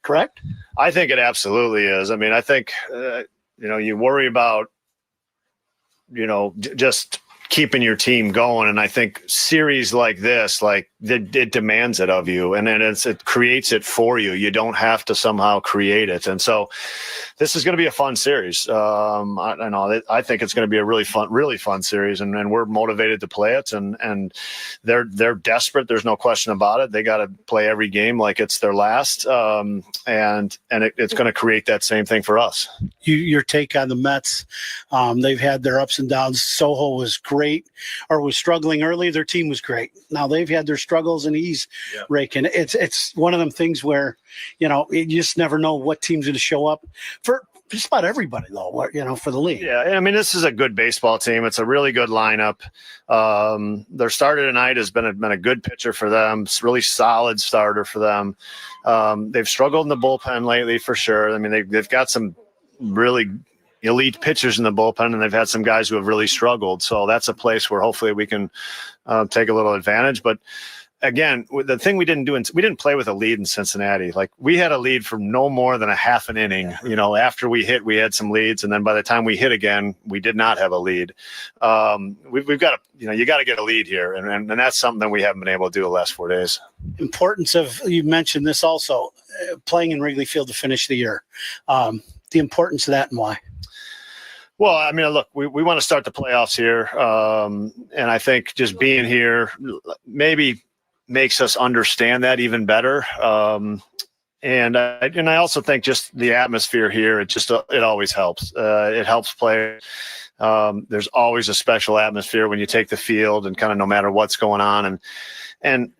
correct? I think it absolutely is. I mean, I think, you worry about, just keeping your team going. And I think series like this, it demands it of you, and then it creates it for you. You don't have to somehow create it. And so this is going to be a fun series. I think it's going to be a really fun series, and we're motivated to play it. And they're desperate. There's no question about it. They got to play every game like it's their last. And it's going to create that same thing for us. Your take on the Mets? They've had their ups and downs. Soho was great, or was struggling early. Their team was great. Now they've had their struggles, and he's raking. It's one of them things where you just never know what team's going to show up for just about everybody, though. For the league. Yeah, I mean, this is a good baseball team. It's a really good lineup. Their starter tonight has been a good pitcher for them. It's a really solid starter for them. They've struggled in the bullpen lately, for sure. I mean, they've got some really elite pitchers in the bullpen, and they've had some guys who have really struggled. So that's a place where hopefully we can take a little advantage. But again, the thing we didn't play with a lead in Cincinnati. Like, we had a lead for no more than a half an inning. After we hit, we had some leads, and then by the time we hit again, we did not have a lead. We've got to, you got to get a lead here, and that's something that we haven't been able to do the last 4 days. Importance of, you mentioned this also, playing in Wrigley Field to finish the year. The importance of that, and why? Well, I mean, look, we want to start the playoffs here, and I think just being here maybe makes us understand that even better. And I also think just the atmosphere here, it always helps. It helps play. There's always a special atmosphere when you take the field, and kind of no matter what's going on. And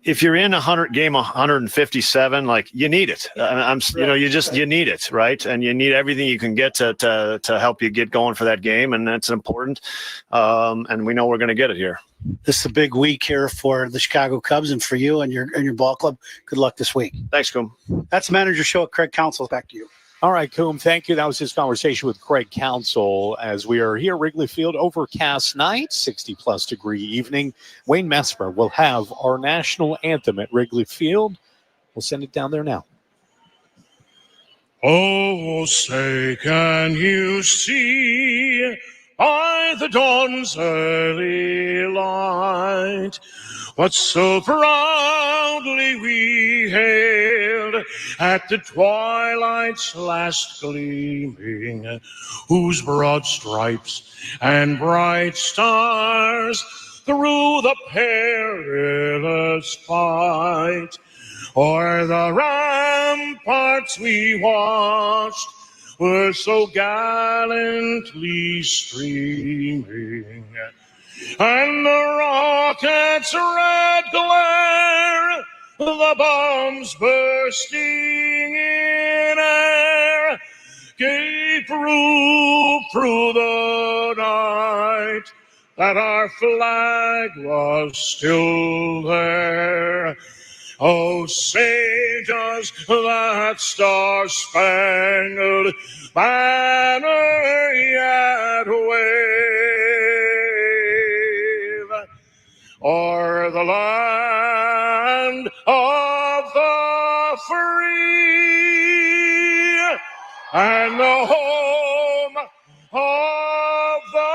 if you're in 157, you need it. You need it, right? And you need everything you can get to help you get going for that game, and that's important. And we know we're going to get it here. This is a big week here for the Chicago Cubs, and for you and your ball club. Good luck this week. Thanks, Coom. That's the Manager Show at Craig Counsell. Back to you. All right, Coom, thank you. That was his conversation with Craig Counsell as we are here at Wrigley Field. Overcast night, 60-plus degree evening. Wayne Messmer will have our national anthem at Wrigley Field. We'll send it down there now. Oh, say, can you see by the dawn's early light what so proudly we hailed at the twilight's last gleaming, whose broad stripes and bright stars through the perilous fight o'er the ramparts we watched were so gallantly streaming, and the rocket's red glare, the bombs bursting in air, gave proof through the night that our flag was still there. Oh, say does that star-spangled banner yet wave o'er the land of the free and the home of the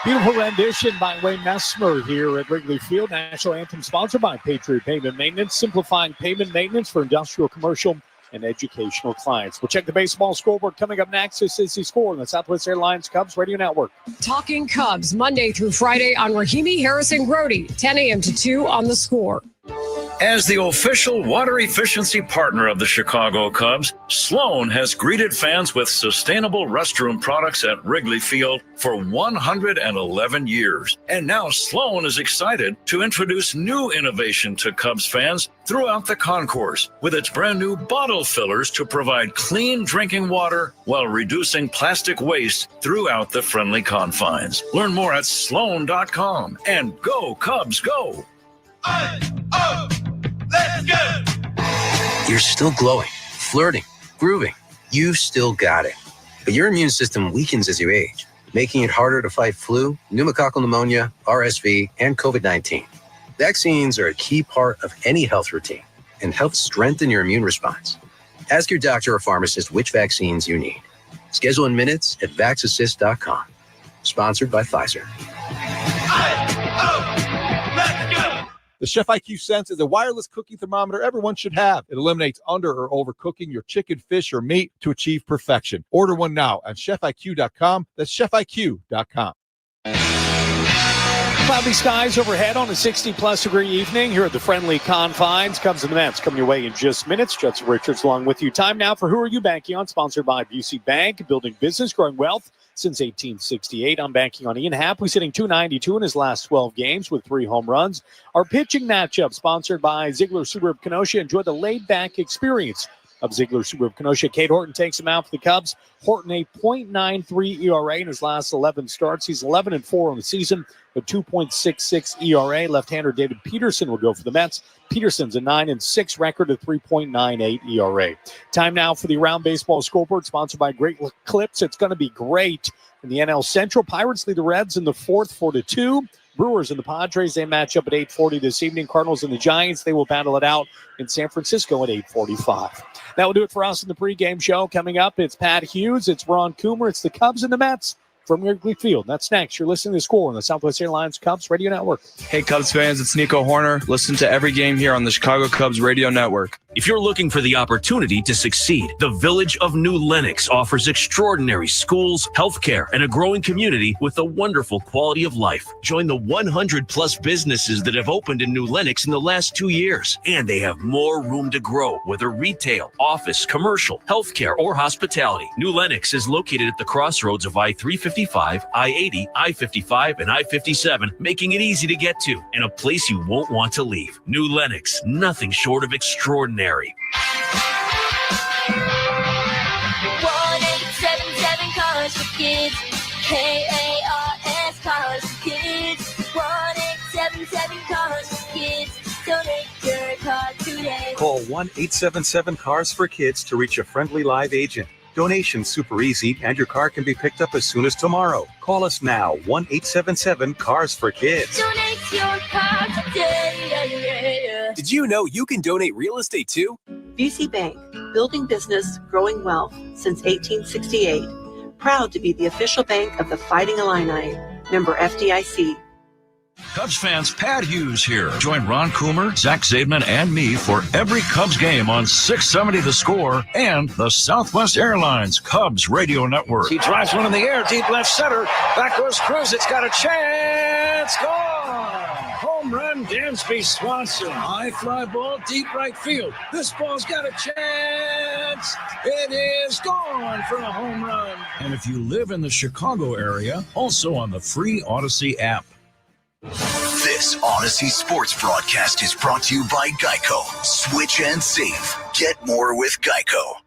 Beautiful rendition by Wayne Messmer here at Wrigley Field. National anthem sponsored by Patriot Payment Maintenance, simplifying payment maintenance for industrial, commercial, and educational clients. We'll check the baseball scoreboard coming up next. This is the score on the Southwest Airlines Cubs Radio Network. Talking Cubs Monday through Friday on Rahimi, Harrison, Grody, 10 a.m. to 2 on the Score. As the official water efficiency partner of the Chicago Cubs, Sloan has greeted fans with sustainable restroom products at Wrigley Field for 111 years. And now Sloan is excited to introduce new innovation to Cubs fans throughout the concourse with its brand new bottle fillers to provide clean drinking water while reducing plastic waste throughout the friendly confines. Learn more at Sloan.com, and go Cubs go! Let's go! You're still glowing, flirting, grooving. You've still got it. But your immune system weakens as you age. making it harder to fight flu, pneumococcal pneumonia, RSV, and COVID-19. Vaccines are a key part of any health routine and help strengthen your immune response. Ask your doctor or pharmacist which vaccines you need. Schedule in minutes at vaxassist.com. Sponsored by Pfizer. The Chef IQ Sense is a wireless cooking thermometer everyone should have. It eliminates under or overcooking your chicken, fish, or meat to achieve perfection. Order one now at chefiq.com. That's chefiq.com. Cloudy skies overhead on a 60-plus degree evening here at the friendly confines. Cubs and the Mets coming your way in just minutes. Judson Richards along with you. Time now for Who Are You Banking On? Sponsored by Busey Bank. Building business, growing wealth since 1868. I'm banking on Ian Happ, who's hitting .292 in his last 12 games with 3 home runs. Our pitching matchup, sponsored by Ziegler Subaru of Kenosha. Enjoy the laid-back experience of Ziegler Subaru of Kenosha. Cade Horton takes him out for the Cubs. Horton, a .93 ERA in his last 11 starts. He's 11-4 on the season, a 2.66 ERA. Left-hander David Peterson will go for the Mets. Peterson's a 9-6 record, a 3.98 ERA. Time now for the Around Baseball scoreboard, sponsored by Great Clips. It's going to be great in the NL Central. Pirates lead the Reds in the fourth, 4-2. Brewers and the Padres, they match up at 8:40 this evening. Cardinals and the Giants, they will battle it out in San Francisco at 8:45. That will do it for us in the pregame show. Coming up, it's Pat Hughes, it's Ron Coomer, it's the Cubs and the Mets from Wrigley Field. That's next. You're listening to Score on the Southwest Airlines Cubs Radio Network. Hey, Cubs fans, it's Nico Horner. Listen to every game here on the Chicago Cubs Radio Network. If you're looking for the opportunity to succeed, the Village of New Lenox offers extraordinary schools, healthcare, and a growing community with a wonderful quality of life. Join the 100-plus businesses that have opened in New Lenox in the last 2 years, and they have more room to grow, whether retail, office, commercial, healthcare, or hospitality. New Lenox is located at the crossroads of I-355, I-80, I-55, and I-57, making it easy to get to, and a place you won't want to leave. New Lenox, nothing short of extraordinary. 1-877 Cars for Kids. K-A-R-S Cars for Kids. 1-877 Cars for Kids. Donate your car today. Call 1-877-CARS-FOR-KIDS to reach a friendly live agent. Donation's super easy, and your car can be picked up as soon as tomorrow. Call us now, 1-877-CARS-FOR-KIDS. Donate your car today. Did you know you can donate real estate too? Busey Bank, building business, growing wealth since 1868. Proud to be the official bank of the Fighting Illini. Member FDIC. Cubs fans, Pat Hughes here. Join Ron Coomer, Zach Zaidman, and me for every Cubs game on 670 The Score and the Southwest Airlines Cubs Radio Network. He drives one in the air, deep left center. Back goes Cruz. It's got a chance. Gone. Home run, Dansby Swanson. High fly ball, deep right field. This ball's got a chance. It is gone for a home run. And if you live in the Chicago area, also on the free Odyssey app. This Odyssey Sports broadcast is brought to you by Geico. Switch and save. Get more with Geico.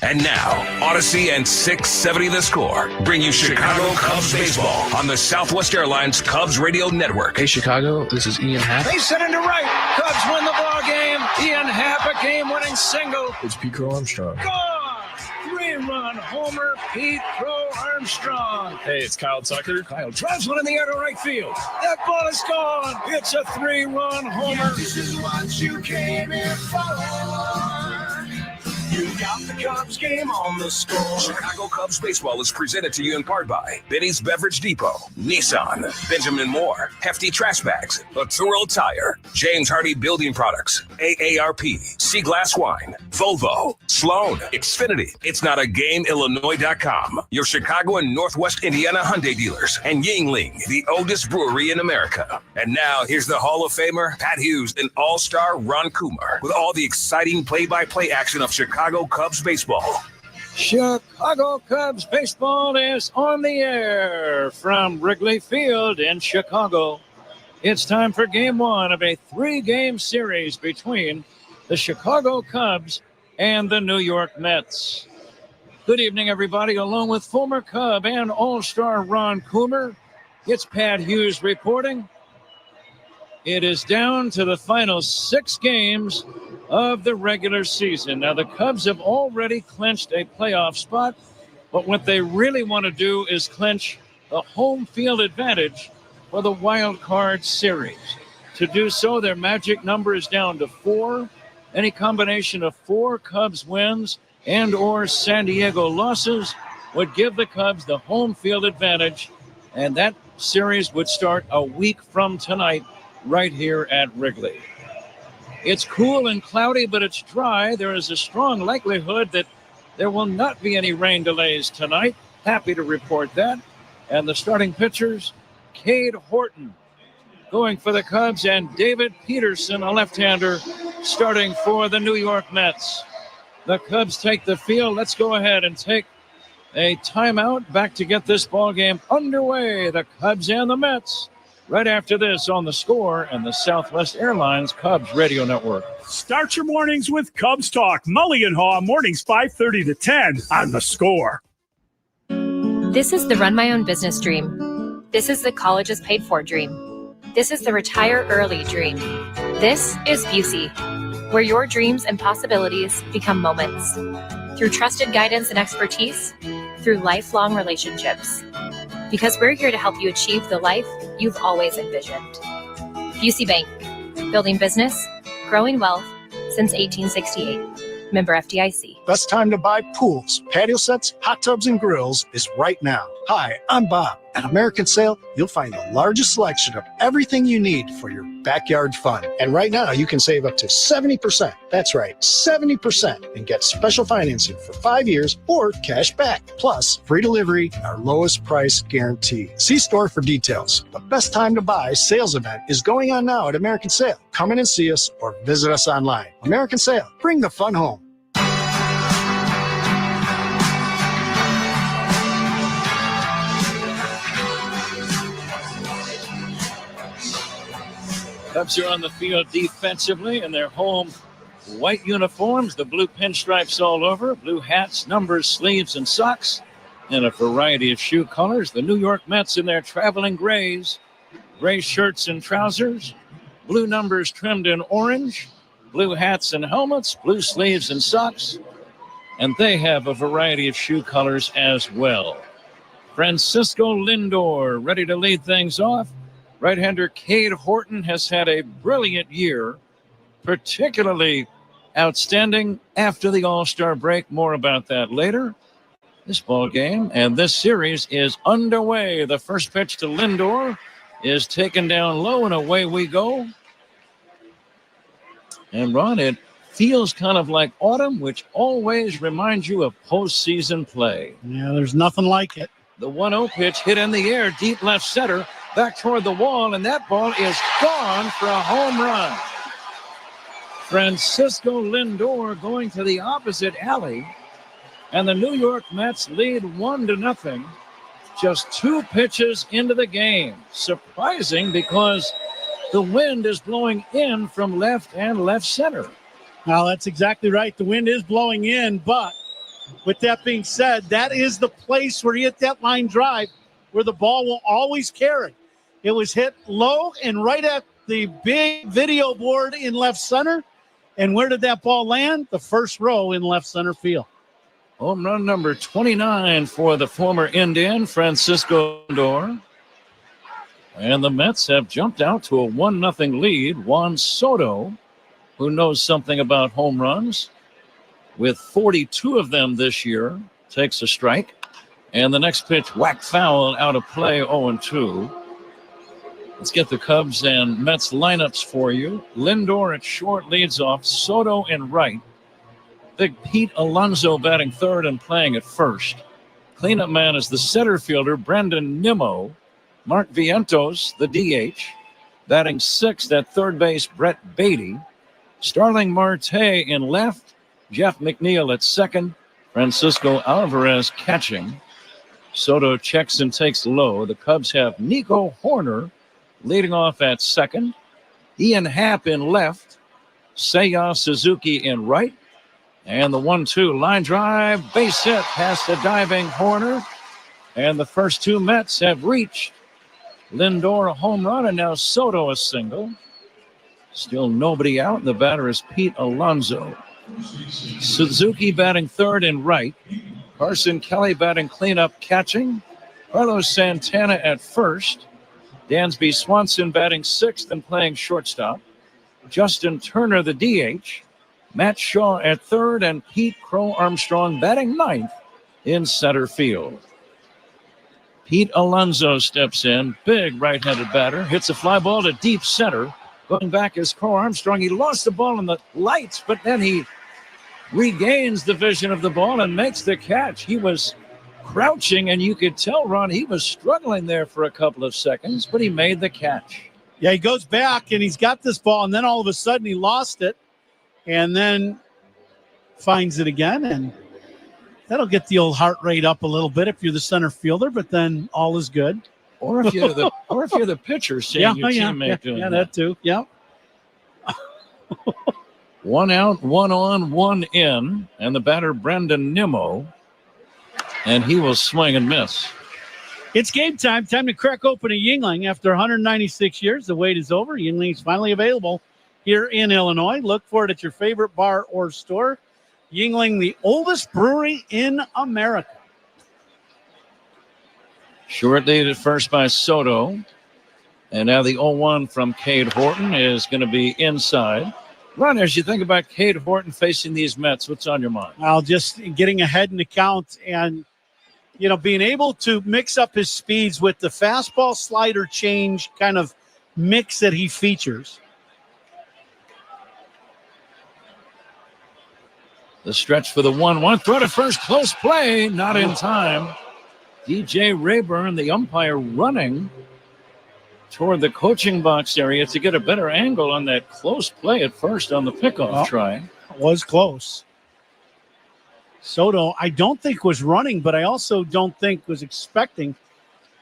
And now, Odyssey and 670 The Score bring you Chicago Cubs baseball on the Southwest Airlines Cubs Radio Network. Hey, Chicago, this is Ian Happ. They set into right. Cubs win the ball game. Ian Happ, a game-winning single. It's Pete Crow Armstrong. Gone! 3-run homer, Pete Crow Armstrong. Hey, it's Kyle Tucker. Kyle drives one in the air to right field. That ball is gone. It's a 3-run homer. Yeah, this is what you came here for. You got the Cubs game on the Score. Chicago Cubs baseball is presented to you in part by Benny's Beverage Depot, Nissan, Benjamin Moore, Hefty Trash Bags, Arturo Tire, James Hardy Building Products, AARP, Sea Glass Wine, Volvo, Sloan, Xfinity, It's Not a Game, Illinois.com, your Chicago and Northwest Indiana Hyundai dealers, and Yingling, the oldest brewery in America. And now here's the Hall of Famer, Pat Hughes, and All-Star Ron Coomer with all the exciting play-by-play action of Chicago Cubs baseball. Chicago Cubs baseball is on the air from Wrigley Field in Chicago. It's time for game one of a 3-game series between the Chicago Cubs and the New York Mets. Good evening, everybody. Along with former Cub and All-Star Ron Coomer, it's Pat Hughes reporting. It is down to the final 6 games of the regular season. Now, the Cubs have already clinched a playoff spot But what they really want to do is clinch the home field advantage for the wild card series. To do so, their magic number is down to 4. Any combination of 4 Cubs wins and or San Diego losses would give the Cubs the home field advantage, and that series would start a week from tonight right here at Wrigley. It's cool and cloudy, but it's dry. There is a strong likelihood that there will not be any rain delays tonight. Happy to report that. And the starting pitchers, Cade Horton going for the Cubs, and David Peterson, a left-hander, starting for the New York Mets. The Cubs take the field. Let's go ahead and take a timeout back to get this ball game underway. The Cubs and the Mets right after this on The Score and the Southwest Airlines Cubs Radio Network. Start your mornings with Cubs Talk. Mulligan Haw, mornings 5:30 to 10 on The Score. This is the run my own business dream. This is the college is paid for dream. This is the retire early dream. This is Busey, where your dreams and possibilities become moments. Through trusted guidance and expertise, through lifelong relationships. Because we're here to help you achieve the life you've always envisioned. Busey Bank, building business, growing wealth since 1868. Member FDIC. Best time to buy pools, patio sets, hot tubs, and grills is right now. Hi, I'm Bob. At American Sale, you'll find the largest selection of everything you need for your backyard fun. And right now, you can save up to 70%. That's right, 70%. And get special financing for 5 years or cash back. Plus, free delivery, our lowest price guarantee. See store for details. The best time to buy sales event is going on now at American Sale. Come in and see us or visit us online. American Sale, bring the fun home. Cubs are on the field defensively in their home white uniforms, the blue pinstripes all over, blue hats, numbers, sleeves, and socks, and a variety of shoe colors. The New York Mets in their traveling grays, gray shirts and trousers, blue numbers trimmed in orange, blue hats and helmets, blue sleeves and socks, and they have a variety of shoe colors as well. Francisco Lindor ready to lead things off. Right-hander Cade Horton has had a brilliant year, particularly outstanding after the All-Star break. More about that later. This ball game and this series is underway. The first pitch to Lindor is taken down low, and away we go. And Ron, it feels kind of like autumn, which always reminds you of postseason play. Yeah, there's nothing like it. The 1-0 pitch hit in the air, deep left center, back toward the wall, and that ball is gone for a home run. Francisco Lindor going to the opposite alley, and the New York Mets lead 1-0, just 2 pitches into the game. Surprising because the wind is blowing in from left and left center. Now, that's exactly right. The wind is blowing in, but with that being said, that is the place where you hit that line drive where the ball will always carry. It was hit low and right at the big video board in left center. And where did that ball land? The first row in left center field. Home run number 29 for the former Indian, Francisco Lindor. And the Mets have jumped out to a 1-0 lead. Juan Soto, who knows something about home runs, with 42 of them this year, takes a strike. And the next pitch, whack foul, out of play, 0-2. Let's get the Cubs and Mets lineups for you. Lindor at short leads off, Soto in right. Big Pete Alonso batting third and playing at first. Cleanup man is the center fielder, Brendan Nimmo. Mark Vientos, the DH. Batting sixth at third base, Brett Beatty. Starling Marte in left. Jeff McNeil at second. Francisco Alvarez catching. Soto checks and takes low. The Cubs have Nico Horner leading off at second. Ian Happ in left. Seiya Suzuki in right. And the 1-2 line drive, base hit past the diving Horner. And the first 2 Mets have reached. Lindor a home run, and now Soto a single. Still nobody out, and the batter is Pete Alonso. Suzuki batting third and right. Carson Kelly batting cleanup, catching. Carlos Santana at first. Dansby Swanson batting sixth and playing shortstop. Justin Turner, the DH. Matt Shaw at third, and Pete Crow Armstrong batting ninth in center field. Pete Alonso steps in, big right-handed batter, hits a fly ball to deep center. Going back is Crow Armstrong. He lost the ball in the lights, but then he regains the vision of the ball and makes the catch. He was crouching, and you could tell, Ron, he was struggling there for a couple of seconds, but he made the catch. Yeah, he goes back, and he's got this ball, and then all of a sudden he lost it, and then finds it again, and that'll get the old heart rate up a little bit if you're the center fielder, but then all is good. Or if you're the pitcher, seeing your teammate doing that too. Yeah. 1 out, 1 on, 1 in, and the batter Brendan Nimmo, and he will swing and miss. It's game time. Time to crack open a Yuengling. After 196 years, the wait is over. Yuengling is finally available here in Illinois. Look for it at your favorite bar or store. Yuengling, the oldest brewery in America. Shortly at first by Soto. And now the 0-1 from Cade Horton is going to be inside. Ron, as you think about Cade Horton facing these Mets, what's on your mind? Well, just getting ahead in the count and, being able to mix up his speeds with the fastball slider change kind of mix that he features. The stretch for the 1-1. Throw to first. Close play. Not in time. DJ Rayburn, the umpire, running toward the coaching box area to get a better angle on that close play at first on the pickoff try. Was close. Soto, I don't think was running, but I also don't think was expecting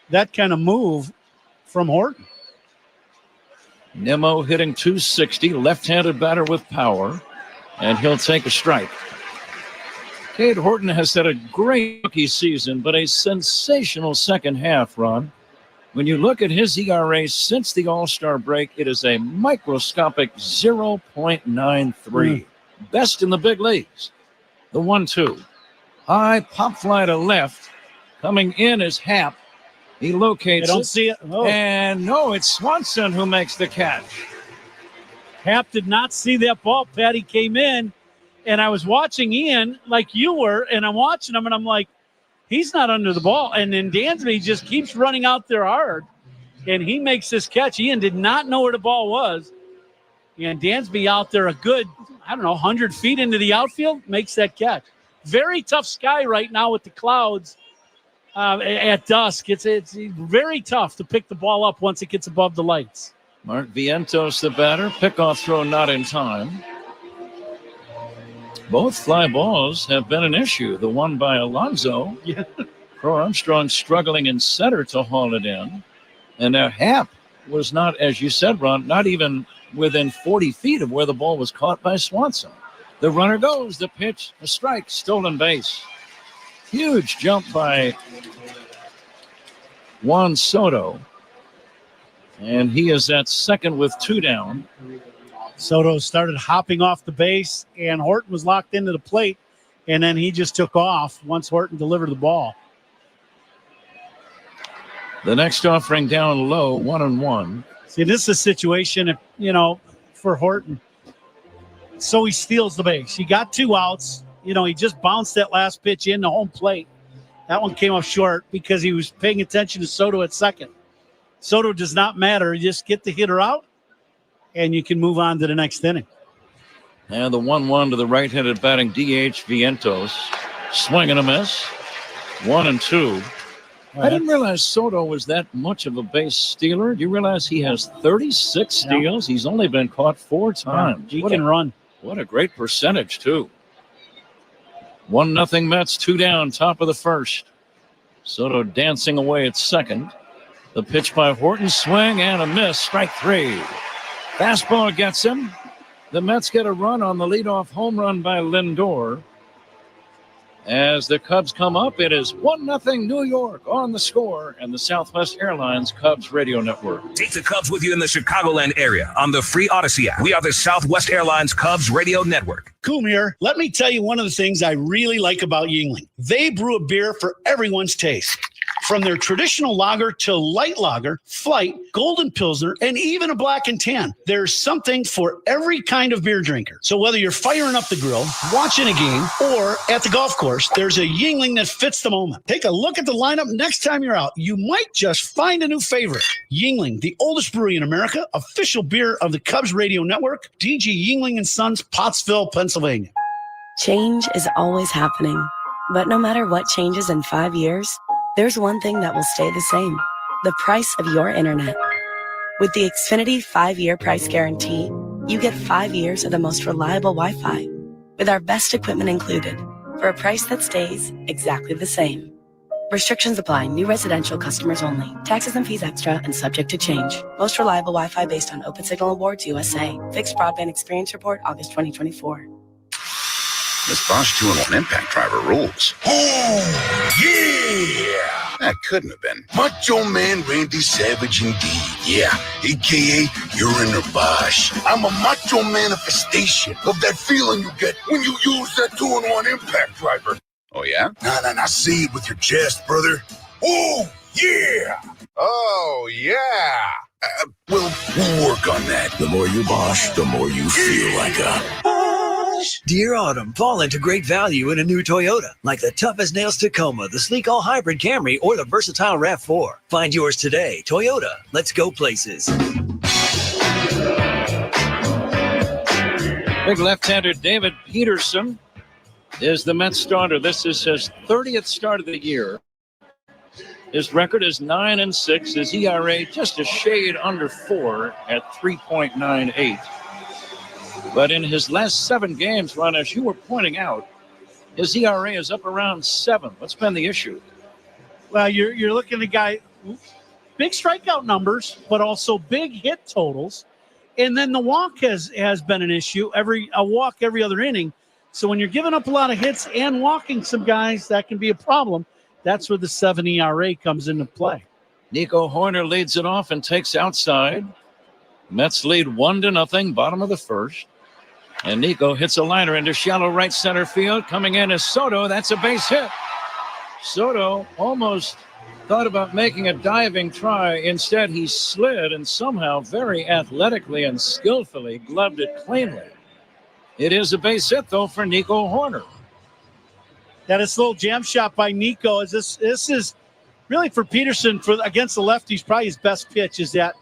that kind of move from Horton. Nimmo hitting 260, left-handed batter with power, and he'll take a strike. Cade Horton has had a great rookie season, but a sensational second half, Ron. When you look at his ERA since the All-Star break, it is a microscopic 0.93. Best in the big leagues. The 1-2. High pop fly to left. Coming in is Happ. He locates I don't see it. Oh. And no, it's Swanson who makes the catch. Happ did not see that ball. Patty came in, and I was watching Ian like you were, and I'm watching him, and I'm like, he's not under the ball. And then Dansby just keeps running out there hard, and he makes this catch. Ian did not know where the ball was. And Dansby out there a good, 100 feet into the outfield, makes that catch. Very tough sky right now with the clouds at dusk. It's very tough to pick the ball up once it gets above the lights. Mark Vientos, the batter. Pickoff throw not in time. Both fly balls have been an issue. The one by Alonso. Yeah. Crow Armstrong struggling in center to haul it in. And now Happ was not, as you said, Ron, not even within 40 feet of where the ball was caught by Swanson. The runner goes, the pitch, a strike, stolen base. Huge jump by Juan Soto. And he is at second with 2 down. Soto started hopping off the base, and Horton was locked into the plate, and then he just took off once Horton delivered the ball. The next offering down low, 1-1. See, this is a situation, for Horton. So he steals the base. He got 2 outs. He just bounced that last pitch into home plate. That one came up short because he was paying attention to Soto at second. Soto does not matter. You just get the hitter out, and you can move on to the next inning. And the 1-1 to the right-handed batting DH Vientos. Swing and a miss. 1-2. I didn't realize Soto was that much of a base stealer. Do you realize he has 36 steals? He's only been caught 4 times. He can run. What a great percentage, too. 1-0 Mets, 2 down, top of the first. Soto dancing away at second. The pitch by Horton, swing and a miss, strike 3. Fastball gets him. The Mets get a run on the leadoff home run by Lindor. As the Cubs come up, it is 1-0 New York on the score and the Southwest Airlines Cubs radio network. Take the Cubs with you in the Chicagoland area on the free Odyssey app. We are the Southwest Airlines Cubs radio network. Coom here. Let me tell you one of the things I really like about Yuengling. They brew a beer for everyone's taste. From their traditional lager to light lager, flight, golden pilsner, and even a black and tan. There's something for every kind of beer drinker. So whether you're firing up the grill, watching a game, or at the golf course, there's a Yuengling that fits the moment. Take a look at the lineup next time you're out. You might just find a new favorite. Yuengling, the oldest brewery in America, official beer of the Cubs radio network, DG Yuengling & Sons, Pottsville, Pennsylvania. Change is always happening. But no matter what changes in 5 years, there's one thing that will stay the same: the price of your internet. With the Xfinity 5-year price guarantee, you get 5 years of the most reliable Wi-Fi with our best equipment included for a price that stays exactly the same. Restrictions apply. New residential customers only. Taxes and fees extra and subject to change. Most reliable Wi-Fi based on Open Signal Awards USA. Fixed Broadband Experience Report, August 2024. This Bosch 2-in-1 impact driver rules. Oh, yeah! That couldn't have been. Macho Man Randy Savage indeed, yeah. AKA, you're in a Bosch. I'm a macho manifestation of that feeling you get when you use that 2-in-1 impact driver. Oh, yeah? Nah, say it with your chest, brother. Oh, yeah! Oh, yeah! We'll work on that. The more you Bosch, the more you feel like a Bosch. Dear Autumn, fall into great value in a new Toyota, like the tough-as-nails Tacoma, the sleek all-hybrid Camry, or the versatile RAV4. Find yours today. Toyota, let's go places. Big left-hander David Peterson is the Mets starter. This is his 30th start of the year. His record is 9-6. His ERA just a shade under 4 at 3.98. But in his last 7 games, Ron, as you were pointing out, his ERA is up around 7. What's been the issue? Well, you're looking at a guy, big strikeout numbers, but also big hit totals. And then the walk has been an issue. A walk every other inning. So when you're giving up a lot of hits and walking some guys, that can be a problem. That's where the 7 ERA comes into play. Nico Horner leads it off and takes outside. Mets lead 1-0, bottom of the first. And Nico hits a liner into shallow right center field. Coming in is Soto. That's a base hit. Soto almost thought about making a diving try. Instead, he slid and somehow very athletically and skillfully gloved it cleanly. It is a base hit, though, for Nico Horner. That is a little jam shot by Nico. This is really for Peterson against the lefties. Probably his best pitch is that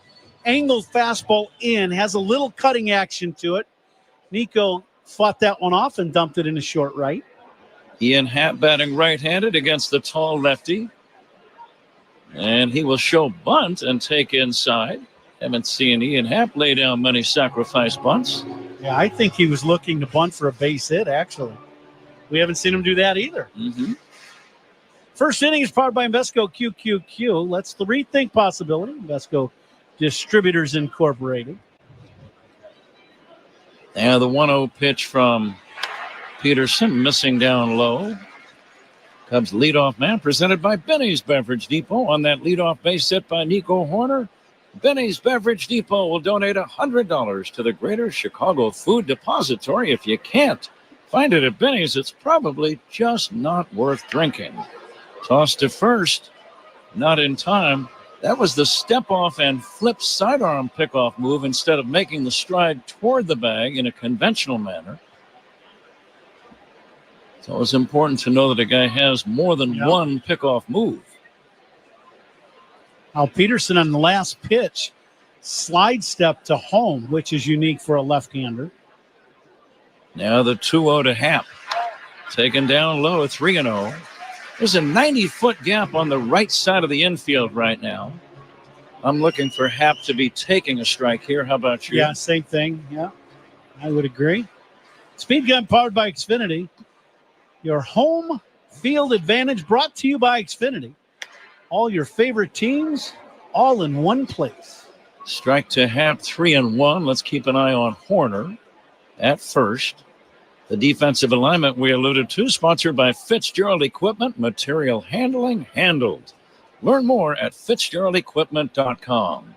angled fastball in, has a little cutting action to it. Nico fought that one off and dumped it in a short right. Ian Happ batting right-handed against the tall lefty. And he will show bunt and take inside. Haven't seen Ian Happ lay down many sacrifice bunts. Yeah, I think he was looking to bunt for a base hit, actually. We haven't seen him do that either. Mm-hmm. First inning is powered by Invesco QQQ. Let's rethink possibility. Invesco Distributors Incorporated. And the 1-0 pitch from Peterson, missing down low. Cubs leadoff man presented by Benny's Beverage Depot. On that leadoff base hit by Nico Horner, Benny's Beverage Depot will donate $100 to the Greater Chicago Food Depository. If you can't find it at Benny's, it's probably just not worth drinking. Toss to first, not in time. That was the step-off and flip sidearm pickoff move instead of making the stride toward the bag in a conventional manner. It's always important to know that a guy has more than one pickoff move. Now Peterson on the last pitch, slide step to home, which is unique for a left-hander. Now the 2-0 to Happ. Taken down low, 3-0. There's a 90-foot gap on the right side of the infield right now. I'm looking for Happ to be taking a strike here. How about you? Yeah, same thing. Yeah, I would agree. Speed Gun powered by Xfinity. Your home field advantage brought to you by Xfinity. All your favorite teams, all in one place. Strike to Happ, 3-1. Let's keep an eye on Horner at first. The defensive alignment we alluded to, sponsored by Fitzgerald Equipment, material handling handled. Learn more at fitzgeraldequipment.com.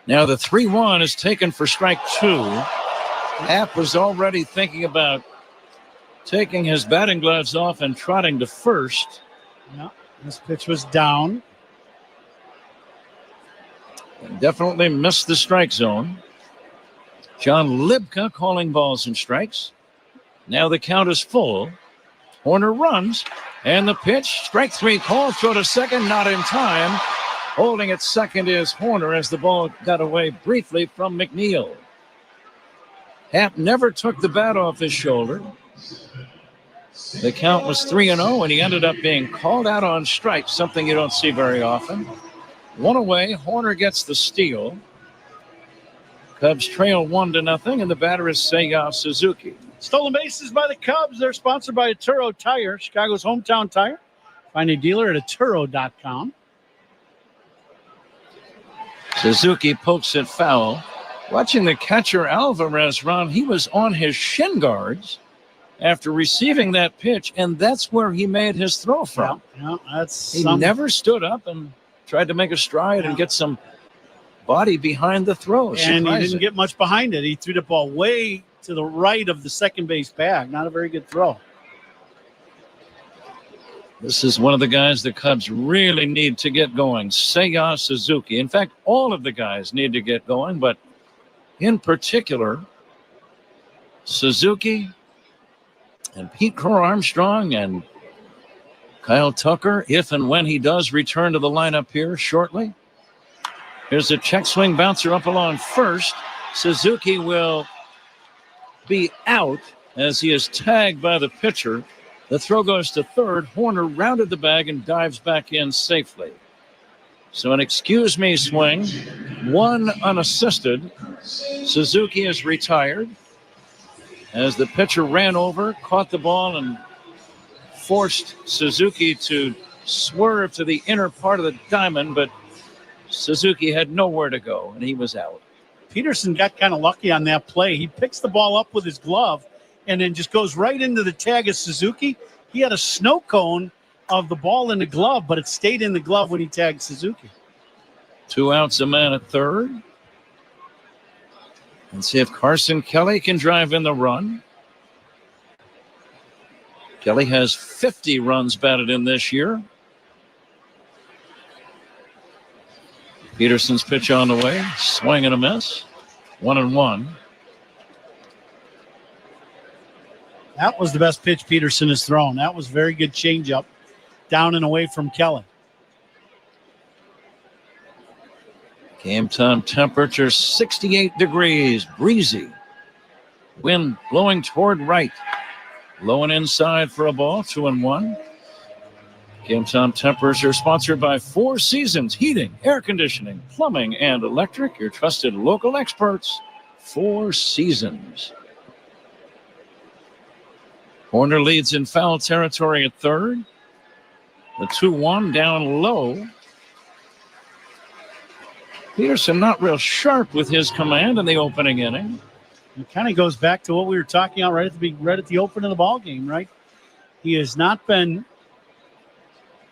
Now the 3-1 is taken for strike 2. Happ was already thinking about taking his batting gloves off and trotting to first. Yeah, this pitch was down. And definitely missed the strike zone. John Libka calling balls and strikes. Now the count is full. Horner runs, and the pitch, strike 3 call, throw to second, not in time. Holding at second is Horner as the ball got away briefly from McNeil. Happ never took the bat off his shoulder. The count was 3-0, and he ended up being called out on strikes, something you don't see very often. One away, Horner gets the steal. Cubs trail 1-0, and the batter is Seiya Suzuki. Stolen bases by the Cubs. They're sponsored by Atturo Tire, Chicago's hometown tire. Find a dealer at Atturo.com. Suzuki pokes it foul. Watching the catcher Alvarez run, he was on his shin guards after receiving that pitch, and that's where he made his throw from. He never stood up and tried to make a stride and get some body behind the throw. And he didn't get much behind it. He threw the ball way to the right of the second base bag. Not a very good throw. This is one of the guys the Cubs really need to get going, Seiya Suzuki. In fact, all of the guys need to get going, but in particular, Suzuki and Pete Crow Armstrong and Kyle Tucker, if and when he does return to the lineup here shortly. Here's a check swing bouncer up along first. Suzuki will be out as he is tagged by the pitcher. The throw goes to third. Horner rounded the bag and dives back in safely. So an excuse me swing, one unassisted. Suzuki is retired as the pitcher ran over, caught the ball, and forced Suzuki to swerve to the inner part of the diamond, but Suzuki had nowhere to go, and he was out. Peterson got kind of lucky on that play. He picks the ball up with his glove and then just goes right into the tag of Suzuki. He had a snow cone of the ball in the glove, but it stayed in the glove when he tagged Suzuki. 2 outs, a man at third. And see if Carson Kelly can drive in the run. Kelly has 50 runs batted in this year. Peterson's pitch on the way. Swing and a miss. 1-1. That was the best pitch Peterson has thrown. That was very good changeup down and away from Kelly. Game time temperature 68 degrees, breezy. Wind blowing toward right. Low and inside for a ball, 2-1. Game time temperature sponsored by Four Seasons Heating, Air Conditioning, Plumbing, and Electric. Your trusted local experts, Four Seasons. Horner leads in foul territory at third. The 2-1 down low. Peterson not real sharp with his command in the opening inning. It kind of goes back to what we were talking about right at the open of the ball game, right? He has not been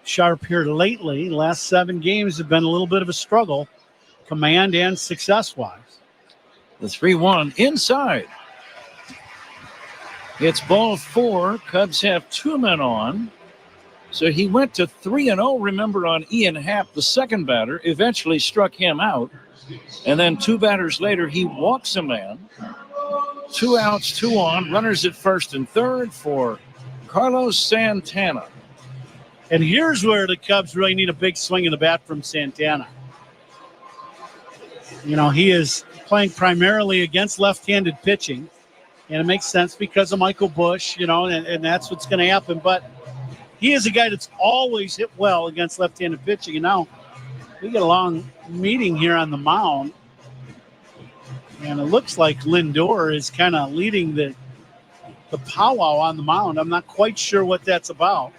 sharp here lately. Last 7 games have been a little bit of a struggle, command and success-wise. The 3-1 inside. It's ball 4. Cubs have 2 men on. So he went to 3-0, remember, on Ian Happ, the second batter, eventually struck him out. And then 2 batters later, he walks a man. 2 outs, 2 on, runners at first and third for Carlos Santana. And here's where the Cubs really need a big swing of the bat from Santana. You know, he is playing primarily against left-handed pitching, and it makes sense because of Michael Busch, you know, and that's what's going to happen. But he is a guy that's always hit well against left-handed pitching, and now we get a long meeting here on the mound, and it looks like Lindor is kind of leading the powwow on the mound. I'm not quite sure what that's about.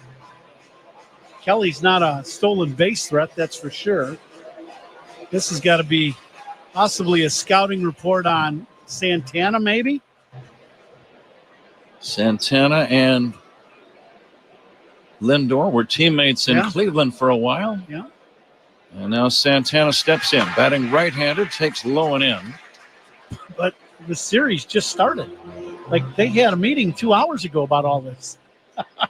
Kelly's not a stolen base threat, that's for sure. This has got to be possibly a scouting report on Santana, maybe. Santana and Lindor were teammates in Cleveland for a while. Yeah. And now Santana steps in, batting right-handed, takes low and in. But the series just started. Like, they had a meeting 2 hours ago about all this.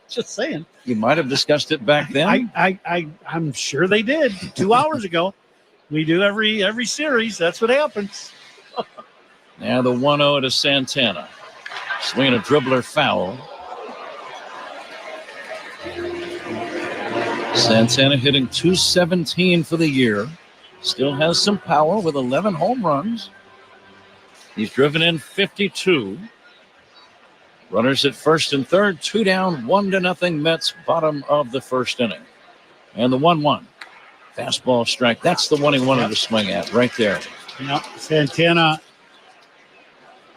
Just saying. You might have discussed it back then. I'm sure they did 2 hours ago. We do every series. That's what happens. Now the 1-0 to Santana. Swinging a dribbler foul. Santana hitting .217 for the year. Still has some power with 11 home runs. He's driven in 52. Runners at first and third, 2 down, 1-0 Mets, bottom of the first inning. And the 1-1. Fastball strike. That's the one he wanted to swing at right there. Yep. Santana,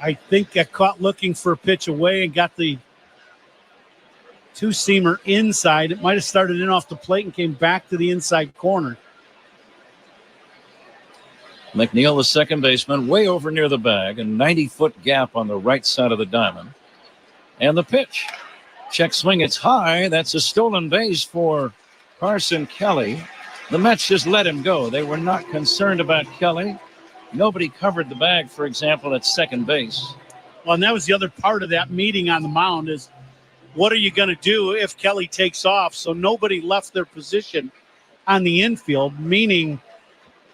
I think, got caught looking for a pitch away and got the two-seamer inside. It might have started in off the plate and came back to the inside corner. McNeil, the second baseman, way over near the bag, a 90-foot gap on the right side of the diamond. And the pitch. Check swing, it's high. That's a stolen base for Carson Kelly. The Mets just let him go. They were not concerned about Kelly. Nobody covered the bag, for example, at second base. Well, and that was the other part of that meeting on the mound is, what are you going to do if Kelly takes off? So nobody left their position on the infield, meaning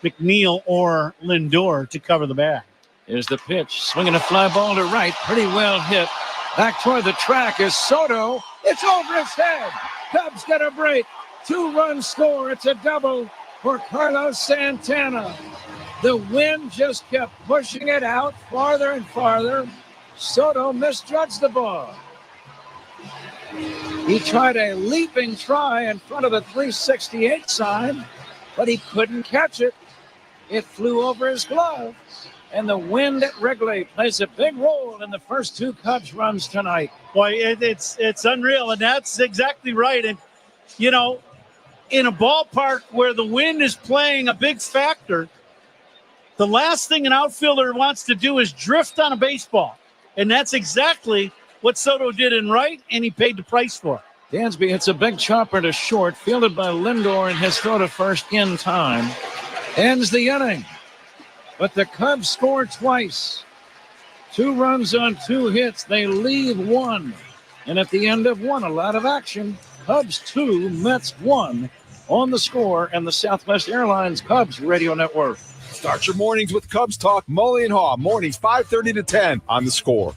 McNeil or Lindor, to cover the bag. Here's the pitch. Swinging a fly ball to right. Pretty well hit. Back toward the track is Soto. It's over his head. Cubs get a break. 2-run score. It's a double for Carlos Santana. The wind just kept pushing it out farther and farther. Soto misjudged the ball. He tried a leaping try in front of the 368 sign, but he couldn't catch it. It flew over his glove. And the wind at Wrigley plays a big role in the first 2 Cubs runs tonight. Boy, it's unreal, and that's exactly right. And, you know, in a ballpark where the wind is playing a big factor, the last thing an outfielder wants to do is drift on a baseball. And that's exactly what Soto did in right, and he paid the price for it. Dansby hits a big chopper to short, fielded by Lindor, and his throw to first in time. Ends the inning. But the Cubs score twice. 2 runs on 2 hits. They leave 1. And at the end of 1, a lot of action. Cubs 2, Mets 1 on the Score and the Southwest Airlines Cubs Radio Network. Start your mornings with Cubs Talk. Mully and Haw, mornings 5:30 to 10 on the Score.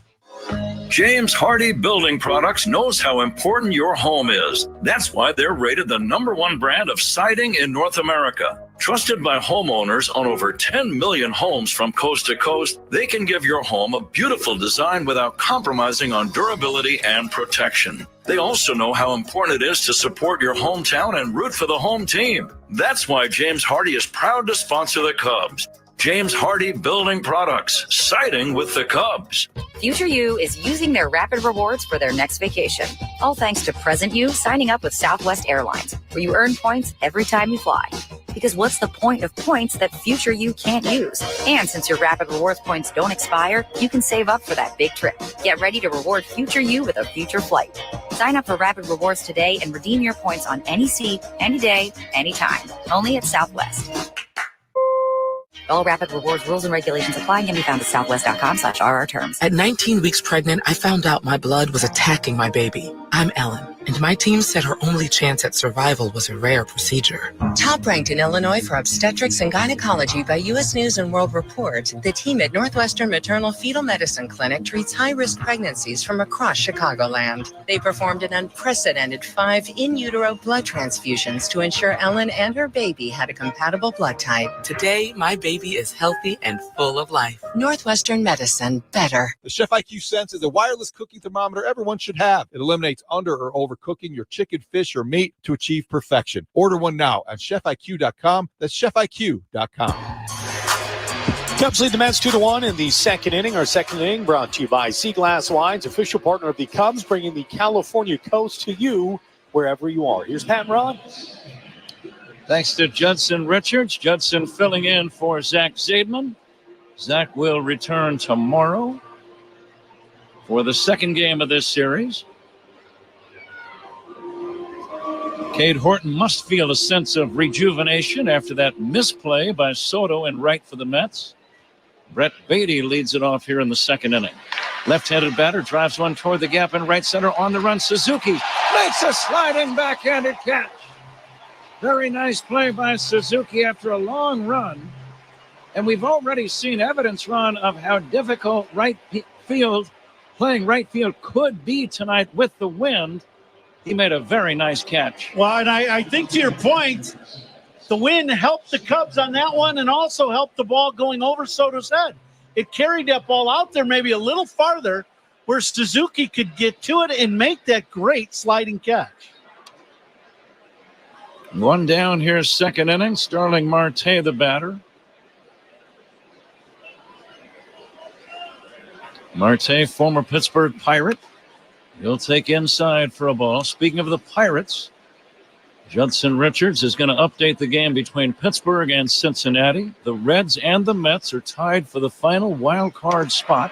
James Hardy Building Products knows how important your home is. That's why they're rated the #1 brand of siding in North America. Trusted by homeowners on over 10 million homes from coast to coast, they can give your home a beautiful design without compromising on durability and protection. They also know how important it is to support your hometown and root for the home team. That's why James Hardy is proud to sponsor the Cubs. James Hardy Building Products, siding with the Cubs. Future You is using their rapid rewards for their next vacation. All thanks to Present You signing up with Southwest Airlines, where you earn points every time you fly. Because what's the point of points that Future You can't use? And since your rapid rewards points don't expire, you can save up for that big trip. Get ready to reward Future You with a future flight. Sign up for Rapid Rewards today and redeem your points on any seat, any day, anytime. Only at Southwest. All Rapid Rewards rules and regulations apply and can be found at southwest.com/RR terms. At 19 weeks pregnant, I found out my blood was attacking my baby. I'm Ellen, and my team said her only chance at survival was a rare procedure. Top ranked in Illinois for obstetrics and gynecology by U.S. News & World Report, the team at Northwestern Maternal Fetal Medicine Clinic treats high-risk pregnancies from across Chicagoland. They performed an unprecedented 5 in utero blood transfusions to ensure Ellen and her baby had a compatible blood type. Today, my baby is healthy and full of life. Northwestern Medicine, better. The Chef IQ Sense is a wireless cooking thermometer everyone should have. It eliminates under or overcooking your chicken, fish, or meat to achieve perfection. Order one now at chefiq.com. That's chefiq.com. Cubs lead the Mets 2-1 in the second inning. Our second inning brought to you by Sea Glass Wines, official partner of the Cubs, bringing the California coast to you wherever you are. Here's Pat and Ron. Thanks to Judson Richards. Judson filling in for Zach Zaidman. Zach will return tomorrow for the second game of this series. Cade Horton must feel a sense of rejuvenation after that misplay by Soto in right for the Mets. Brett Beatty leads it off here in the second inning. Left-handed batter drives one toward the gap in right center. On the run, Suzuki makes a sliding backhanded catch. Very nice play by Suzuki after a long run. And we've already seen evidence, Ron, of how difficult playing right field could be tonight with the wind. He made a very nice catch. Well, and I think to your point, the wind helped the Cubs on that one and also helped the ball going over Soto's head. It carried that ball out there maybe a little farther where Suzuki could get to it and make that great sliding catch. One down here, second inning. Starling Marte, the batter. Marte, former Pittsburgh Pirate. He'll take inside for a ball. Speaking of the Pirates, Judson Richards is going to update the game between Pittsburgh and Cincinnati. The Reds and the Mets are tied for the final wild card spot.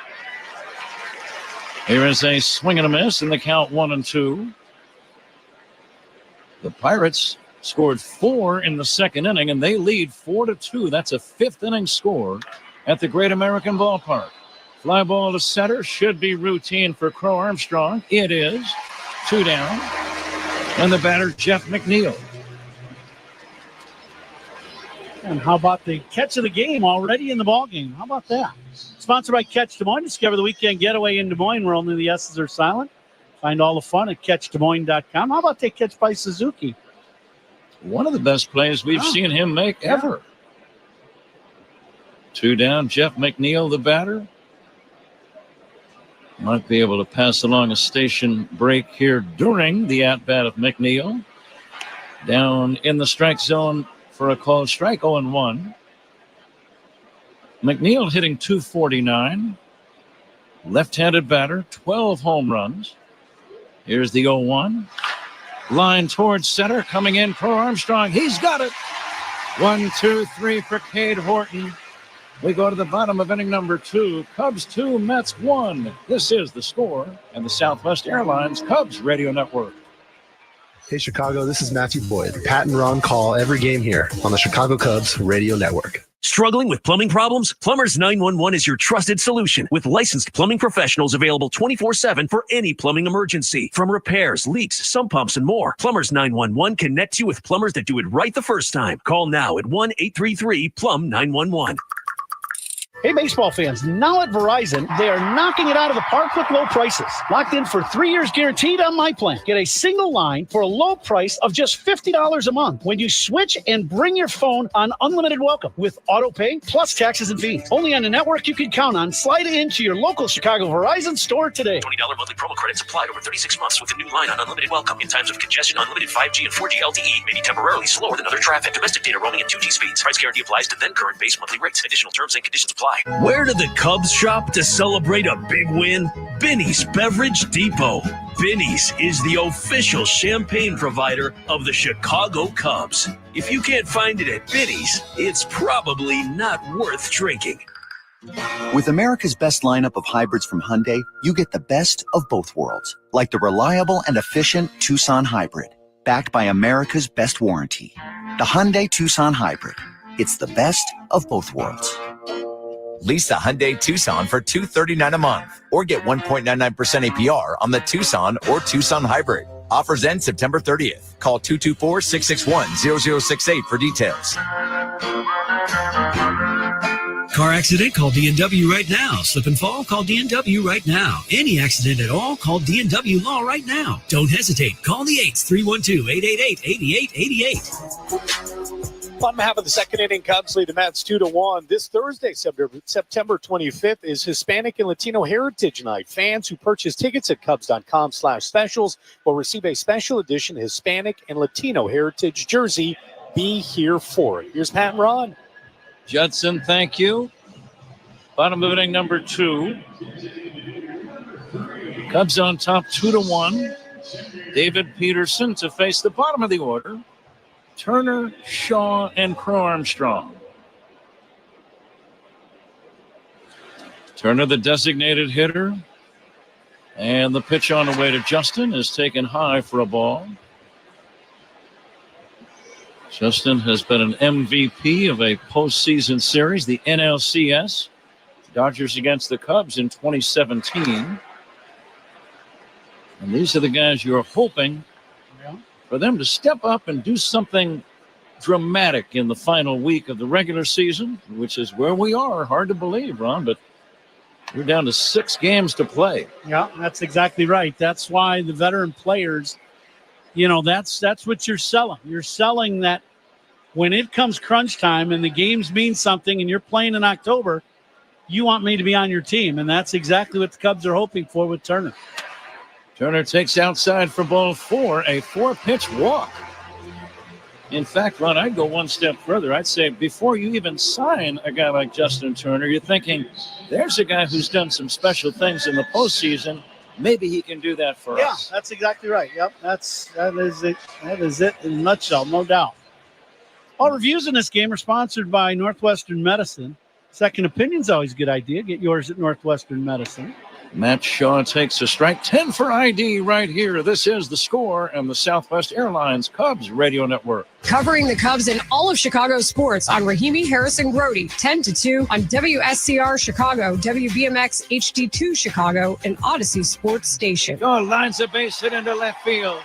Here is a swing and a miss in the count 1-2. The Pirates scored 4 in the second inning, and they lead 4-2. That's a fifth inning score at the Great American Ballpark. Fly ball to center should be routine for Crow Armstrong. It is. 2 down. And the batter, Jeff McNeil. And how about the catch of the game already in the ball game? How about that? Sponsored by Catch Des Moines. Discover the weekend getaway in Des Moines where only the S's are silent. Find all the fun at CatchDesMoines.com. How about that catch by Suzuki? One of the best plays we've seen him make ever. 2 down, Jeff McNeil, the batter. Might be able to pass along a station break here during the at-bat of McNeil. Down in the strike zone for a called strike, 0-1. McNeil hitting .249. Left-handed batter, 12 home runs. Here's the 0-1. Line towards center, coming in, Crow Armstrong. He's got it. 1, 2, 3 for Cade Horton. We go to the bottom of inning number 2. Cubs 2, Mets 1. This is the score and the Southwest Airlines Cubs Radio Network. Hey, Chicago, this is Matthew Boyd. Pat and Ron call every game here on the Chicago Cubs Radio Network. Struggling with plumbing problems? Plumbers 911 is your trusted solution with licensed plumbing professionals available 24/7 for any plumbing emergency. From repairs, leaks, sump pumps, and more, Plumbers 911 connects you with plumbers that do it right the first time. Call now at 1-833-PLUM-911. Hey, baseball fans, now at Verizon, they are knocking it out of the park with low prices. Locked in for 3 years guaranteed on my plan. Get a single line for a low price of just $50 a month when you switch and bring your phone on unlimited welcome with auto pay plus taxes and fees. Only on a network you can count on. Slide into your local Chicago Verizon store today. $20 monthly promo credits applied over 36 months with a new line on unlimited welcome. In times of congestion, unlimited 5G and 4G LTE may be temporarily slower than other traffic. Domestic data roaming at 2G speeds. Price guarantee applies to then current base monthly rates. Additional terms and conditions apply. Where do the Cubs shop to celebrate a big win? Binny's Beverage Depot. Binny's is the official champagne provider of the Chicago Cubs. If you can't find it at Binny's, it's probably not worth drinking. With America's best lineup of hybrids from Hyundai, you get the best of both worlds, like the reliable and efficient Tucson Hybrid, backed by America's best warranty. The Hyundai Tucson Hybrid. It's the best of both worlds. Lease a Hyundai Tucson for $239 a month or get 1.99% APR on the Tucson or Tucson Hybrid. Offers end September 30th. Call 224-661-0068 for details. Car accident? Call D&W right now. Slip and fall? Call D&W right now. Any accident at all? Call D&W Law right now. Don't hesitate. Call the 8s, 312-888-8888. Bottom half of the second inning, Cubs lead the Mets 2-1. This Thursday, September 25th, is Hispanic and Latino Heritage Night. Fans who purchase tickets at Cubs.com/specials will receive a special edition Hispanic and Latino Heritage jersey. Be here for it. Here's Pat and Ron. Judson, thank you. Bottom of inning number 2. Cubs on top 2-1. David Peterson to face the bottom of the order. Turner, Shaw, and Crow Armstrong. Turner, the designated hitter. And the pitch on the way to Justin is taken high for a ball. Justin has been an MVP of a postseason series, the NLCS. Dodgers against the Cubs in 2017. And these are the guys you're hoping for them to step up and do something dramatic in the final week of the regular season, which is where we are. Hard to believe, Ron, but we're down to 6 games to play. Yeah, that's exactly right. That's why the veteran players, that's what you're selling. You're selling that when it comes crunch time and the games mean something and you're playing in October, you want me to be on your team. And that's exactly what the Cubs are hoping for with Turner. Turner takes outside for ball 4, a 4-pitch walk. In fact, Ron, I'd go one step further. I'd say before you even sign a guy like Justin Turner, you're thinking, there's a guy who's done some special things in the postseason. Maybe he can do that for us. Yeah, that's exactly right. Yep, that is it. That is it in a nutshell, no doubt. All reviews in this game are sponsored by Northwestern Medicine. Second opinion's always a good idea. Get yours at Northwestern Medicine. Matt Shaw takes a strike. 10 for ID right here. This is The Score and the Southwest Airlines Cubs Radio Network. Covering the Cubs and all of Chicago sports on Rahimi, Harrison, Grody, 10 to 2 on WSCR Chicago, WBMX HD2 Chicago, and Odyssey Sports Station. Shaw lines a base hit into left field.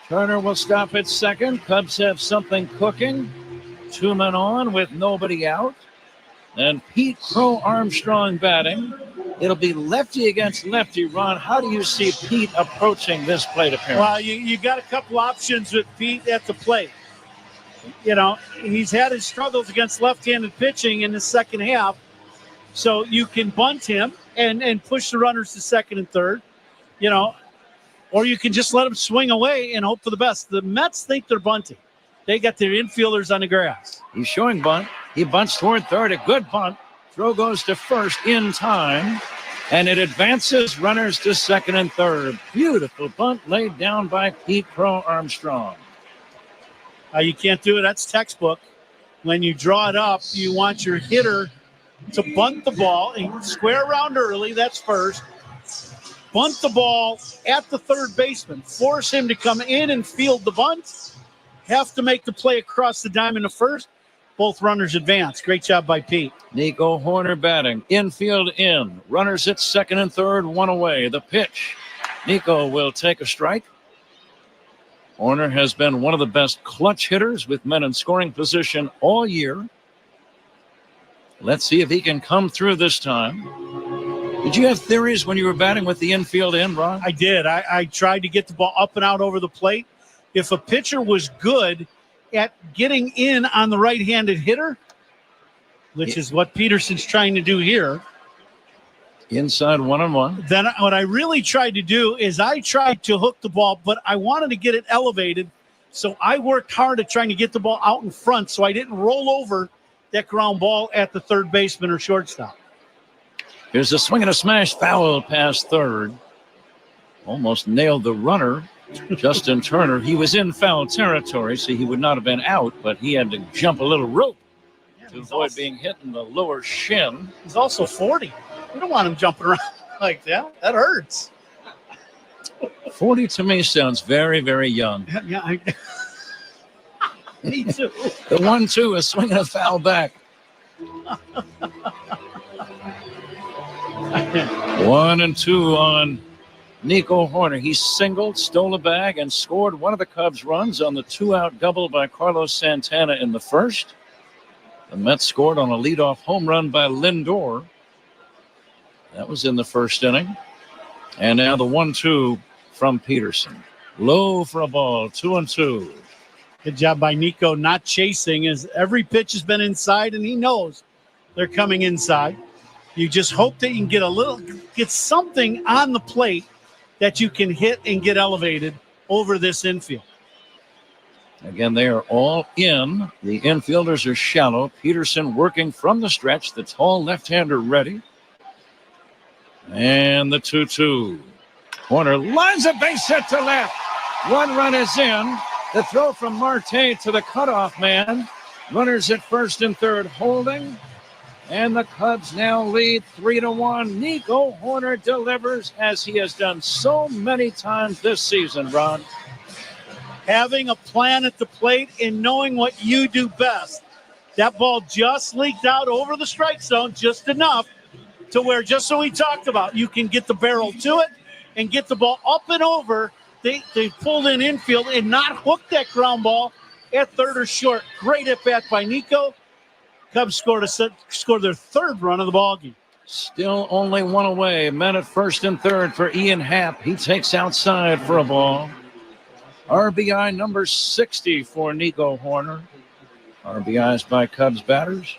Turner will stop at second. Cubs have something cooking. 2 men on with nobody out. And Pete Crow Armstrong batting. It'll be lefty against lefty. Ron, how do you see Pete approaching this plate appearance? Well, you got a couple options with Pete at the plate. He's had his struggles against left-handed pitching in the second half. So you can bunt him and push the runners to second and third, or you can just let him swing away and hope for the best. The Mets think they're bunting. They got their infielders on the grass. He's showing bunt. He bunts toward third. A good bunt. Throw goes to first in time, and it advances runners to second and third. Beautiful bunt laid down by Pete Crow Armstrong. You can't do it. That's textbook. When you draw it up, you want your hitter to bunt the ball and square around early. That's first. Bunt the ball at the third baseman. Force him to come in and field the bunt. Have to make the play across the diamond to first. Both runners advance. Great job by Pete. Nico Horner batting. Infield in. Runners at second and third, 1 away. The pitch. Nico will take a strike. Horner has been one of the best clutch hitters with men in scoring position all year. Let's see if he can come through this time. Did you have theories when you were batting with the infield in, Ron? I did. I tried to get the ball up and out over the plate. If a pitcher was good at getting in on the right-handed hitter, which is what Peterson's trying to do here. Inside 1-1. Then what I really tried to do is I tried to hook the ball, but I wanted to get it elevated. So I worked hard at trying to get the ball out in front so I didn't roll over that ground ball at the third baseman or shortstop. Here's a swing and a smash foul past third. Almost nailed the runner. Justin Turner, he was in foul territory, so he would not have been out, but he had to jump a little rope to avoid being hit in the lower shin. He's also 40. We don't want him jumping around like that. That hurts. 40 to me sounds very, very young. Yeah, me too. The 1-2 is swinging a foul back. 1-2 on Nico Horner. He singled, stole a bag, and scored one of the Cubs' runs on the 2-out double by Carlos Santana in the first. The Mets scored on a leadoff home run by Lindor. That was in the first inning. And now the 1-2 from Peterson. Low for a ball, 2-2. Good job by Nico not chasing, as every pitch has been inside, and he knows they're coming inside. You just hope that you can get something on the plate that you can hit and get elevated over this infield. Again, they are all in. The infielders are shallow. Peterson working from the stretch. The tall left-hander ready. And the 2-2. Horner lines a base hit to left. 1 run is in. The throw from Marte to the cutoff man. Runners at first and third holding. And the Cubs now lead 3-1. Nico Horner delivers as he has done so many times this season, Ron. Having a plan at the plate and knowing what you do best. That ball just leaked out over the strike zone just enough to where, just so we talked about, you can get the barrel to it and get the ball up and over. They pulled in infield and not hook that ground ball at third or short. Great at bat by Nico. Cubs scored their third run of the ballgame. Still only one away. Men at first and third for Ian Happ. He takes outside for a ball. RBI number 60 for Nico Horner. RBIs by Cubs batters.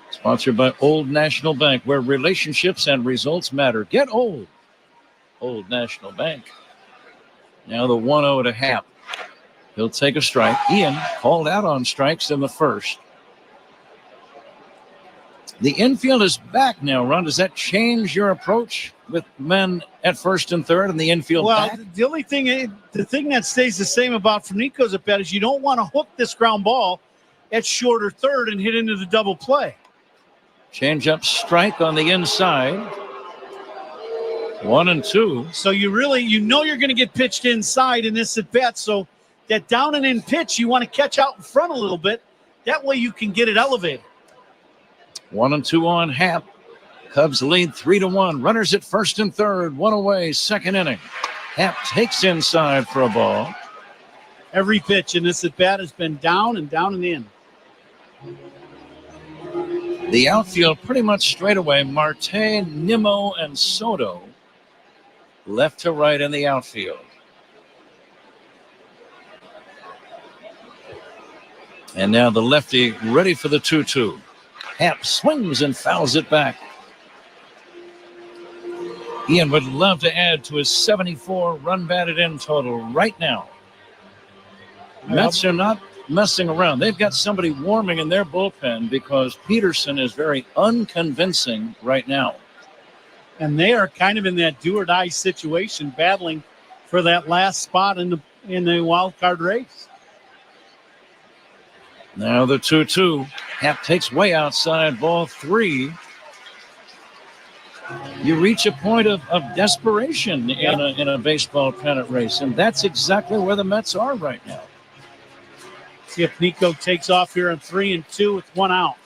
Sponsored by Old National Bank, where relationships and results matter. Get old. Old National Bank. Now the 1-0 to Happ. He'll take a strike. Ian called out on strikes in the first. The infield is back now, Ron. Does that change your approach with men at first and third and the infield back? Well, the only thing, the thing that stays the same about from Nico's at bat is you don't want to hook this ground ball at short or third and hit into the double play. Change up strike on the inside. 1-2. So you know you're going to get pitched inside in this at bat. So that down and in pitch, you want to catch out in front a little bit. That way you can get it elevated. 1-2 on Happ. Cubs lead 3-1. Runners at first and third. One away, second inning. Happ takes inside for a ball. Every pitch in this at bat has been down and in. The outfield pretty much straight away. Marte, Nimmo, and Soto. Left to right in the outfield. And now the lefty ready for the 2-2. Happ swings and fouls it back. Ian would love to add to his 74 run batted in total right now. Mets are not messing around. They've got somebody warming in their bullpen because Peterson is very unconvincing right now. And they are kind of in that do or die situation, battling for that last spot in the wild card race. Now the 2-2. Happ takes way outside, ball 3. You reach a point of desperation in a baseball pennant race, and that's exactly where the Mets are right now. See if Nico takes off here in 3-2 with one out.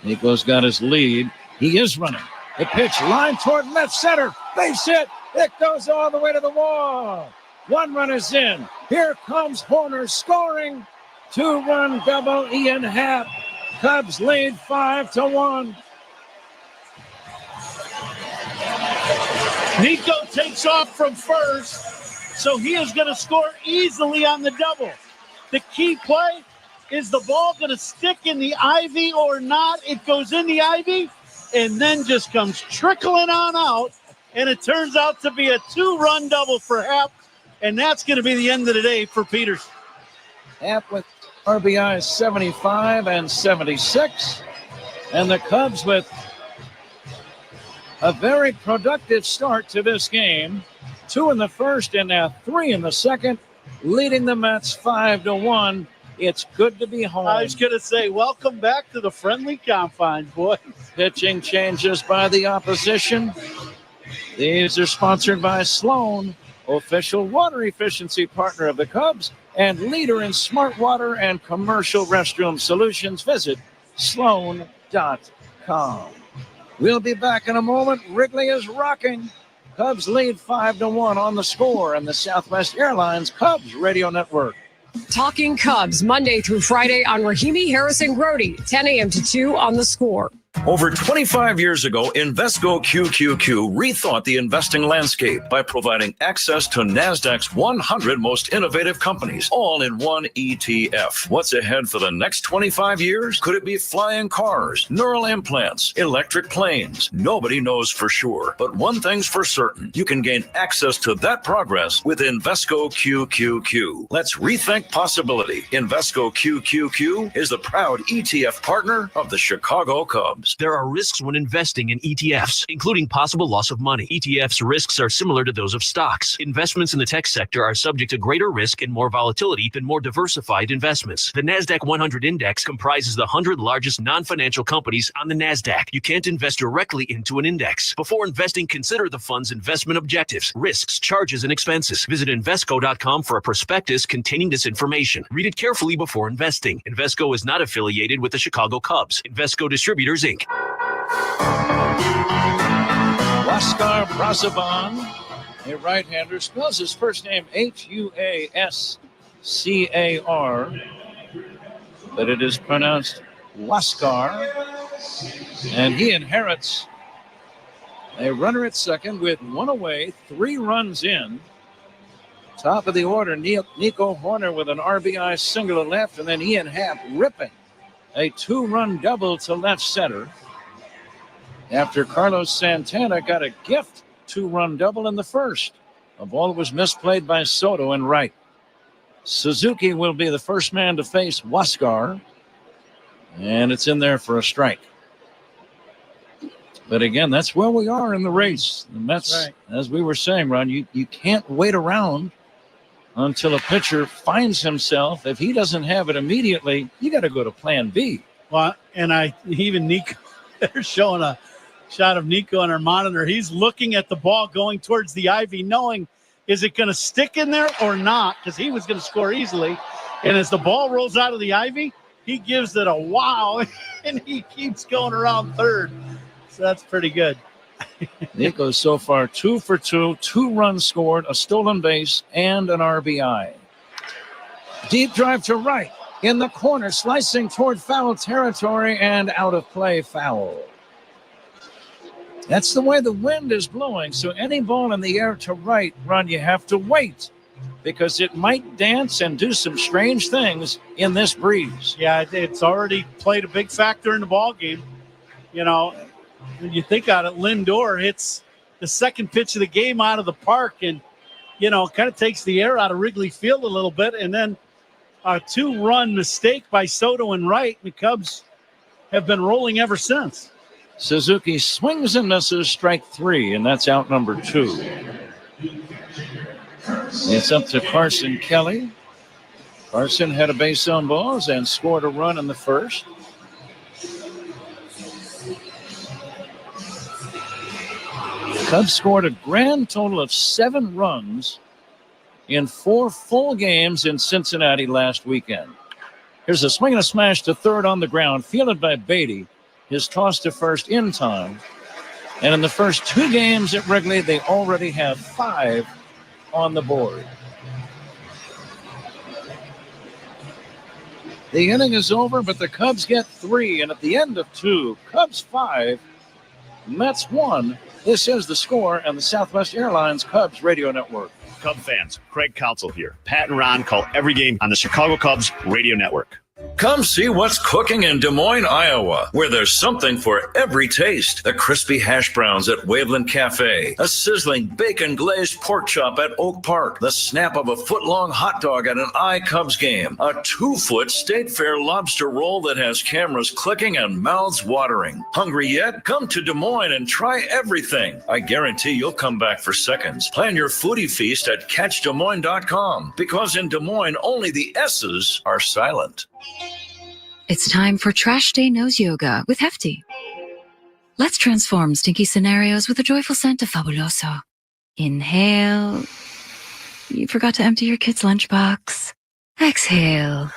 Nico's got his lead. He is running. The pitch line toward left center. Base hit. It goes all the way to the wall. One run is in. Here comes Horner scoring. 2-run double, Ian Happ. Cubs lead 5-1. Nico takes off from first, so he is going to score easily on the double. The key play, is the ball going to stick in the ivy or not? It goes in the ivy and then just comes trickling on out, and it turns out to be a 2-run double for Happ, and that's going to be the end of the day for Peterson. Happ with RBI 75 and 76, and the Cubs with a very productive start to this game. 2 in the first and now 3 in the second, leading the Mets 5-1. It's good to be home. I was going to say, welcome back to the friendly confines, boys. Pitching changes by the opposition. These are sponsored by Sloan, official water efficiency partner of the Cubs and leader in smart water and commercial restroom solutions. Visit sloan.com. We'll be back in a moment. Wrigley is rocking. Cubs lead 5-1 on the Score and the Southwest Airlines Cubs Radio Network. Talking Cubs, Monday through Friday on Rahimi, Harrison, Grody, 10 a.m. to 2 on the Score. Over 25 years ago, Invesco QQQ rethought the investing landscape by providing access to NASDAQ's 100 most innovative companies, all in one ETF. What's ahead for the next 25 years? Could it be flying cars, neural implants, electric planes? Nobody knows for sure. But one thing's for certain. You can gain access to that progress with Invesco QQQ. Let's rethink possibility. Invesco QQQ is the proud ETF partner of the Chicago Cubs. CUBS. There are risks when investing in ETFs, including possible loss of money. ETFs risks are similar to those of stocks. Investments in the tech sector are subject to greater risk and more volatility than more diversified investments. The NASDAQ 100 index comprises the 100 largest non-financial companies on the NASDAQ. You can't invest directly into an index. Before investing, consider the fund's investment objectives, risks, charges, and expenses. Visit Invesco.com for a prospectus containing this information. Read it carefully before investing. Invesco is not affiliated with the Chicago Cubs. Invesco Distributors, Inc. Huascar Brazoban, a right-hander, spells his first name Huascar, but it is pronounced Huascar, and he inherits a runner at second with one away, 3 runs in. Top of the order, Nico Horner with an RBI single to left, and then Ian Happ ripping a 2-run double to left center. After Carlos Santana got a gift 2-run double in the first. A ball that was misplayed by Soto in right. Suzuki will be the first man to face Huascar, and it's in there for a strike. But again, that's where we are in the race. The Mets, right, as we were saying, Ron, you can't wait around until a pitcher finds himself. If he doesn't have it immediately, you got to go to plan B. Well, and even Nico, they're showing a shot of Nico on our monitor. He's looking at the ball going towards the ivy, knowing, is it going to stick in there or not? Because he was going to score easily. And as the ball rolls out of the ivy, he gives it a wow, and he keeps going around third. So that's pretty good. Nico so far 2 for 2, 2 runs scored, a stolen base, and an RBI. Deep drive to right in the corner, slicing toward foul territory and out of play, foul. That's the way the wind is blowing. So any ball in the air to right, Ron, you have to wait because it might dance and do some strange things in this breeze. Yeah, it's already played a big factor in the ball game. You know, when you think about it, Lindor hits the second pitch of the game out of the park and, you know, kind of takes the air out of Wrigley Field a little bit. And then a 2-run mistake by Soto and right. The Cubs have been rolling ever since. Suzuki swings and misses, strike 3, and that's out number 2. It's up to Carson Kelly. Carson had a base on balls and scored a run in the first. Cubs scored a grand total of 7 runs in 4 full games in Cincinnati last weekend. Here's a swing and a smash to third on the ground, fielded by Beatty. His toss to first in time. And in the first 2 games at Wrigley, they already have 5 on the board. The inning is over, but the Cubs get 3. And at the end of 2, Cubs 5, Mets 1. This is The Score and the Southwest Airlines Cubs Radio Network. Cub fans, Craig Counsell here. Pat and Ron call every game on the Chicago Cubs Radio Network. Come see what's cooking in Des Moines, Iowa, where there's something for every taste. The crispy hash browns at Waveland Cafe, a sizzling bacon-glazed pork chop at Oak Park, the snap of a foot-long hot dog at an Cubs game, a 2-foot State Fair lobster roll that has cameras clicking and mouths watering. Hungry yet? Come to Des Moines and try everything. I guarantee you'll come back for seconds. Plan your foodie feast at CatchDesMoines.com, because in Des Moines, only the S's are silent. It's time for Trash Day Nose Yoga with Hefty. Let's transform stinky scenarios with a joyful scent of Fabuloso. Inhale. You forgot to empty your kid's lunchbox. Exhale.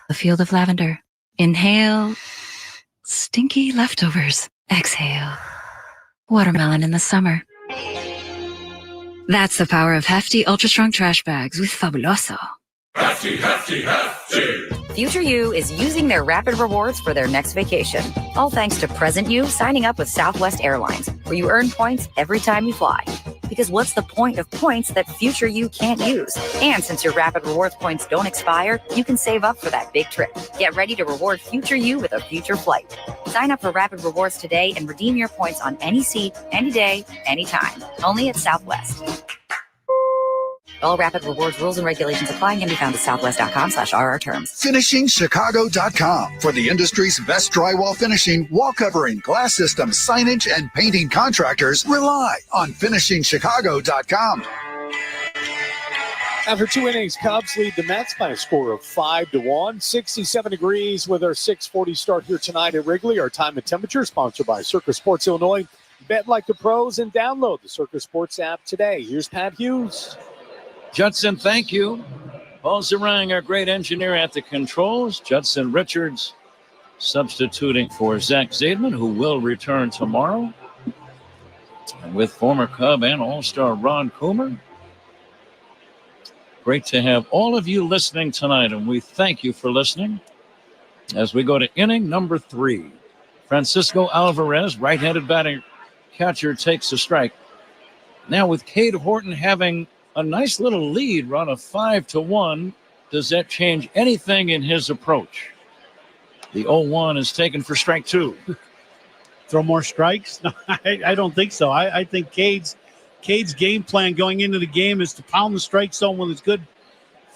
A field of lavender. Inhale. Stinky leftovers. Exhale. Watermelon in the summer. That's the power of Hefty Ultra Strong Trash Bags with Fabuloso. Hefty, hefty, hefty. Future You is using their rapid rewards for their next vacation. All thanks to Present You signing up with Southwest Airlines, where you earn points every time you fly. Because what's the point of points that Future You can't use? And since your rapid rewards points don't expire, you can save up for that big trip. Get ready to reward Future You with a future flight. Sign up for rapid rewards today and redeem your points on any seat, any day, anytime. Only at Southwest. All Rapid Rewards rules and regulations apply and can be found at southwest.com/RR terms. FinishingChicago.com for the industry's best drywall finishing, wall covering, glass systems, signage, and painting contractors. Rely on FinishingChicago.com. After 2 innings, Cubs lead the Mets by a score of 5-1. 67 degrees with our 6:40 start here tonight at Wrigley. Our time and temperature sponsored by Circus Sports Illinois. Bet like the pros and download the Circus Sports app today. Here's Pat Hughes. Judson, thank you. Paul Zarang, our great engineer at the controls. Judson Richards substituting for Zach Zaidman, who will return tomorrow. And with former Cub and All-Star Ron Coomer. Great to have all of you listening tonight, and we thank you for listening. As we go to inning number 3, Francisco Alvarez, right-handed batting catcher, takes a strike. Now with Cade Horton having a nice little lead, run of 5-1, does that change anything in his approach? The 0-1 is taken for strike 2. Throw more strikes? No, I don't think so. I think Cade's game plan going into the game is to pound the strike zone with his good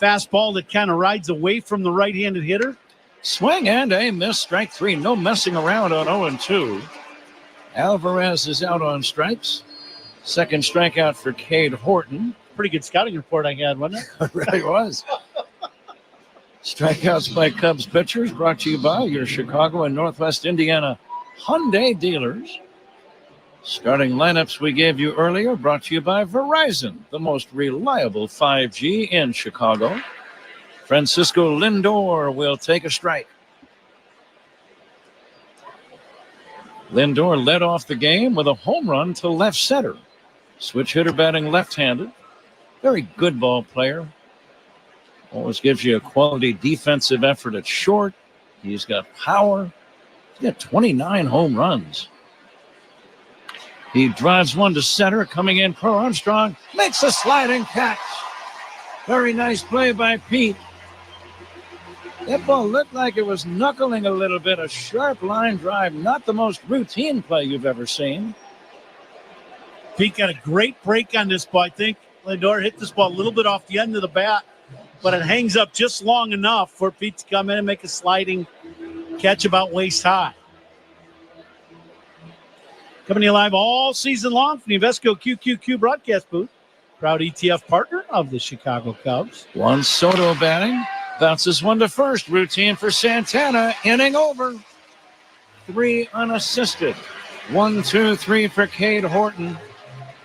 fastball that kind of rides away from the right-handed hitter. Swing and a miss, strike 3. No messing around on 0-2. Alvarez is out on strikes. Second strikeout for Cade Horton. Pretty good scouting report I had, wasn't it? It really was. Strikeouts by Cubs pitchers brought to you by your Chicago and Northwest Indiana Hyundai dealers. Starting lineups we gave you earlier brought to you by Verizon, the most reliable 5G in Chicago. Francisco Lindor will take a strike. Lindor led off the game with a home run to left center. Switch hitter batting left-handed. Very good ball player. Always gives you a quality defensive effort at short. He's got power. He's got 29 home runs. He drives one to center. Coming in, Pro Armstrong makes a sliding catch. Very nice play by Pete. That ball looked like it was knuckling a little bit. A sharp line drive. Not the most routine play you've ever seen. Pete got a great break on this ball. I think Lindor hit this ball a little bit off the end of the bat, but it hangs up just long enough for Pete to come in and make a sliding catch about waist high. Coming to you live all season long from the Invesco QQQ broadcast booth. Proud ETF partner of the Chicago Cubs. Juan Soto batting. Bounces one to first. Routine for Santana. Inning over. 3 unassisted. 1, 2, 3 for Cade Horton.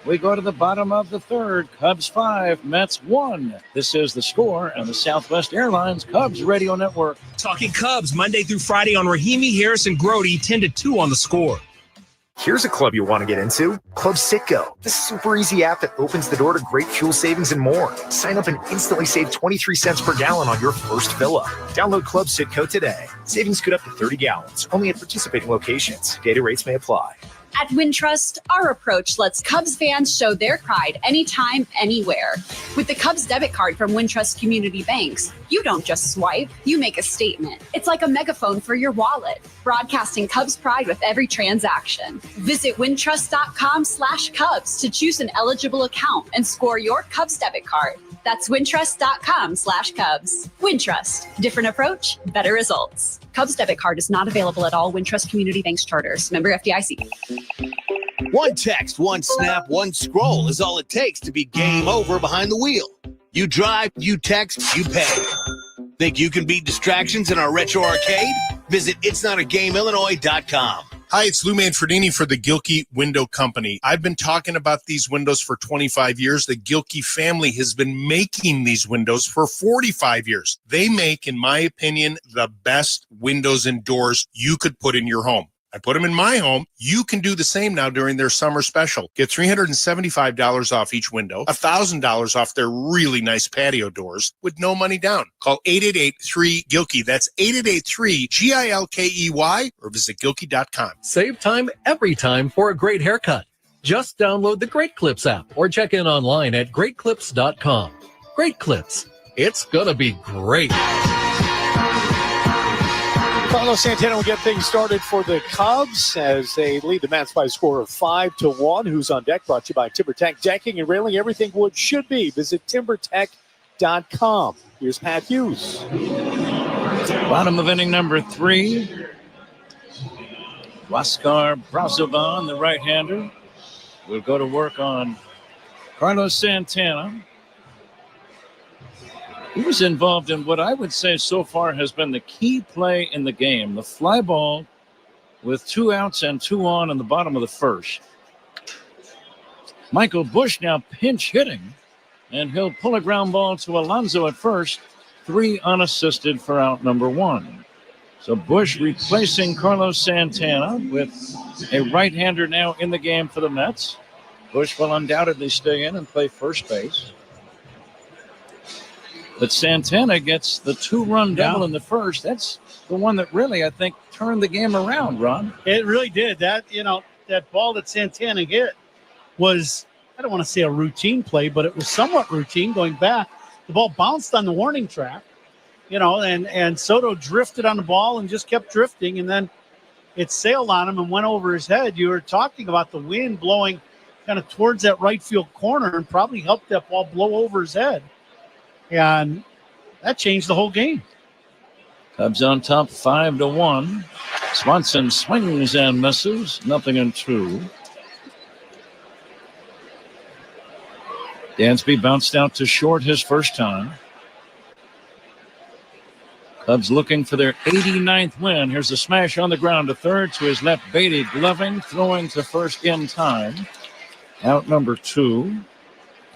We go to the bottom of the third. Cubs 5, Mets 1. This is The Score and the Southwest Airlines Cubs Radio Network. Talking Cubs Monday through Friday on Rahimi, Harris, and Grody, 10-2 on The Score. Here's a club you want to get into, Club Citgo. The super easy app that opens the door to great fuel savings and more. Sign up and instantly save 23 cents per gallon on your first fill-up. Download Club Citgo today. Savings could up to 30 gallons, only at participating locations. Data rates may apply. At Wintrust, our approach lets Cubs fans show their pride anytime, anywhere. With the Cubs debit card from Wintrust Community Banks, you don't just swipe, you make a statement. It's like a megaphone for your wallet, broadcasting Cubs pride with every transaction. Visit wintrust.com/Cubs to choose an eligible account and score your Cubs debit card. That's wintrust.com/Cubs. Wintrust, different approach, better results. Cubs debit card is not available at all Wintrust Community Banks charters. Member FDIC. One text, one snap, one scroll is all it takes to be game over behind the wheel. You drive, you text, you pay. Think you can beat distractions in our retro arcade? Visit itsnotagameillinois.com. Hi, it's Lou Manfredini for the Gilkey Window Company. I've been talking about these windows for 25 years. The Gilkey family has been making these windows for 45 years. They make, in my opinion, the best windows and doors you could put in your home. I put them in my home. You can do the same now during their summer special. Get $375 off each window, $1,000 off their really nice patio doors with no money down. Call 888-3-GILKEY. That's 888-3-GILKEY or visit Gilkey.com. Save time every time for a great haircut. Just download the Great Clips app or check in online at greatclips.com. Great Clips. It's gonna be great. Carlos Santana will get things started for the Cubs as they lead the Mets by a score of 5-1. Who's on deck? Brought to you by TimberTech Decking and Railing. Everything wood should be. Visit TimberTech.com. Here's Pat Hughes. Bottom of inning number 3. Huáscar Brazovan, the right-hander, will go to work on Carlos Santana. He was involved in what I would say so far has been the key play in the game. The fly ball with 2 outs and 2 on in the bottom of the first. Michael Busch now pinch hitting, and he'll pull a ground ball to Alonso at first. 3 unassisted for out number 1. So Busch replacing Carlos Santana with a right-hander now in the game for the Mets. Busch will undoubtedly stay in and play first base. But Santana gets the 2-run double in the first. That's the one that really, I think, turned the game around, Ron. It really did. That ball that Santana hit was, I don't want to say a routine play, but it was somewhat routine going back. The ball bounced on the warning track, and Soto drifted on the ball and just kept drifting, and then it sailed on him and went over his head. You were talking about the wind blowing kind of towards that right field corner and probably helped that ball blow over his head. And that changed the whole game. Cubs on top 5-1. Swanson swings and misses. 0-2. Dansby bounced out to short his first time. Cubs looking for their 89th win. Here's a smash on the ground to third. To his left, Beatty gloving, throwing to first in time. Out number 2.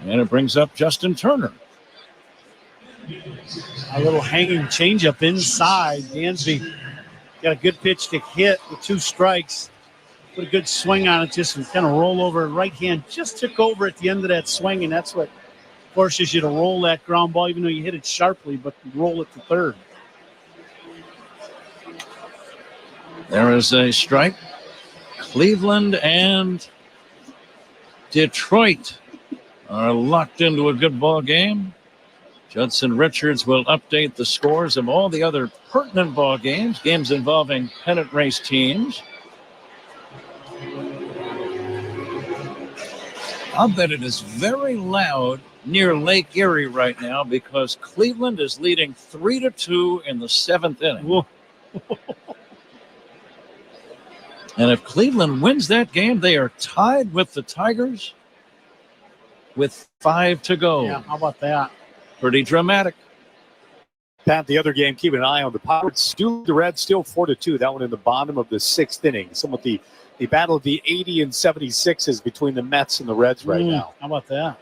And it brings up Justin Turner. A little hanging changeup inside. Dansby got a good pitch to hit with 2 strikes. Put a good swing on it, just kind of roll over. Right hand just took over at the end of that swing, and that's what forces you to roll that ground ball, even though you hit it sharply, but roll it to third. There is a strike. Cleveland and Detroit are locked into a good ball game. Judson Richards will update the scores of all the other pertinent ball games involving pennant race teams. I'll bet it is very loud near Lake Erie right now because Cleveland is leading 3-2 in the 7th inning. And if Cleveland wins that game, they are tied with the Tigers with 5 to go. Yeah, how about that? Pretty dramatic. Pat, the other game, keep an eye on the Pirates. The Reds still 4-2. That one in the bottom of the 6th inning. Somewhat the battle of the 80 and 76s between the Mets and the Reds right now. How about that?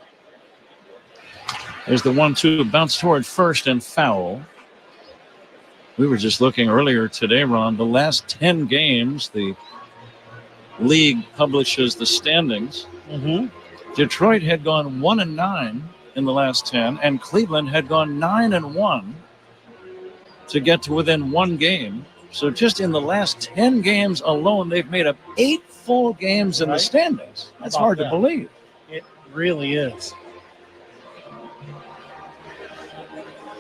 There's the 1-2 bounce toward first and foul. We were just looking earlier today, Ron. The last 10 games, the league publishes the standings. Detroit had gone 1-9 in the last 10, and Cleveland had gone 9-1 to get to within 1 game. So just in the last 10 games alone, they've made up 8 full games in the standings. That's hard to believe. It really is.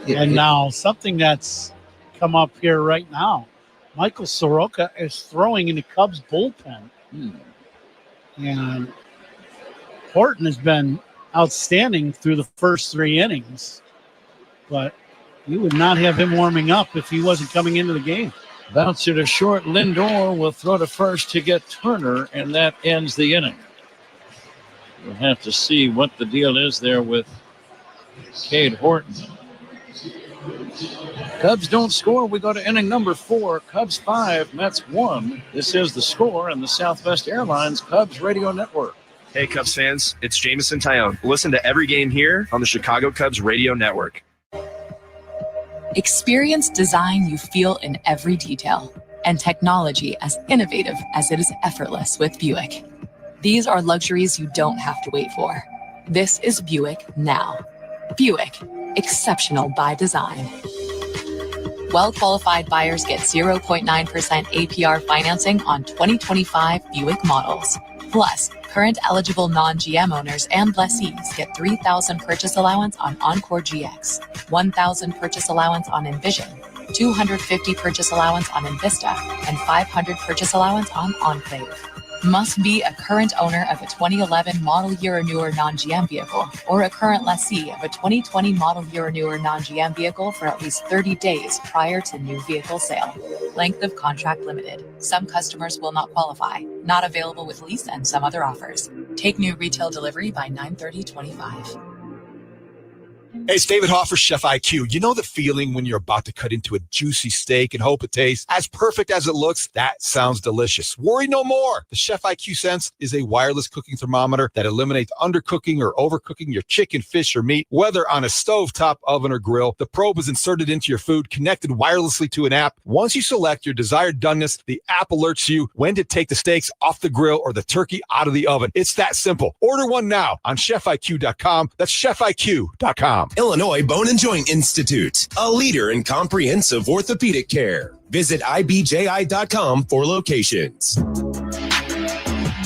And now something that's come up here right now. Michael Soroka is throwing in the Cubs bullpen. And Horton has been outstanding through the first 3 innings. But you would not have him warming up if he wasn't coming into the game. Bouncer to short. Lindor will throw to first to get Turner, and that ends the inning. We'll have to see what the deal is there with Cade Horton. Cubs don't score. We go to inning number 4. Cubs 5, Mets 1. This is The Score and the Southwest Airlines Cubs Radio Network. Hey, Cubs fans, it's Jamison Tyone. Listen to every game here on the Chicago Cubs Radio Network. Experience design you feel in every detail, and technology as innovative as it is effortless with Buick. These are luxuries you don't have to wait for. This is Buick now. Buick, exceptional by design. Well-qualified buyers get 0.9% APR financing on 2025 Buick models. Plus, current eligible non-GM owners and lessees get $3,000 purchase allowance on Encore GX, $1,000 purchase allowance on Envision, 250 purchase allowance on Invista, and 500 purchase allowance on Enclave. Must be a current owner of a 2011 model year or newer non-GM vehicle or a current lessee of a 2020 model year or newer non-GM vehicle for at least 30 days prior to new vehicle sale. Length of contract limited. Some customers will not qualify. Not available with lease and some other offers. Take new retail delivery by 9/30/25. Hey, it's David Hoffer, Chef IQ. You know the feeling when you're about to cut into a juicy steak and hope it tastes as perfect as it looks? That sounds delicious. Worry no more. The Chef IQ Sense is a wireless cooking thermometer that eliminates undercooking or overcooking your chicken, fish, or meat, whether on a stovetop, oven, or grill. The probe is inserted into your food, connected wirelessly to an app. Once you select your desired doneness, the app alerts you when to take the steaks off the grill or the turkey out of the oven. It's that simple. Order one now on chefiq.com. That's chefiq.com. Illinois Bone and Joint Institute, a leader in comprehensive orthopedic care. Visit ibji.com for locations.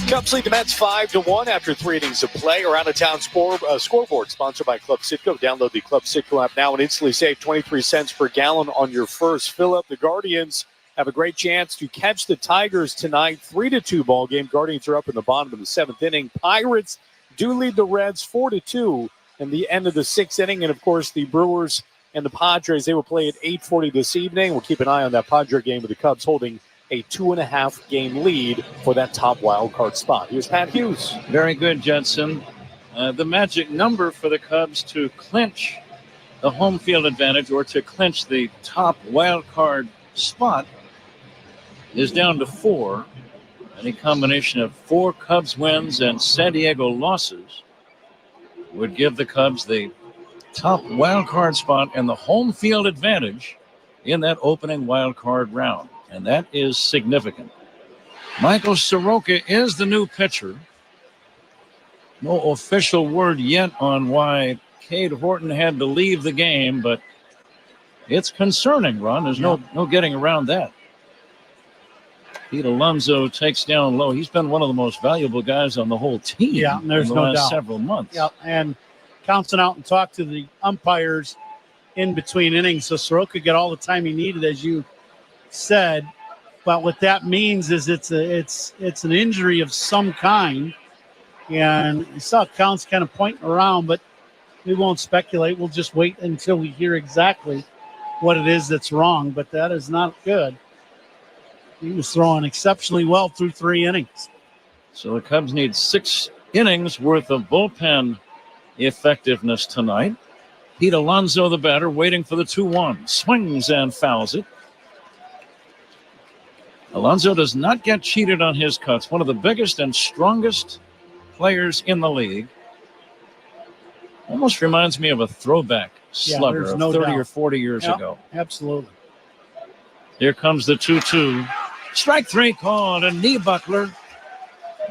Cubs lead the Mets 5-1 after 3 innings of play. Around the town scoreboard, sponsored by Club Citgo. Download the Club Citgo app now and instantly save 23 cents per gallon on your first fill-up. The Guardians have a great chance to catch the Tigers tonight. 3-2 ball game. Guardians are up in the bottom of the 7th inning. Pirates do lead the Reds 4-2 in the end of the 6th inning. And, of course, the Brewers and the Padres, they will play at 8:40 this evening. We'll keep an eye on that Padre game with the Cubs holding a 2.5-game lead for that top wild card spot. Here's Pat Hughes. Very good, Judson. The magic number for the Cubs to clinch the home field advantage or to clinch the top wild card spot is down to 4. Any combination of 4 Cubs wins and San Diego losses would give the Cubs the top wild card spot and the home field advantage in that opening wild card round. And that is significant. Michael Soroka is the new pitcher. No official word yet on why Cade Horton had to leave the game, but it's concerning, Ron. There's no getting around that. Pete Alonso takes down low. He's been one of the most valuable guys on the whole team there's in the no last doubt. several months. Yeah, and Count out and talked to the umpires in between innings. So Soroka got all the time he needed, as you said. But what that means is it's an injury of some kind. And you saw Counts kind of pointing around, but we won't speculate. We'll just wait until we hear exactly what it is that's wrong. But that is not good. He was throwing exceptionally well through 3 innings. So the Cubs need 6 innings worth of bullpen effectiveness tonight. Pete Alonso, the batter, waiting for the 2-1. Swings and fouls it. Alonso does not get cheated on his cuts. One of the biggest and strongest players in the league. Almost reminds me of a throwback slugger of 30 or 40 years ago. Absolutely. Here comes the 2-2. Strike 3 called, a knee buckler.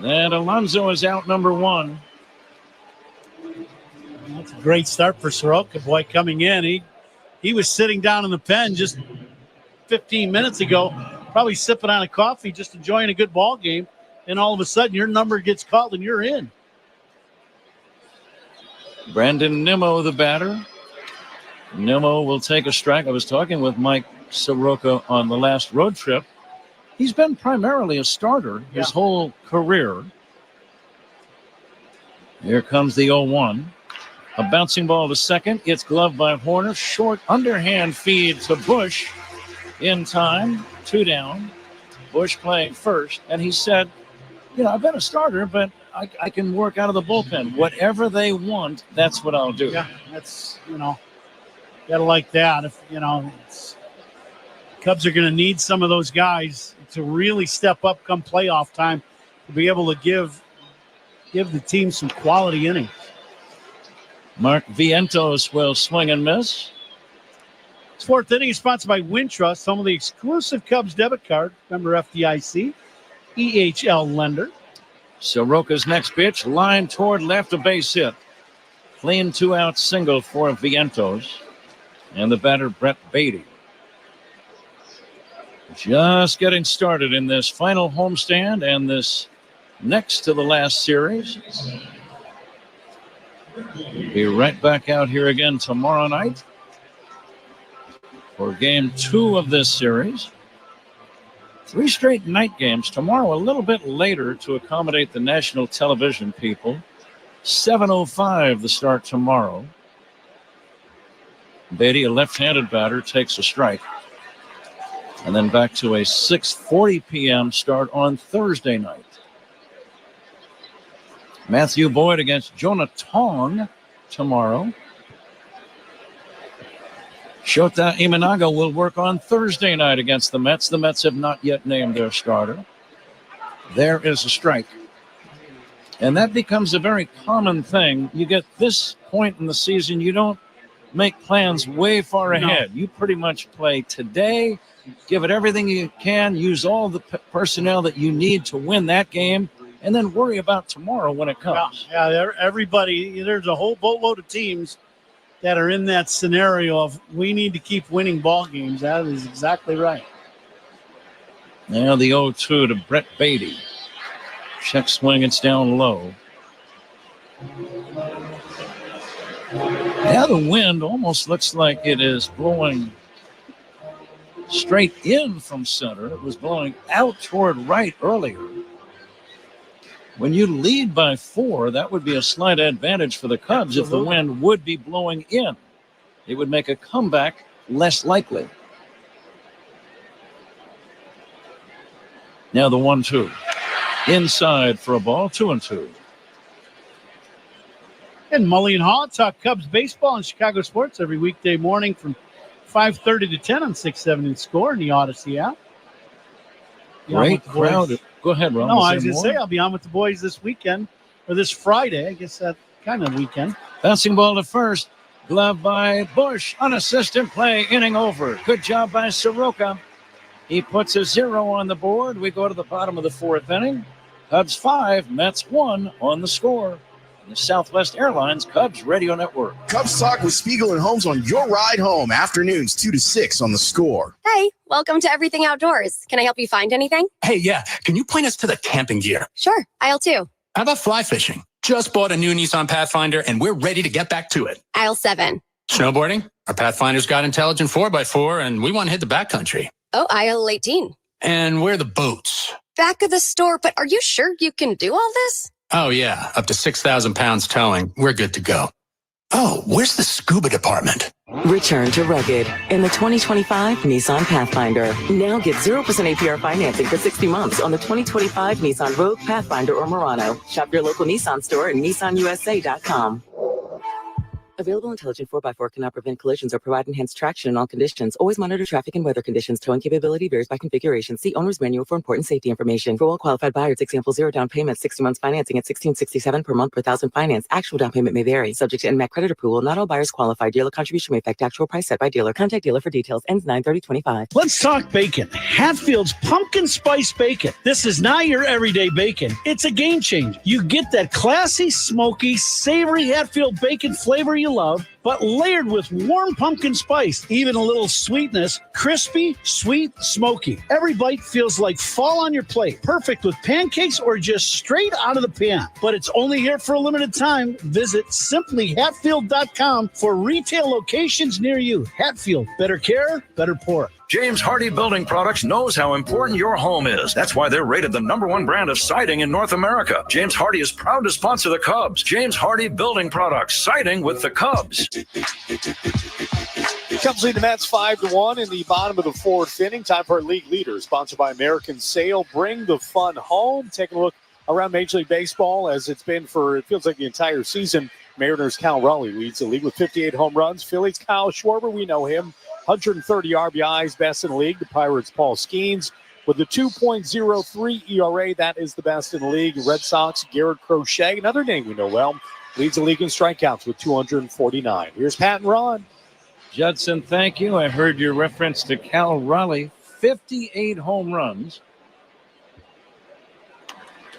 And Alonso is out number 1. That's a great start for Soroka, boy, coming in. He was sitting down in the pen just 15 minutes ago, probably sipping on a coffee, just enjoying a good ball game. And all of a sudden, your number gets called and you're in. Brandon Nimmo, the batter. Nimmo will take a strike. I was talking with Mike Soroka on the last road trip. He's been primarily a starter his whole career. Here comes the 0-1. A bouncing ball to second. It's gloved by Horner. Short underhand feed to Bush in time. 2 down. Bush playing first. And he said, I've been a starter, but I can work out of the bullpen. Whatever they want, that's what I'll do. Yeah, that's, gotta like that. If, Cubs are going to need some of those guys to really step up come playoff time to be able to give the team some quality innings. Mark Vientos will swing and miss. 4th inning is sponsored by Wintrust, home of the exclusive Cubs debit card. Member FDIC, EHL lender. Soroka's next pitch, line toward left, a base hit. Clean 2-out single for Vientos. And the batter, Brett Beatty. Just getting started in this final homestand and this next to the last series. We'll be right back out here again tomorrow night for game 2 of this series. 3 straight night games tomorrow, a little bit later to accommodate the national television people. 7:05 the start tomorrow. Beatty, a left-handed batter, takes a strike. And then back to a 6:40 p.m. start on Thursday night. Matthew Boyd against Jonah Tong tomorrow. Shota Imanaga will work on Thursday night against the Mets. The Mets have not yet named their starter. There is a strike. And that becomes a very common thing. You get this point in the season, you don't make plans way far ahead. You pretty much play today, give it everything you can, use all the personnel that you need to win that game, and then worry about tomorrow when it comes. Yeah, everybody, there's a whole boatload of teams that are in that scenario of we need to keep winning ball games. That is exactly right. Now the 0-2 to Brett Beatty. Check swing, it's down low. Now the wind almost looks like it is blowing straight in from center. It was blowing out toward right earlier. When you lead by 4, that would be a slight advantage for the Cubs. Absolutely. If the wind would be blowing in. It would make a comeback less likely. Now the 1-2. Inside for a ball, 2-2. And Mully and Haw talk Cubs baseball on Chicago Sports every weekday morning from 5:30 to 10 on 670 Score in the Odyssey app. Great crowd. Go ahead, Ron. No, I was going to say I'll be on with the boys this weekend, or this Friday. I guess that kind of weekend. Bouncing ball to first. Glove by Bush. Unassisted play. Inning over. Good job by Soroka. He puts a 0 on the board. We go to the bottom of the 4th inning. Cubs 5, Mets 1 on the Score. The Southwest Airlines Cubs Radio Network. Cubs Talk with Spiegel and Holmes on your ride home. Afternoons 2 to 6 on the Score. Hey, welcome to Everything Outdoors. Can I help you find anything? Hey, yeah. Can you point us to the camping gear? Sure. Aisle 2. How about fly fishing? Just bought a new Nissan Pathfinder and we're ready to get back to it. Aisle 7. Snowboarding? Our Pathfinder's got intelligent 4x4 and we want to hit the backcountry. Oh, aisle 18. And where are the boats? Back of the store, but are you sure you can do all this? Oh, yeah. Up to 6,000 pounds towing. We're good to go. Oh, where's the scuba department? Return to rugged in the 2025 Nissan Pathfinder. Now get 0% APR financing for 60 months on the 2025 Nissan Rogue, Pathfinder, or Murano. Shop your local Nissan store at nissanusa.com. Available intelligent 4x4 cannot prevent collisions or provide enhanced traction in all conditions. Always monitor traffic and weather conditions. Towing capability varies by configuration. See owner's manual for important safety information. For well-qualified buyers, example 0 down payment, 60 months financing at $1,667 per month per thousand finance. Actual down payment may vary. Subject to NMAC credit approval. Not all buyers qualify. Dealer contribution may affect actual price set by dealer. Contact dealer for details. Ends 9/30/25. Let's talk bacon. Hatfield's Pumpkin Spice Bacon. This is not your everyday bacon. It's a game changer. You get that classy, smoky, savory Hatfield bacon flavor you love, but layered with warm pumpkin spice, even a little sweetness, crispy, sweet, smoky. Every bite feels like fall on your plate. Perfect with pancakes or just straight out of the pan. But it's only here for a limited time. Visit simplyhatfield.com for retail locations near you. Hatfield, better care, better pork. James Hardy Building Products knows how important your home is. That's why they're rated the #1 brand of siding in North America. James Hardy is proud to sponsor the Cubs. James Hardy Building Products, siding with the Cubs. Cubs lead the Mets 5-1 in the bottom of the 4th inning. Time for our league leader, sponsored by American Sail. Bring the fun home. Taking a look around Major League Baseball as it's been for, it feels like the entire season. Mariners' Cal Raleigh leads the league with 58 home runs. Phillies' Kyle Schwarber, we know him. 130 RBIs, best in the league. The Pirates' Paul Skeens with the 2.03 ERA. That is the best in the league. Red Sox, Garrett Crochet, another name we know well, leads the league in strikeouts with 249. Here's Pat and Ron. Judson, thank you. I heard your reference to Cal Raleigh. 58 home runs.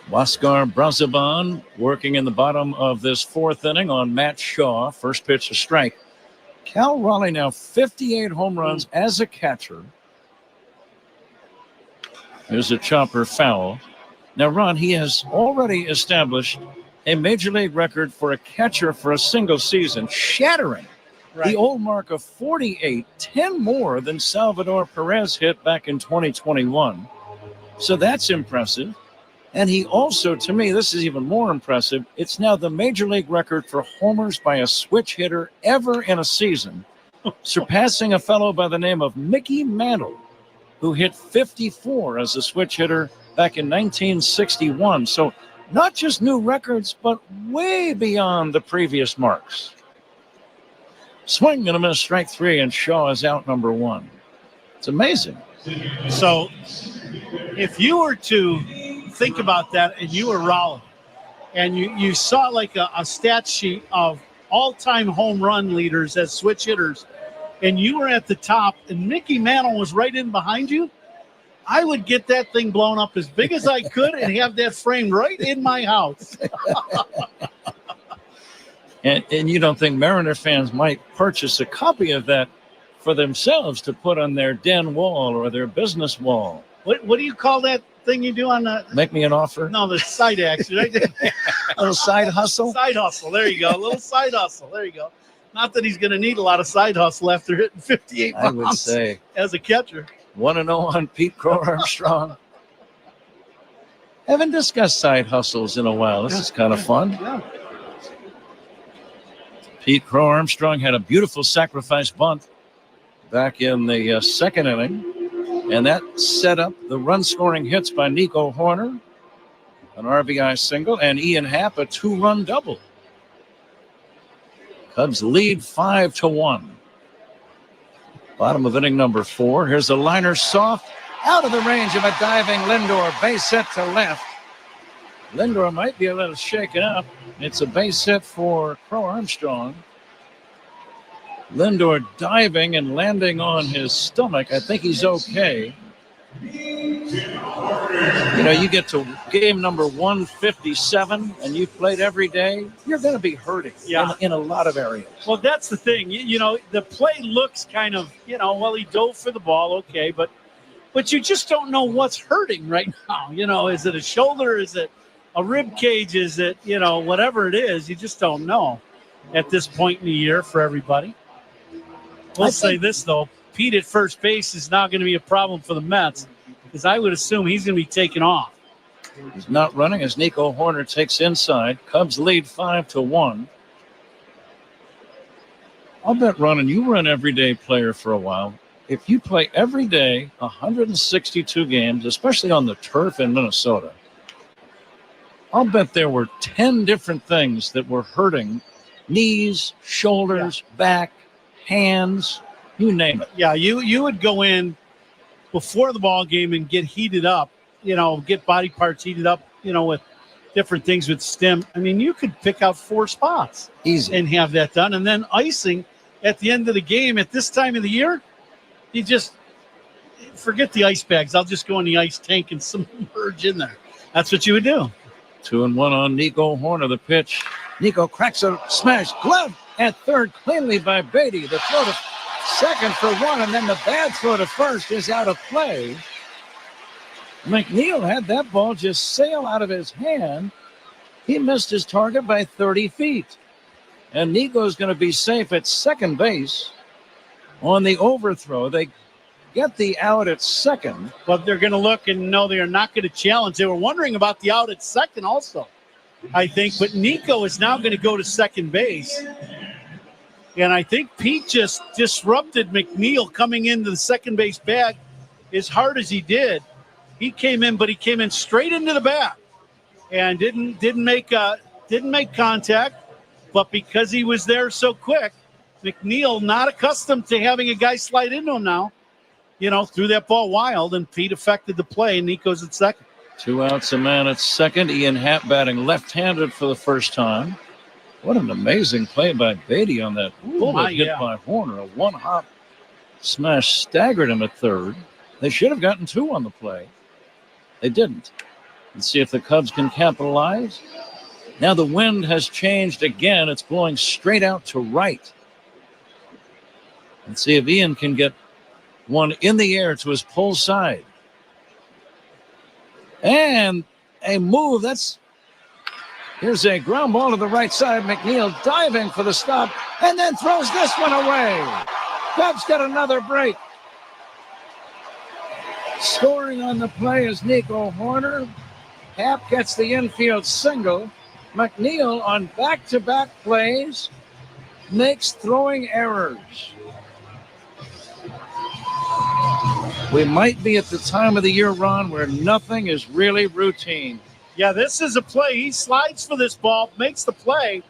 Huascar Brazoban working in the bottom of this 4th inning on Matt Shaw. First pitch, a strike. Cal Raleigh now 58 home runs as a catcher. There's a chopper foul. Now, Ron, he has already established a Major League record for a catcher for a single season, shattering The old mark of 48, 10 more than Salvador Perez hit back in 2021. So that's impressive. And he also, to me, this is even more impressive. It's now the major league record for homers by a switch hitter ever in a season, surpassing a fellow by the name of Mickey Mantle, who hit 54 as a switch hitter back in 1961. So not just new records, but way beyond the previous marks. Swing and a miss, strike 3, and Shaw is out number 1. It's amazing. So if you were to think about that and you were Raleigh and you saw like a stat sheet of all-time home run leaders as switch hitters, and you were at the top and Mickey Mantle was right in behind you, I would get that thing blown up as big as I could and have that framed right in my house. And you don't think Mariner fans might purchase a copy of that for themselves to put on their den wall or their business wall? What do you call that thing you do on the... Make me an offer? No, the side action. A little side hustle? Side hustle. There you go. A little side hustle. There you go. Not that he's going to need a lot of side hustle after hitting 58 bombs I would say. As a catcher. 1-0 on Pete Crow Armstrong. Haven't discussed side hustles in a while. This is kind of fun. Yeah. Pete Crow Armstrong had a beautiful sacrifice bunt back in the second inning. And that set up the run-scoring hits by Nico Horner, an RBI single, and Ian Happ, a 2-run double. Cubs lead 5-1. Bottom of inning number 4. Here's a liner soft, out of the range of a diving Lindor. Base hit to left. Lindor might be a little shaken up. It's a base hit for Crow Armstrong. Lindor diving and landing on his stomach. I think he's okay. You know, you get to game number 157 and you've played every day, you're going to be hurting in a lot of areas. Well, that's the thing. You know, the play looks kind of, well, he dove for the ball, okay, but you just don't know what's hurting right now. Is it a shoulder? Is it a rib cage? Is it, whatever it is, you just don't know at this point in the year for everybody. We'll say this, though. Pete at first base is not going to be a problem for the Mets because I would assume he's going to be taken off. He's not running as Nico Horner takes inside. Cubs lead 5-1. I'll bet, Ron, and you were an everyday player for a while. If you play every day, 162 games, especially on the turf in Minnesota, I'll bet there were 10 different things that were hurting knees, shoulders, back, hands, you name it. Yeah, you would go in before the ball game and get heated up, get body parts heated up, with different things with stem. I mean, you could pick out 4 spots easy and have that done. And then icing at the end of the game at this time of the year, you just forget the ice bags. I'll just go in the ice tank and submerge in there. That's what you would do. 2-1 on Nico Horner. The pitch. Nico cracks a smash glove at third, cleanly by Beatty. The throw to second for 1, and then the bad throw to first is out of play. McNeil had that ball just sail out of his hand. He missed his target by 30 feet. And Nico's going to be safe at second base on the overthrow. They get the out at second. But they're going to look and know they are not going to challenge. They were wondering about the out at second also, I think. But Nico is now going to go to second base. And I think Pete just disrupted McNeil coming into the second base bag as hard as he did. He came in, but he came in straight into the bat and didn't make contact. But because he was there so quick, McNeil, not accustomed to having a guy slide into him now, threw that ball wild, and Pete affected the play. And Nico's at second. 2 outs, a man at second. Ian Happ batting left-handed for the first time. What an amazing play by Beatty on that bullet hit by Horner. A one-hop smash staggered him at third. They should have gotten 2 on the play. They didn't. Let's see if the Cubs can capitalize. Now the wind has changed again. It's blowing straight out to right. Let's see if Ian can get one in the air to his pull side. And a move. Here's a ground ball to the right side. McNeil diving for the stop. and then throws this one away. Cubs get another break. Scoring on the play is Nico Horner. Happ gets the infield single. McNeil on back-to-back plays makes throwing errors. We might be at the time of the year, Ron, where nothing is really routine. Yeah, this is a play. He slides for this ball, makes the play,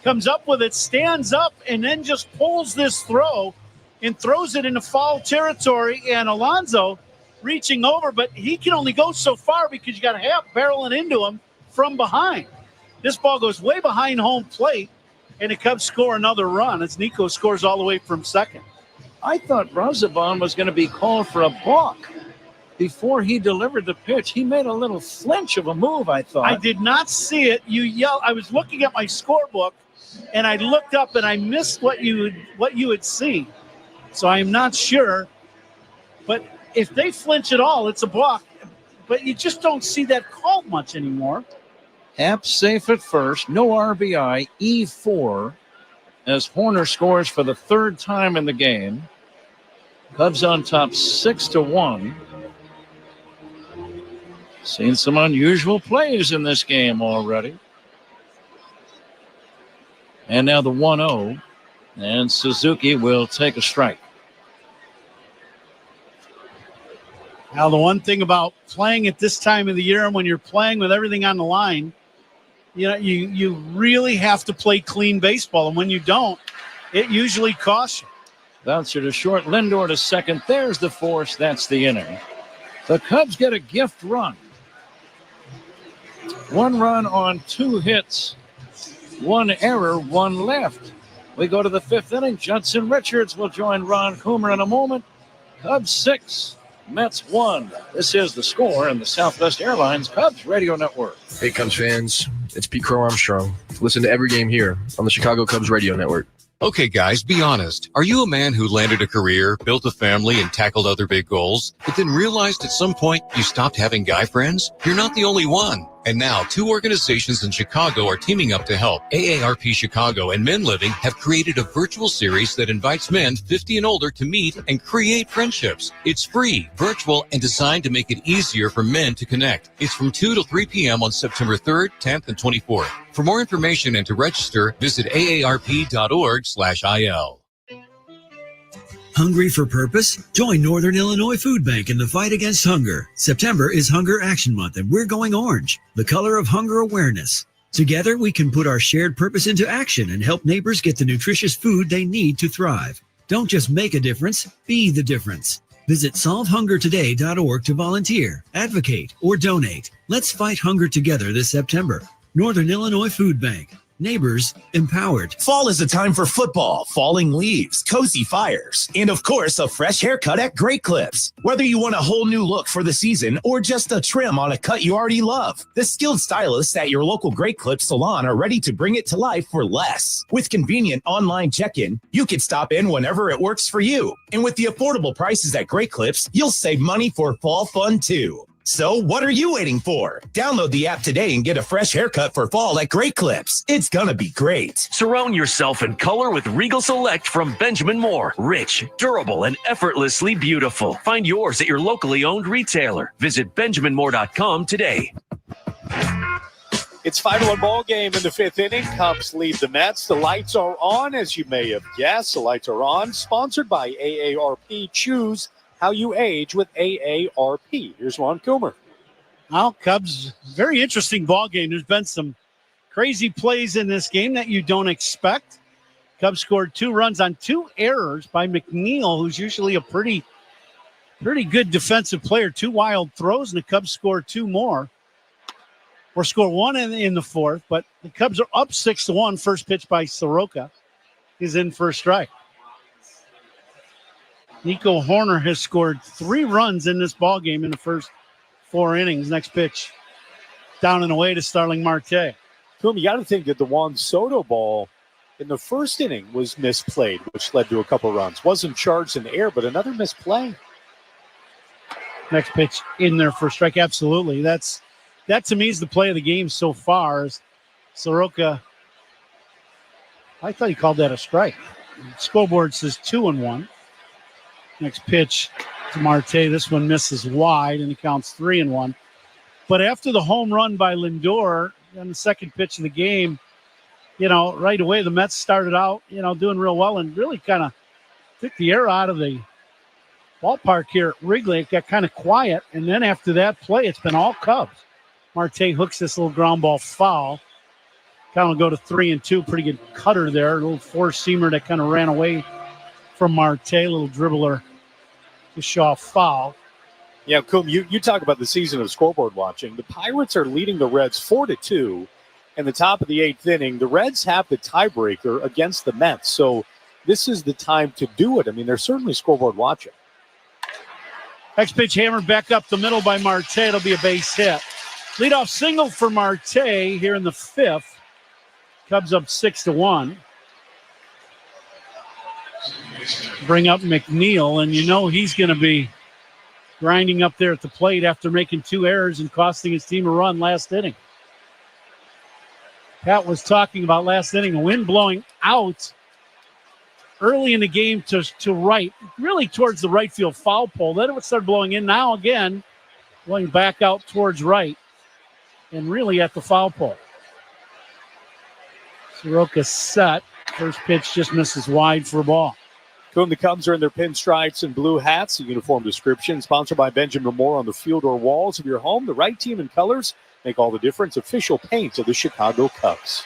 comes up with it, stands up, and then just pulls this throw and throws it into foul territory. And Alonso reaching over, but he can only go so far because you got Happ barreling into him from behind. This ball goes way behind home plate, and the Cubs score another run as Nico scores all the way from second. I thought Brazoban was going to be called for a balk before he delivered the pitch. He made a little flinch of a move, I thought. I did not see it. You yelled. I was looking at my scorebook, and I looked up, and I missed what you had seen. So I'm not sure. But if they flinch at all, it's a balk. But you just don't see that called much anymore. Happ safe at first, no RBI, E4, as Horner scores for the third time in the game. Cubs on top 6-1. Seen some unusual plays in this game already. And now the 1-0, and Suzuki will take a strike. Now, the one thing about playing at this time of the year and when you're playing with everything on the line, you really have to play clean baseball. And when you don't, it usually costs you. Bouncer to short, Lindor to second. There's the force. That's the inning. The Cubs get a gift run. 1 run on 2 hits. 1 error, 1 left. We go to the 5th inning. Judson Richards will join Ron Coomer in a moment. Cubs 6, Mets 1. This is The Score in the Southwest Airlines Cubs Radio Network. Hey, Cubs fans. It's Pete Crow Armstrong. Listen to every game here on the Chicago Cubs Radio Network. Okay, guys, be honest. Are you a man who landed a career, built a family, and tackled other big goals, but then realized at some point you stopped having guy friends? You're not the only one. And now 2 organizations in Chicago are teaming up to help. AARP Chicago and Men Living have created a virtual series that invites men 50 and older to meet and create friendships. It's free, virtual, and designed to make it easier for men to connect. It's from 2 to 3 p.m. on September 3rd, 10th, and 24th. For more information and to register, visit aarp.org/IL. Hungry for purpose? Join Northern Illinois Food Bank in the fight against hunger. September is Hunger Action Month, and we're going orange, the color of hunger awareness. Together, we can put our shared purpose into action and help neighbors get the nutritious food they need to thrive. Don't just make a difference, be the difference. Visit solvehungertoday.org to volunteer, advocate, or donate. Let's fight hunger together this September. Northern Illinois Food Bank. Neighbors empowered. Fall is a time for football, falling leaves, cozy fires, and of course, a fresh haircut at Great Clips. Whether you want a whole new look for the season or just a trim on a cut you already love, the skilled stylists at your local Great Clips salon are ready to bring it to life for less. With convenient online check-in, you can stop in whenever it works for you. And with the affordable prices at Great Clips, you'll save money for fall fun too. So what are you waiting for? Download the app today and get a fresh haircut for fall at Great Clips. It's gonna be great. Surround yourself in color with Regal Select from Benjamin Moore. Rich, durable, and effortlessly beautiful. Find yours at your locally owned retailer. Visit BenjaminMoore.com today. It's 5-1 ball game in the 5th inning. Cubs lead the Mets. The lights are on, as you may have guessed. The lights are on. Sponsored by AARP. Choose how you age with AARP. Here's Ron Coomer. Well, Cubs, very interesting ball game. There's been some crazy plays in this game that you don't expect. Cubs scored 2 runs on 2 errors by McNeil, who's usually a pretty good defensive player. 2 wild throws, and the Cubs scored 2 more. Or score 1 in the 4th, but the Cubs are up 6-1. First pitch by Soroka is in for a strike. Nico Horner has scored 3 runs in this ball game in the first 4 innings. Next pitch, down and away to Starling Marte. Boom, you got to think that the Juan Soto ball in the first inning was misplayed, which led to a couple runs. Wasn't charged in the air, but another misplay. Next pitch in there for a strike. Absolutely. That to me is the play of the game so far. Is Soroka I thought he called that a strike. Scoreboard says 2-1. Next pitch to Marte. This one misses wide, and he counts 3-1. But after the home run by Lindor on the second pitch of the game, right away the Mets started out, doing real well and really kind of took the air out of the ballpark here at Wrigley. It got kind of quiet, and then after that play, it's been all Cubs. Marte hooks this little ground ball foul. Count will go to 3-2. Pretty good cutter there. A little four-seamer that kind of ran away from Marte. A little dribbler to Shaw foul. Yeah, Coom, you talk about the season of scoreboard watching. The Pirates are leading the Reds 4-2 in the top of the 8th inning. The Reds have the tiebreaker against the Mets, so this is the time to do it. I mean, they're certainly scoreboard watching. Next pitch hammered back up the middle by Marte. It'll be a base hit. Leadoff single for Marte here in the 5th. Cubs up 6-1. Bring up McNeil, and he's going to be grinding up there at the plate after making 2 errors and costing his team a run last inning. Pat was talking about last inning, a wind blowing out early in the game to right, really towards the right field foul pole. Then it would start blowing in. Now again, going back out towards right and really at the foul pole. Soroka set. First pitch just misses wide for a ball. The Cubs are in their pinstripes and blue hats. A uniform description sponsored by Benjamin Moore on the field or walls of your home. The right team and colors make all the difference. Official paint of the Chicago Cubs.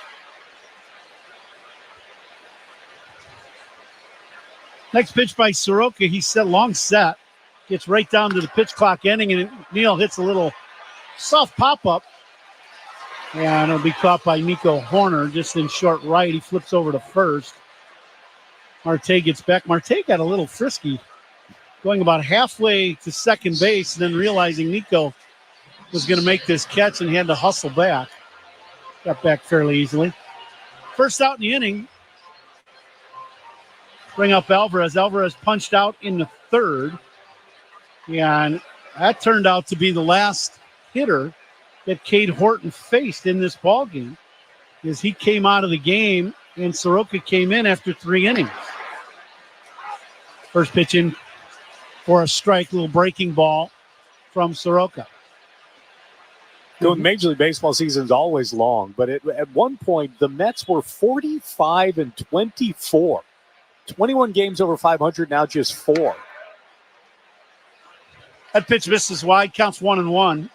Next pitch by Soroka. He set long set. Gets right down to the pitch clock ending, and Neal hits a little soft pop-up. And it'll be caught by Nico Horner just in short right. He flips over to first. Marte gets back. Marte got a little frisky, going about halfway to second base, and then realizing Nico was going to make this catch and he had to hustle back. Got back fairly easily. First out in the inning. Bring up Alvarez. Alvarez punched out in the 3rd. And that turned out to be the last hitter that Cade Horton faced in this ballgame, as he came out of the game and Soroka came in after 3 innings. First pitch in for a strike, little breaking ball from Soroka. Major League Baseball season is always long, but at one point, the Mets were 45-24. 21 games over 500, now just 4. That pitch misses wide, counts 1-1.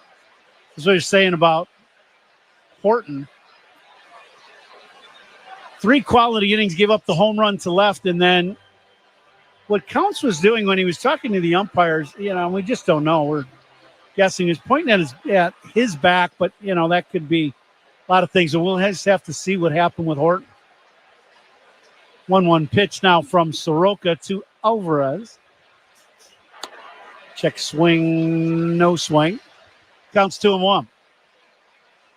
That's what you're saying about Horton. 3 quality innings, gave up the home run to left, and then what Counts was doing when he was talking to the umpires, we just don't know. We're guessing. He's pointing at his back, but, that could be a lot of things. And we'll just have to see what happened with Horton. 1-1 pitch now from Soroka to Alvarez. Check swing, no swing. Counts 2-1.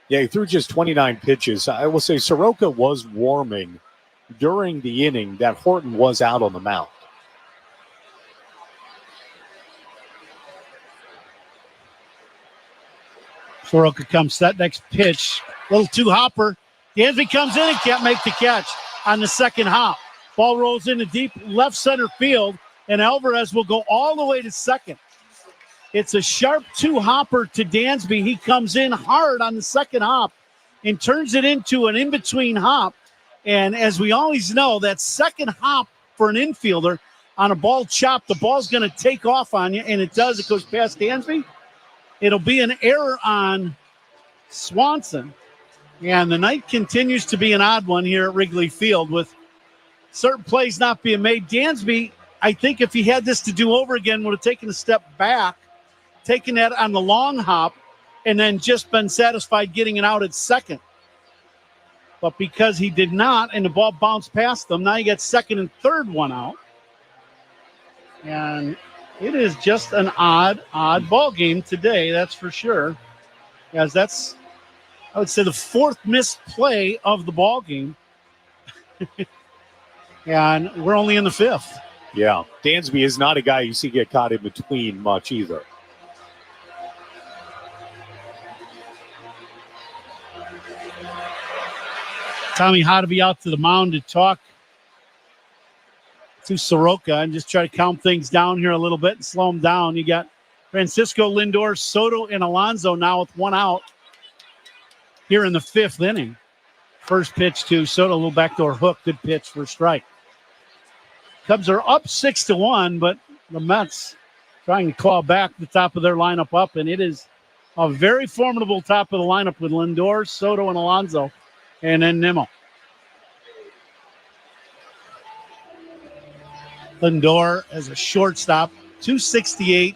Yeah, he threw just 29 pitches. I will say Soroka was warming during the inning that Horton was out on the mound. Soroka comes set. Next pitch, little 2-hopper. Dansby comes in and can't make the catch on the second hop. Ball rolls into deep left center field, and Alvarez will go all the way to second. It's a sharp 2-hopper to Dansby. He comes in hard on the second hop and turns it into an in-between hop. And as we always know, that second hop for an infielder on a ball chop, the ball's going to take off on you, and it does. It goes past Dansby. It'll be an error on Swanson. And the night continues to be an odd one here at Wrigley Field with certain plays not being made. Dansby, I think if he had this to do over again, would have taken a step back, taken that on the long hop, and then just been satisfied getting it out at second. But because he did not, and the ball bounced past them, now you get second and third one out. And it is just an odd ball game today, that's for sure. As that's, I would say, the 4th missed play of the ball game. And we're only in the 5th. Yeah, Dansby is not a guy you see get caught in between much either. Tommy Hotovy out to the mound to talk to Soroka and just try to calm things down here a little bit and slow him down. You got Francisco Lindor, Soto, and Alonso now with one out here in the 5th inning. First pitch to Soto, a little backdoor hook. Good pitch for a strike. Cubs are up 6-1, but the Mets trying to claw back the top of their lineup up, and it is a very formidable top of the lineup with Lindor, Soto, and Alonso, and then Nimmo. Lindor as a shortstop, 268,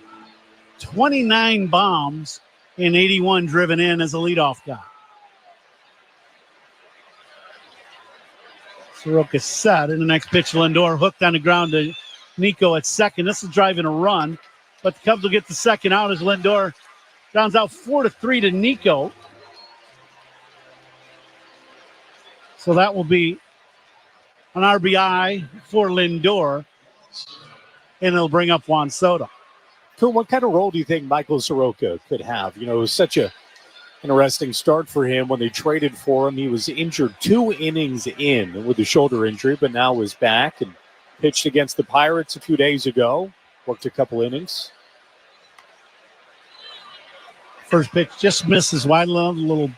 29 bombs, and 81 driven in as a leadoff guy. Soroka set in the next pitch. Lindor hooked on the ground to Nico at second. This is driving a run, but the Cubs will get the second out as Lindor grounds out 4-3 to Nico. So that will be an RBI for Lindor, and it'll bring up Juan Soto. Cool. What kind of role do you think Michael Soroka could have? You know, it was such a interesting start for him when they traded for him. He was injured 2 innings in with a shoulder injury, but now is back and pitched against the Pirates a few days ago. Worked a couple innings. First pitch just misses wide, a little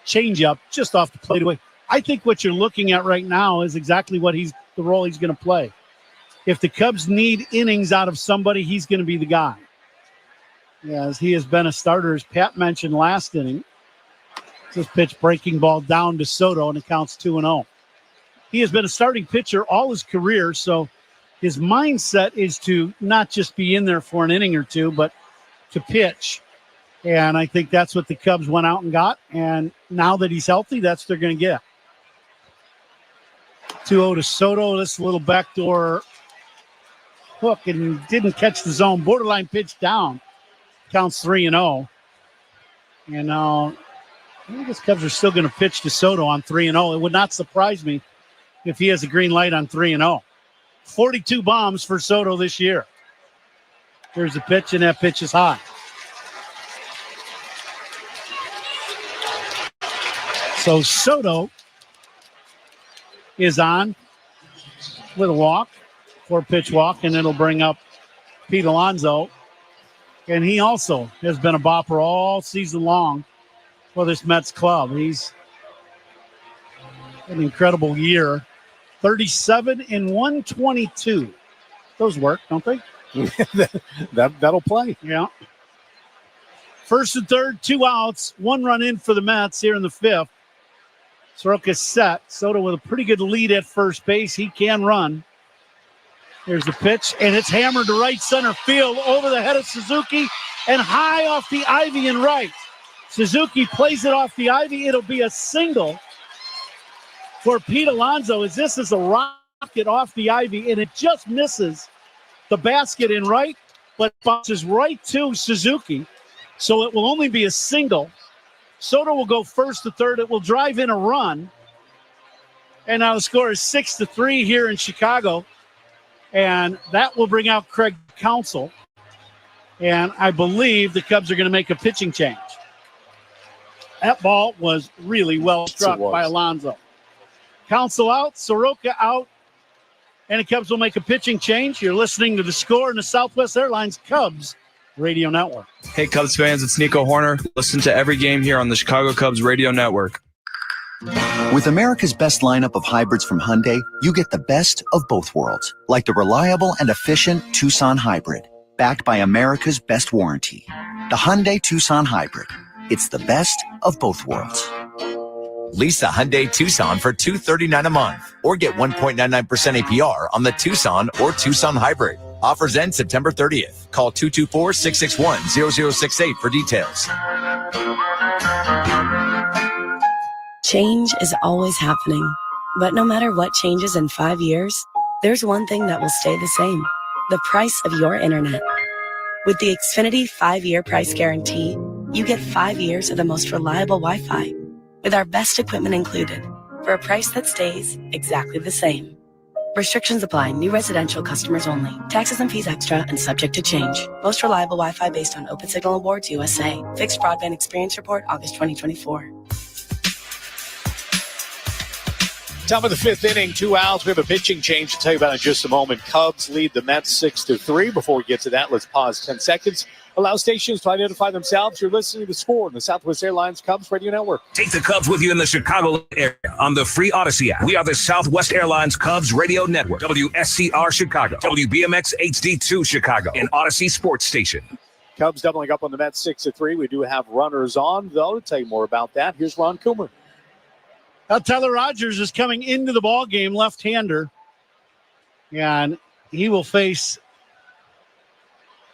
changeup just off the plate away. I think what you're looking at right now is exactly what the role he's going to play. If the Cubs need innings out of somebody, he's going to be the guy. Yes, he has been a starter, as Pat mentioned last inning. This pitch breaking ball down to Soto, and it counts 2-0. He has been a starting pitcher all his career, so his mindset is to not just be in there for an inning or two, but to pitch. And I think that's what the Cubs went out and got. And now that he's healthy, that's what they're going to get. 2-0 to Soto. This little backdoor hook and didn't catch the zone. Borderline pitch down. Counts 3-0. And now I guess Cubs are still going to pitch to Soto on 3-0. It would not surprise me if he has a green light on 3-0. 42 bombs for Soto this year. Here's the pitch, and that pitch is high. So Soto is on with a walk, 4-pitch walk, and it'll bring up Pete Alonso. And he also has been a bopper all season long for this Mets club. He's an incredible year. 37 and 122. Those work, don't they? That'll play. Yeah. First and third, 2 outs, 1 run in for the Mets here in the 5th. Soroka's set. Soto with a pretty good lead at first base. He can run. Here's the pitch, and it's hammered to right center field over the head of Suzuki and high off the ivy in right. Suzuki plays it off the ivy. It'll be a single for Pete Alonso, as this is a rocket off the ivy, and it just misses the basket in right, but bounces right to Suzuki. So it will only be a single. Soto will go first to third. It will drive in a run. And now the score is 6-3 here in Chicago. And that will bring out Craig Counsell. And I believe the Cubs are going to make a pitching change. That ball was really well struck by Alonso. Counsell out, Soroka out, and the Cubs will make a pitching change. You're listening to The Score in the Southwest Airlines Cubs Radio Network. Hey, Cubs fans, it's Nico Horner. Listen to every game here on the Chicago Cubs Radio Network. With America's best lineup of hybrids from Hyundai, you get the best of both worlds, like the reliable and efficient Tucson Hybrid, backed by America's best warranty. The Hyundai Tucson Hybrid. It's the best of both worlds. Lease a Hyundai Tucson for $239 a month or get 1.99% APR on the Tucson or Tucson Hybrid. Offers end September 30th. Call 224-661-0068 for details. Change is always happening, but no matter what changes in 5 years, there's one thing that will stay the same: the price of your internet. With the Xfinity 5-year price guarantee, you get 5 years of the most reliable Wi-Fi with our best equipment included for a price that stays exactly the same. Restrictions apply. New residential customers only. Taxes and fees extra and subject to change. Most reliable Wi-Fi based on Open Signal Awards USA. Fixed Broadband Experience Report, August 2024. Top of the fifth inning, 2 outs. We have a pitching change to tell you about in just a moment. Cubs lead the Mets 6-3. Before we get to that, let's pause 10 seconds. Allow stations to identify themselves. You're listening to The Score on the Southwest Airlines Cubs Radio Network. Take the Cubs with you in the Chicago area on the free Odyssey app. We are the Southwest Airlines Cubs Radio Network, WSCR Chicago, WBMX HD2 Chicago, and Odyssey Sports Station. Cubs doubling up on the Mets 6-3. We do have runners on, though. To tell you more about that, here's Ron Coomer. Tyler Rogers is coming into the ball game, left-hander, and he will face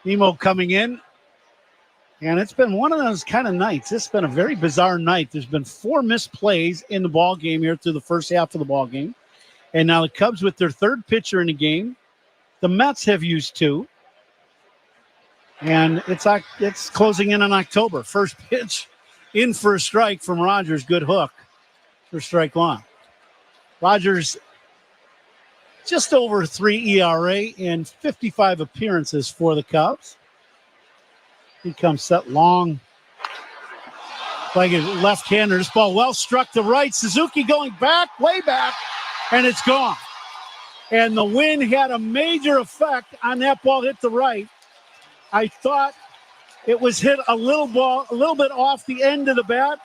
Nemo coming in. And it's been one of those kind of nights. It's been a very bizarre night. There's been 4 missed plays in the ball game here through the first half of the ball game. And now the Cubs with their third pitcher in the game. The Mets have used 2. And it's closing in on October. First pitch in for a strike from Rogers. Good hook for strike one. Rogers just over 3 ERA and 55 appearances for the Cubs. He comes set long, like a left-hander. This ball well struck to right. Suzuki going back, way back, and it's gone. And the wind had a major effect on that ball hit the right. I thought it was hit a little bit off the end of the bat,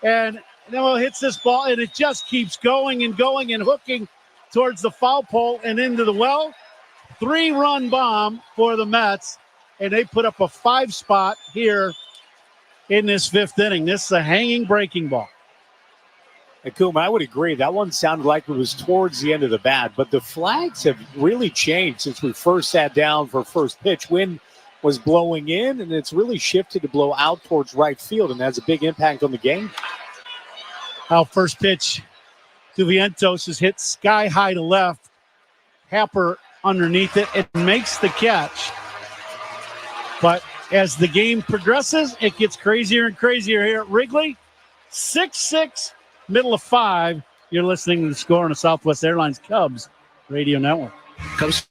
and Nemo hits this ball, and it just keeps going and going and hooking towards the foul pole and into the well. 3-run bomb for the Mets, and they put up a 5 spot here in this 5th inning. This is a hanging breaking ball. And Coom, I would agree. That one sounded like it was towards the end of the bat, but the flags have really changed since we first sat down for first pitch. Wind was blowing in, and it's really shifted to blow out towards right field, and that's a big impact on the game. Our first pitch to Vientos is hit sky high to left. Happer underneath it. It makes the catch. But as the game progresses, it gets crazier and crazier here at Wrigley. 6-6, middle of 5. You're listening to The Score on the Southwest Airlines Cubs Radio Network. Cubs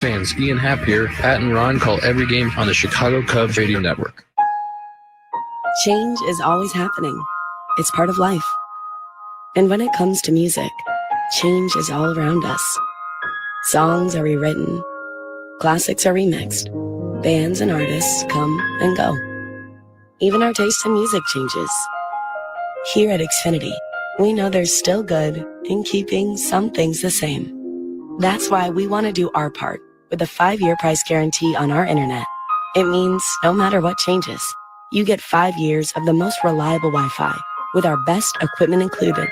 fans, Ian Happ here. Pat and Ron call every game on the Chicago Cubs Radio Network. Change is always happening. It's part of life. And when it comes to music, change is all around us. Songs are rewritten. Classics are remixed. Bands and artists come and go. Even our taste in music changes. Here at Xfinity, we know there's still good in keeping some things the same. That's why we want to do our part with a 5-year price guarantee on our internet. It means no matter what changes, you get 5 years of the most reliable Wi-Fi with our best equipment included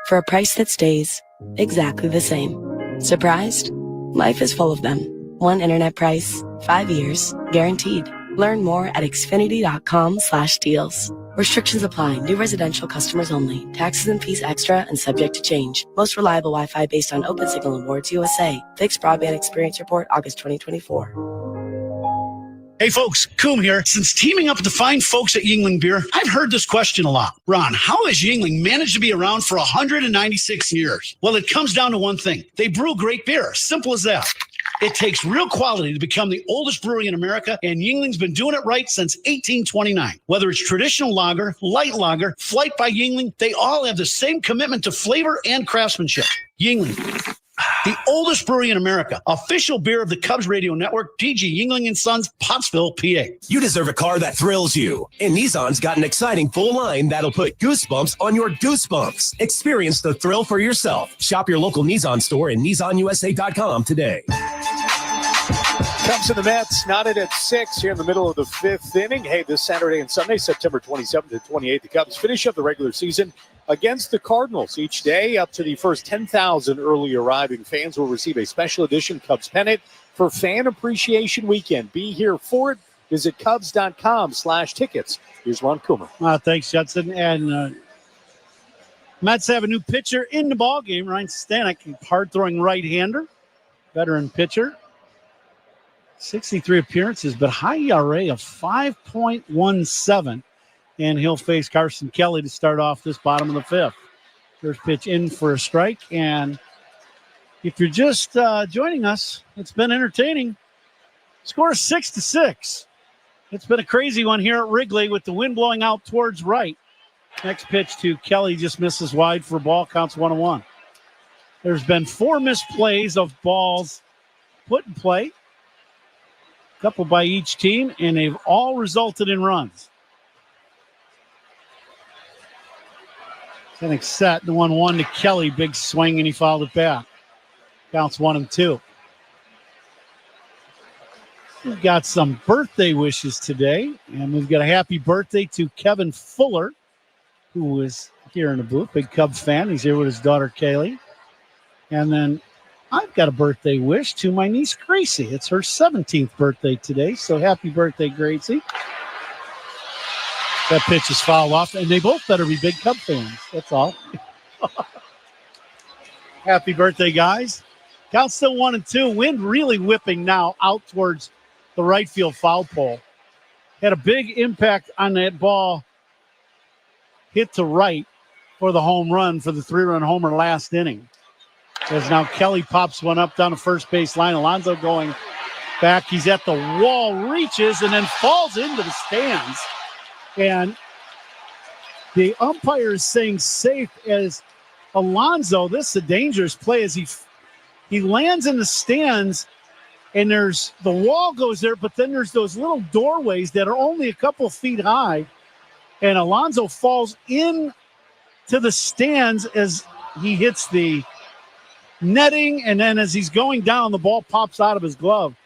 for a price that stays exactly the same. Surprised? Life is full of them. One internet price, 5 years, guaranteed. Learn more at xfinity.com/deals. Restrictions apply. New residential customers only. Taxes and fees extra and subject to change. Most reliable Wi-Fi based on Open Signal Awards USA. Fixed Broadband Experience Report, August 2024. Hey folks, Coom here. Since teaming up with the fine folks at Yuengling Beer, I've heard this question a lot. Ron, how has Yuengling managed to be around for 196 years? Well, it comes down to one thing. They brew great beer. Simple as that. It takes real quality to become the oldest brewery in America, and Yuengling's been doing it right since 1829. Whether it's traditional lager, light lager, Flight by Yuengling, they all have the same commitment to flavor and craftsmanship. Yuengling, the oldest brewery in America, official beer of the Cubs Radio Network, DG Yuengling & Sons, Pottsville, PA. You deserve a car that thrills you. And Nissan's got an exciting full line that'll put goosebumps on your goosebumps. Experience the thrill for yourself. Shop your local Nissan store and NissanUSA.com today. Cubs and the Mets knotted at 6 here in the middle of the 5th inning. Hey, this Saturday and Sunday, September 27th and 28th, the Cubs finish up the regular season against the Cardinals. Each day, up to the first 10,000 early arriving fans will receive a special edition Cubs pennant for Fan Appreciation Weekend. Be here for it. Visit Cubs.com/tickets. Here's Ron Coomer. Thanks, Judson. And Mets have a new pitcher in the ballgame. Ryan Stanek, hard-throwing right-hander, veteran pitcher. 63 appearances, but high ERA of 5.17. And he'll face Carson Kelly to start off this bottom of the 5th. First pitch in for a strike. And if you're just joining us, it's been entertaining. Score 6-6. It's been a crazy one here at Wrigley with the wind blowing out towards right. Next pitch to Kelly just misses wide for a ball, counts 1-1. There's been 4 missed plays of balls put in play, a couple by each team, and they've all resulted in runs. Getting set, the 1-1 to Kelly, big swing, and he fouled it back. Counts 1-2. We've got some birthday wishes today, and we've got a happy birthday to Kevin Fuller, who is here in the booth, big Cubs fan. He's here with his daughter, Kaylee. And then I've got a birthday wish to my niece, Gracie. It's her 17th birthday today, so happy birthday, Gracie. That pitch is fouled off, and they both better be big Cub fans. That's all. Happy birthday, guys. Count still 1-2. Wind really whipping now out towards the right field foul pole. Had a big impact on that ball hit to right for the home run for the 3-run homer last inning. As now Kelly pops one up down the first base line. Alonso going back. He's at the wall, reaches, and then falls into the stands. And the umpire is saying safe as Alonso. This is a dangerous play as he lands in the stands, and there's the wall goes there, but then there's those little doorways that are only a couple feet high. And Alonso falls in to the stands as he hits the netting, and then as he's going down, the ball pops out of his glove.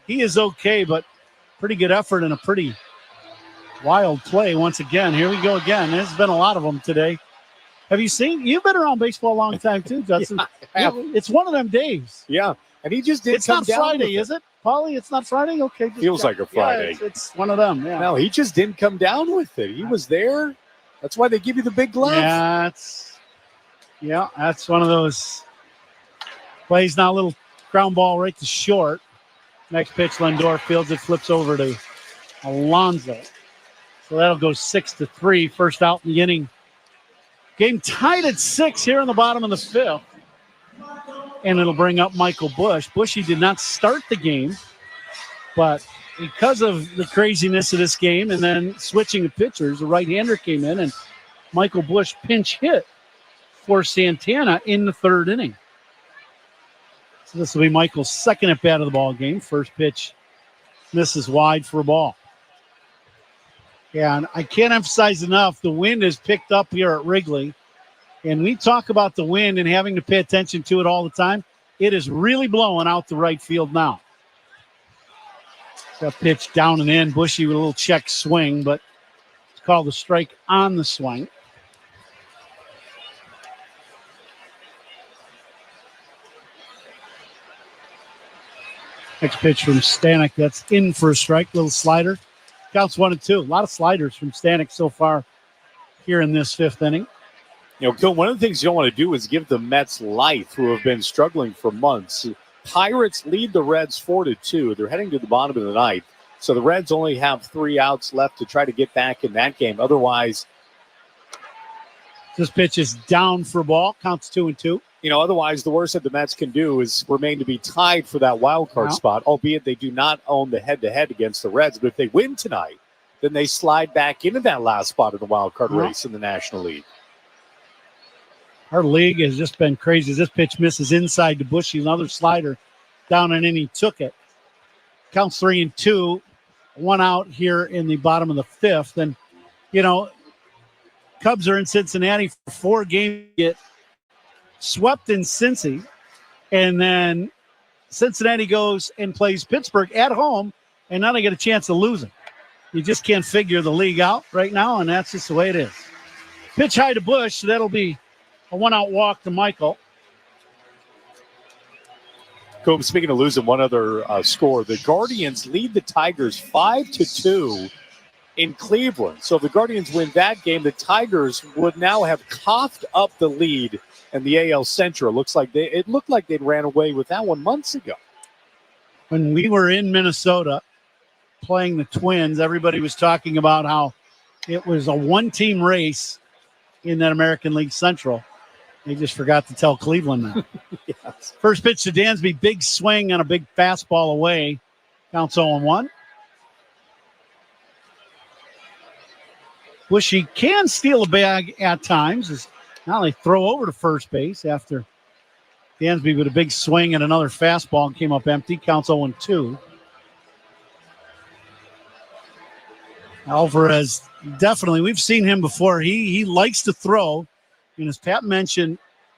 He is okay, but pretty good effort and a pretty wild play once again. Here we go again. There's been a lot of them today. Have you seen? You've been around baseball a long time too, Justin. Yeah, it's one of them days. Yeah, and he just didn't come down. It's not Friday, is it? Paulie, it's not Friday? Okay. Feels like a Friday. Yeah, it's one of them, yeah. No, he just didn't come down with it. He was there. That's why they give you the big glove. Yeah, that's one of those plays now. A little ground ball right to short. Next pitch, Lindor fields it, flips over to Alonso. So that'll go 6-3. First out in the inning. Game tied at 6 here in the bottom of the 5th. And it'll bring up Michael Busch. Bushy did not start the game, but because of the craziness of this game and then switching of pitchers, a right-hander came in, and Michael Busch pinch hit for Santana in the 3rd inning. So this will be Michael's second at-bat of the ball game. First pitch misses wide for a ball. And I can't emphasize enough, the wind is picked up here at Wrigley. And we talk about the wind and having to pay attention to it all the time. It is really blowing out the right field now. That pitch down and in. Bushy with a little check swing, but it's called a strike on the swing. Next pitch from Stanek. That's in for a strike. Little slider. Counts 1-2. A lot of sliders from Stanek so far here in this 5th inning. You know, one of the things you don't want to do is give the Mets life, who have been struggling for months. Pirates lead the Reds 4-2. They're heading to the bottom of the 9th. So the Reds only have 3 outs left to try to get back in that game. Otherwise, this pitch is down for a ball. Counts 2-2. You know, otherwise the worst that the Mets can do is remain to be tied for that wild card spot, albeit they do not own the head-to-head against the Reds. But if they win tonight, then they slide back into that last spot of the wild card race in the National League. Our league has just been crazy. This pitch misses inside to Bushy. Another slider down and in. He took it. Counts 3-2. 1 out here in the bottom of the 5th. And, you know, Cubs are in Cincinnati for 4 games. Get swept in Cincy. And then Cincinnati goes and plays Pittsburgh at home. And now they get a chance of losing. You just can't figure the league out right now. And that's just the way it is. Pitch high to Busch. That'll be a 1-out walk to Michael. Cool. Speaking of losing, one other score. The Guardians lead the Tigers 5-2 in Cleveland. So if the Guardians win that game, the Tigers would now have coughed up the lead in the AL Central. It looked like they'd ran away with that one months ago. When we were in Minnesota playing the Twins, everybody was talking about how it was a 1-team race in that American League Central. They just forgot to tell Cleveland that. Yes. First pitch to Dansby, big swing on a big fastball away. Counts 0-1. Bushy can steal a bag at times. Now they throw over to first base after Dansby with a big swing and another fastball and came up empty. Counts 0-2. Alvarez, definitely, we've seen him before. He likes to throw. And as Pat mentioned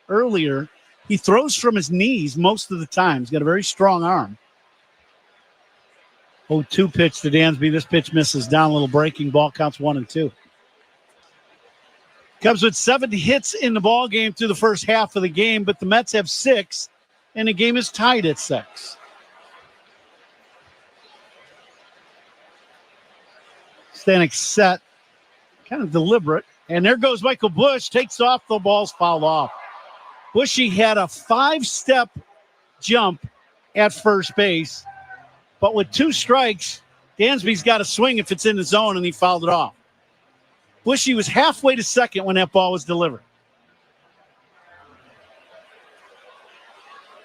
earlier, he throws from his knees most of the time. He's got a very strong arm. 0-2 pitch to Dansby. This pitch misses down. A little breaking ball. Counts 1-2. Cubs with 7 hits in the ball game through the first half of the game, but the Mets have 6, and the game is tied at 6. Stanek set, kind of deliberate, and there goes Michael Busch, takes off, the ball's fouled off. Bushy had a 5-step jump at first base, but with 2 strikes, Dansby's got to swing if it's in the zone, and he fouled it off. Bushy was halfway to second when that ball was delivered.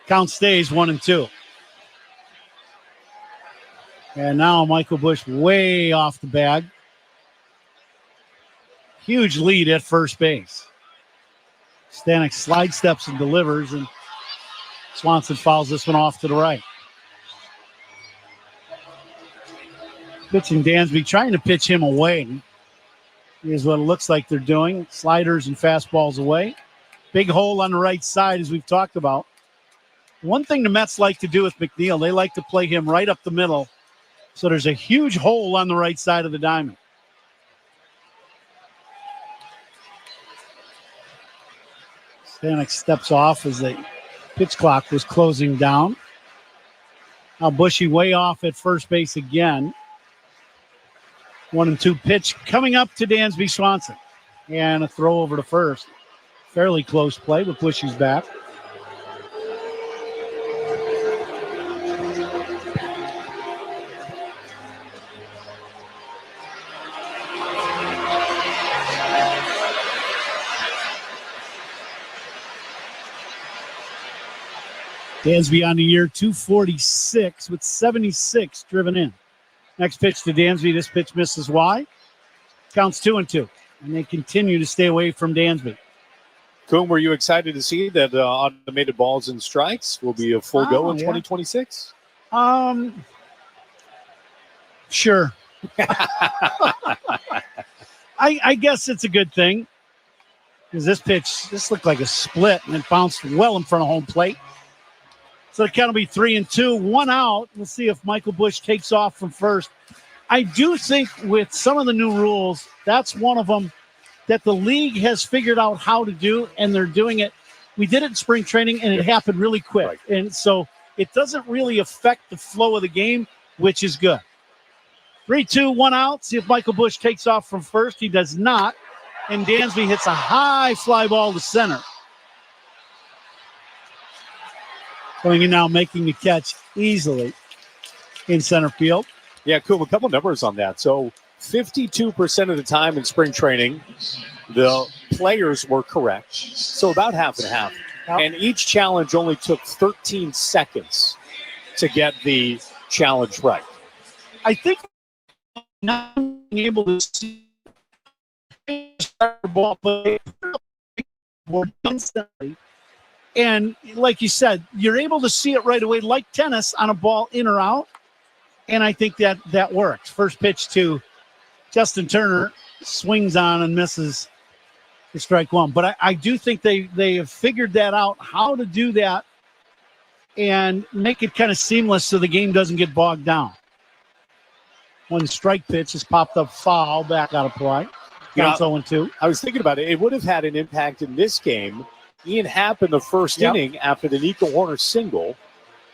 Count stays 1-2. And now Michael Busch way off the bag. Huge lead at first base. Stanek slide steps and delivers, and Swanson fouls this one off to the right. Pitching Dansby, trying to pitch him away. Here's what it looks like they're doing. Sliders and fastballs away. Big hole on the right side, as we've talked about. One thing the Mets like to do with McNeil, they like to play him right up the middle. So there's a huge hole on the right side of the diamond. Stanek steps off as the pitch clock was closing down. Now Bushy way off at first base again. 1-2 pitch coming up to Dansby Swanson. And a throw over to first. Fairly close play, but Bushy's back. Dansby on the year, 246 with 76 driven in. Next pitch to Dansby. This pitch misses wide. Counts 2-2. And they continue to stay away from Dansby. Coon, were you excited to see that automated balls and strikes will be a full go in 2026? Sure. I guess it's a good thing. Because this looked like a split, and it bounced well in front of home plate. So the count will be 3-2, 1 out. We'll see if Michael Busch takes off from first. I do think with some of the new rules, that's one of them that the league has figured out how to do, and they're doing it. We did it in spring training, and it happened really quick. Right. And so it doesn't really affect the flow of the game, which is good. 3-2, 1 out. See if Michael Busch takes off from first. He does not. And Dansby hits a high fly ball to center. Going in now, making the catch easily in center field. Yeah, cool. A couple numbers on that. So 52% of the time in spring training, the players were correct. So about half and half. Yep. And each challenge only took 13 seconds to get the challenge right. I think not being able to see the ball play more instantly. And like you said, you're able to see it right away, like tennis, on a ball in or out. And I think that works. First pitch to Justin Turner, swings on and misses for strike one. But I do think they have figured that out, how to do that and make it kind of seamless so the game doesn't get bogged down. One strike pitch has popped up foul, back out of play. Counts 0-2. I was thinking about it. It would have had an impact in this game. Ian Happ in the first inning after the Nico Horner single.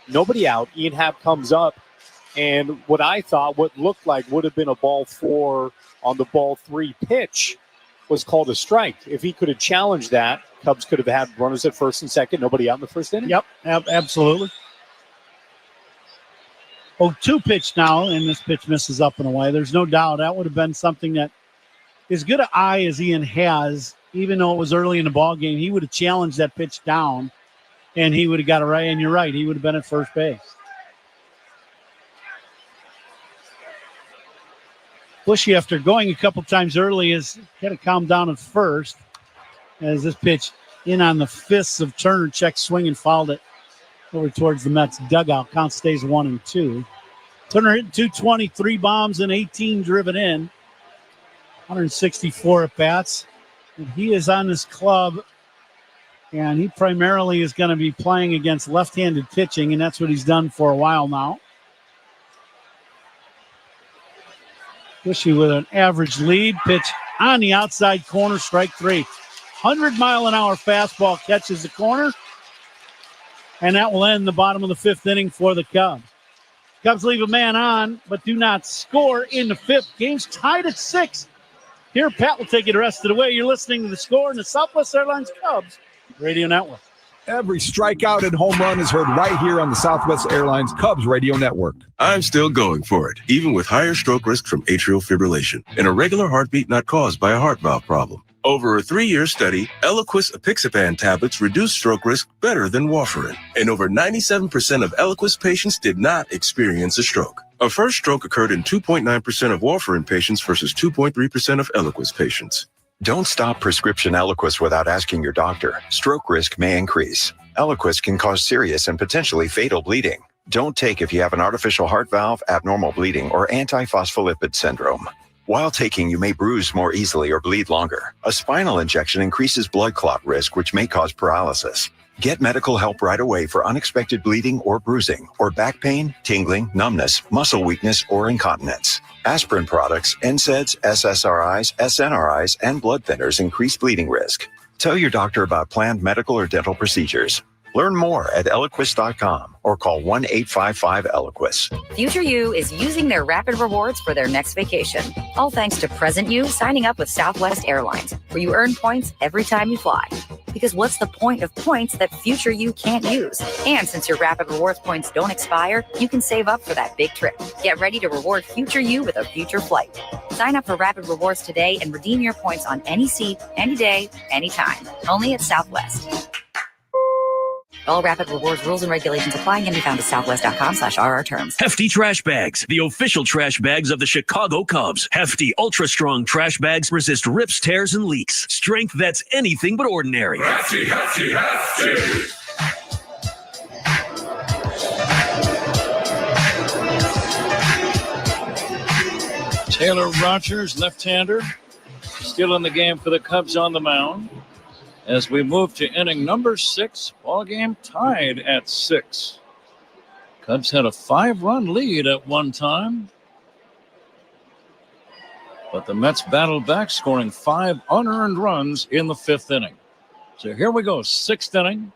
Nobody out. Ian Happ comes up. And what looked like would have been a ball 4 on the ball 3 pitch was called a strike. If he could have challenged that, Cubs could have had runners at first and second, nobody out in the first inning. Yep, absolutely. 0-2 pitch now, and this pitch misses up and away. There's no doubt that would have been something that, as good an eye as Ian has, even though it was early in the ball game, he would have challenged that pitch down, and he would have got it right. And you're right, he would have been at first base. Bushy, after going a couple times early, has kind of calmed down at first as this pitch in on the fists of Turner. Check swing and fouled it over towards the Mets dugout. Count stays 1-2. Turner hitting 223 bombs and 18 driven in. 164 at bats. And he is on this club, and he primarily is going to be playing against left-handed pitching, and that's what he's done for a while now. Bushy with an average lead. Pitch on the outside corner, strike 3. 100-mile-an-hour fastball catches the corner, and that will end the bottom of the 5th inning for the Cubs. Cubs leave a man on, but do not score in the 5th. Game's tied at 6. Here, Pat will take you the rest of the way. You're listening to The Score in the Southwest Airlines Cubs Radio Network. Every strikeout and home run is heard right here on the Southwest Airlines Cubs Radio Network. I'm still going for it, even with higher stroke risk from atrial fibrillation, an irregular heartbeat not caused by a heart valve problem. Over a 3-year study, Eliquis apixaban tablets reduced stroke risk better than warfarin, and over 97% of Eliquis patients did not experience a stroke. A first stroke occurred in 2.9% of warfarin patients versus 2.3% of Eliquis patients. Don't stop prescription Eliquis without asking your doctor. Stroke risk may increase. Eliquis can cause serious and potentially fatal bleeding. Don't take if you have an artificial heart valve, abnormal bleeding, or antiphospholipid syndrome. While taking, you may bruise more easily or bleed longer. A spinal injection increases blood clot risk, which may cause paralysis. Get medical help right away for unexpected bleeding or bruising, or back pain, tingling, numbness, muscle weakness, or incontinence. Aspirin products, NSAIDs, SSRIs, SNRIs, and blood thinners increase bleeding risk. Tell your doctor about planned medical or dental procedures. Learn more at Eliquis.com or call 1-855-ELIQUIS. Future You is using their rapid rewards for their next vacation. All thanks to present you signing up with Southwest Airlines, where you earn points every time you fly. Because what's the point of points that future you can't use? And since your rapid rewards points don't expire, you can save up for that big trip. Get ready to reward future you with a future flight. Sign up for rapid rewards today and redeem your points on any seat, any day, anytime. Only at Southwest. All rapid rewards rules and regulations apply and can be found at southwest.com/RR terms. Hefty Trash Bags, the official trash bags of the Chicago Cubs. Hefty, ultra-strong trash bags resist rips, tears, and leaks. Strength that's anything but ordinary. Hefty, hefty, hefty. Taylor Rogers, left-hander, still in the game for the Cubs on the mound. As we move to inning number 6, ball game tied at 6. Cubs had a 5-run lead at one time, but the Mets battled back, scoring 5 unearned runs in the 5th inning. So here we go, 6th inning.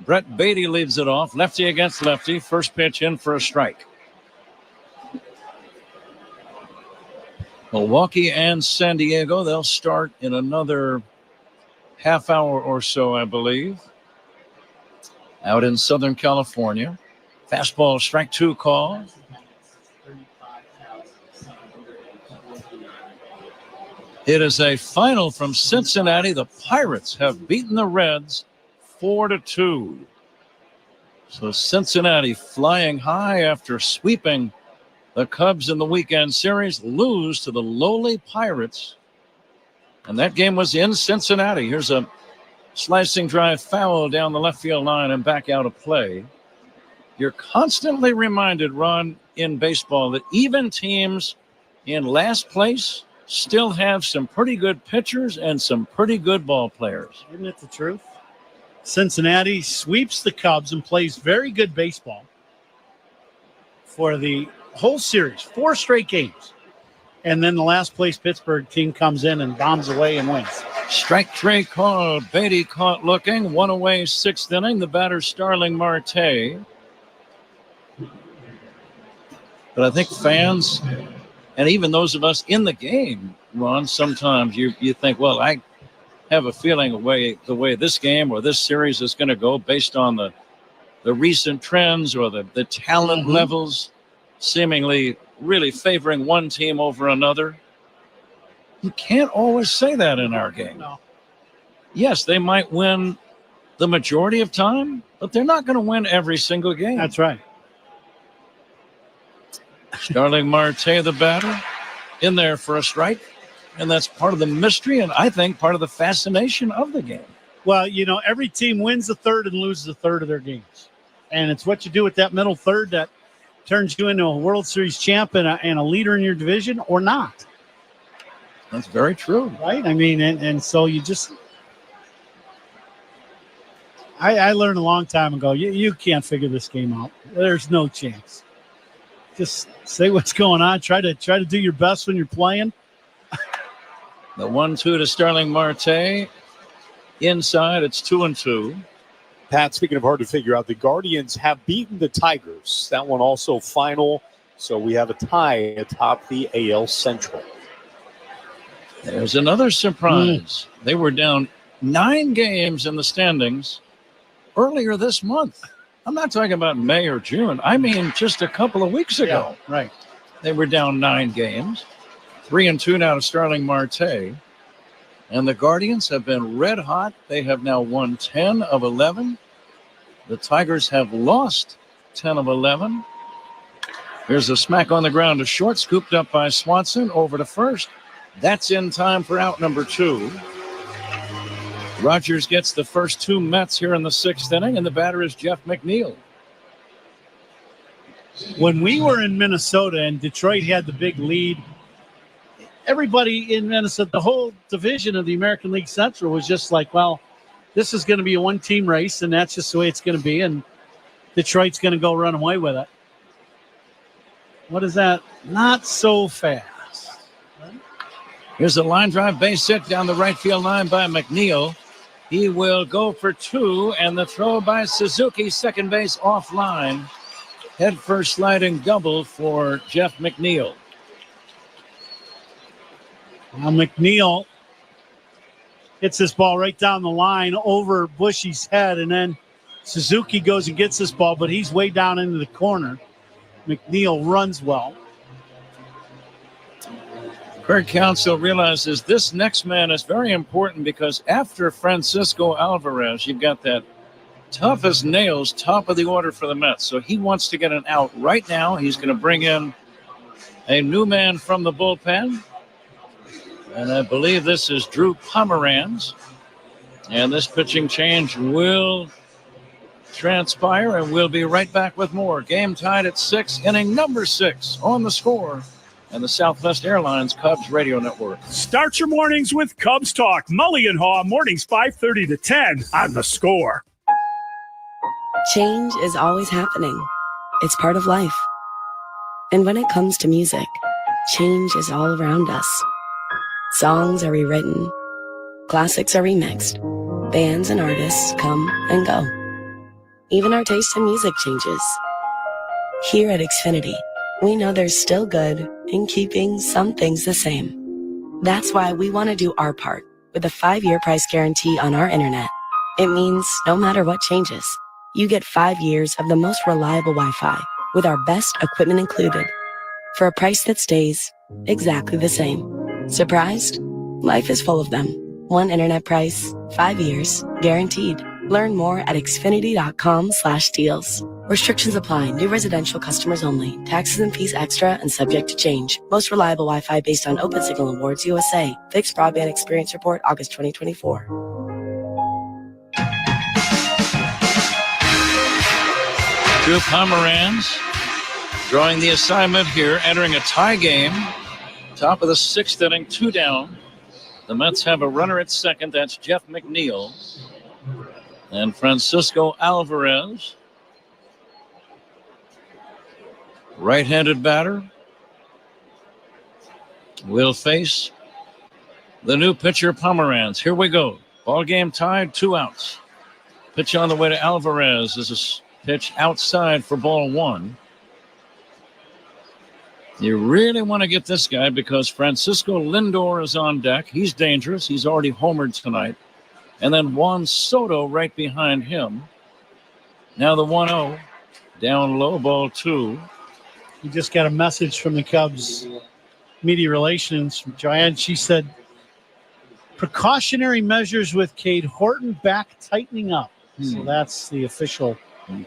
Brett Beatty leads it off, lefty against lefty. First pitch in for a strike. Milwaukee and San Diego, they'll start in another half hour or so, I believe, out in Southern California. Fastball, strike 2 call. It is a final from Cincinnati. The Pirates have beaten the Reds 4-2. So Cincinnati flying high after sweeping the Cubs in the weekend series, lose to the lowly Pirates. And that game was in Cincinnati. Here's a slicing drive foul down the left field line and back out of play. You're constantly reminded, Ron, in baseball that even teams in last place still have some pretty good pitchers and some pretty good ball players. Isn't it the truth? Cincinnati sweeps the Cubs and plays very good baseball for the whole series, 4 straight games. And then the last place Pittsburgh team comes in and bombs away and wins. Strike 3 called. Beatty caught looking. 1 away, 6th inning. The batter, Starling Marte. But I think fans, and even those of us in the game, Ron, sometimes you think, well, I have a feeling the way this game or this series is going to go based on the recent trends or the talent levels seemingly really favoring one team over another. You can't always say that in our game. No. Yes, they might win the majority of time, but they're not going to win every single game. That's right. Starling Marte, the batter, in there for a strike. And that's part of the mystery and I think part of the fascination of the game. Well, every team wins a third and loses a third of their games. And it's what you do with that middle third that turns you into a World Series champ and a leader in your division or not. That's very true. Right? I mean, and so you just – I learned a long time ago, you can't figure this game out. There's no chance. Just say what's going on. Try to do your best when you're playing. The 1-2 to Starling Marte. Inside, it's 2-2. Pat, speaking of hard to figure out, the Guardians have beaten the Tigers. That one also final. So we have a tie atop the AL Central. There's another surprise. They were down 9 games in the standings earlier this month. I'm not talking about May or June. I mean, just a couple of weeks ago. Yeah, right. They were down 9 games. 3-2 now to Starling Marte. And the Guardians have been red hot. They have now won 10 of 11. The Tigers have lost 10 of 11. Here's a smack on the ground to short, scooped up by Swanson over to first. That's in time for out number 2. Rogers gets the first 2 Mets here in the 6th inning, and the batter is Jeff McNeil. When we were in Minnesota and Detroit had the big lead, everybody in Minnesota, the whole division of the American League Central was just like, well, this is going to be a one-team race, and that's just the way it's going to be, and Detroit's going to go run away with it. What is that? Not so fast. Here's a line drive base hit down the right field line by McNeil. He will go for 2, and the throw by Suzuki, second base offline. Head first sliding double for Jeff McNeil. Now McNeil hits this ball right down the line over Bushy's head, and then Suzuki goes and gets this ball, but he's way down into the corner. McNeil runs well. Craig Counsell realizes this next man is very important because after Francisco Alvarez, you've got that tough as nails, top of the order for the Mets. So he wants to get an out right now. He's going to bring in a new man from the bullpen. And I believe this is Drew Pomeranz. And this pitching change will transpire, and we'll be right back with more. Game tied at 6, inning number 6 on The Score and the Southwest Airlines Cubs Radio Network. Start your mornings with Cubs Talk. Mully and Haw, mornings 5:30 to 10 on The Score. Change is always happening. It's part of life. And when it comes to music, change is all around us. Songs are rewritten. Classics are remixed. Bands and artists come and go. Even our taste in music changes. Here at Xfinity, we know there's still good in keeping some things the same. That's why we want to do our part with a 5-year price guarantee on our internet. It means no matter what changes, you get 5 years of the most reliable Wi-Fi with our best equipment included for a price that stays exactly the same. Surprised? Life is full of them. One internet price, 5 years, guaranteed. Learn more at Xfinity.com/deals. Restrictions apply. New residential customers only. Taxes and fees extra and subject to change. Most reliable Wi-Fi based on Open Signal Awards USA. Fixed Broadband Experience Report, August 2024. Drew Pomeranz drawing the assignment here, entering a tie game. Top of the 6th inning, 2 down. The Mets have a runner at second. That's Jeff McNeil. And Francisco Alvarez, right-handed batter, will face the new pitcher Pomeranz. Here we go. Ball game tied, 2 outs. Pitch on the way to Alvarez. This is pitch outside for ball 1. You really want to get this guy because Francisco Lindor is on deck. He's dangerous. He's already homered tonight. And then Juan Soto right behind him. Now the 1-0. Down low, ball 2. We just got a message from the Cubs media relations from Joanne. She said, precautionary measures with Cade Horton back tightening up. So that's the official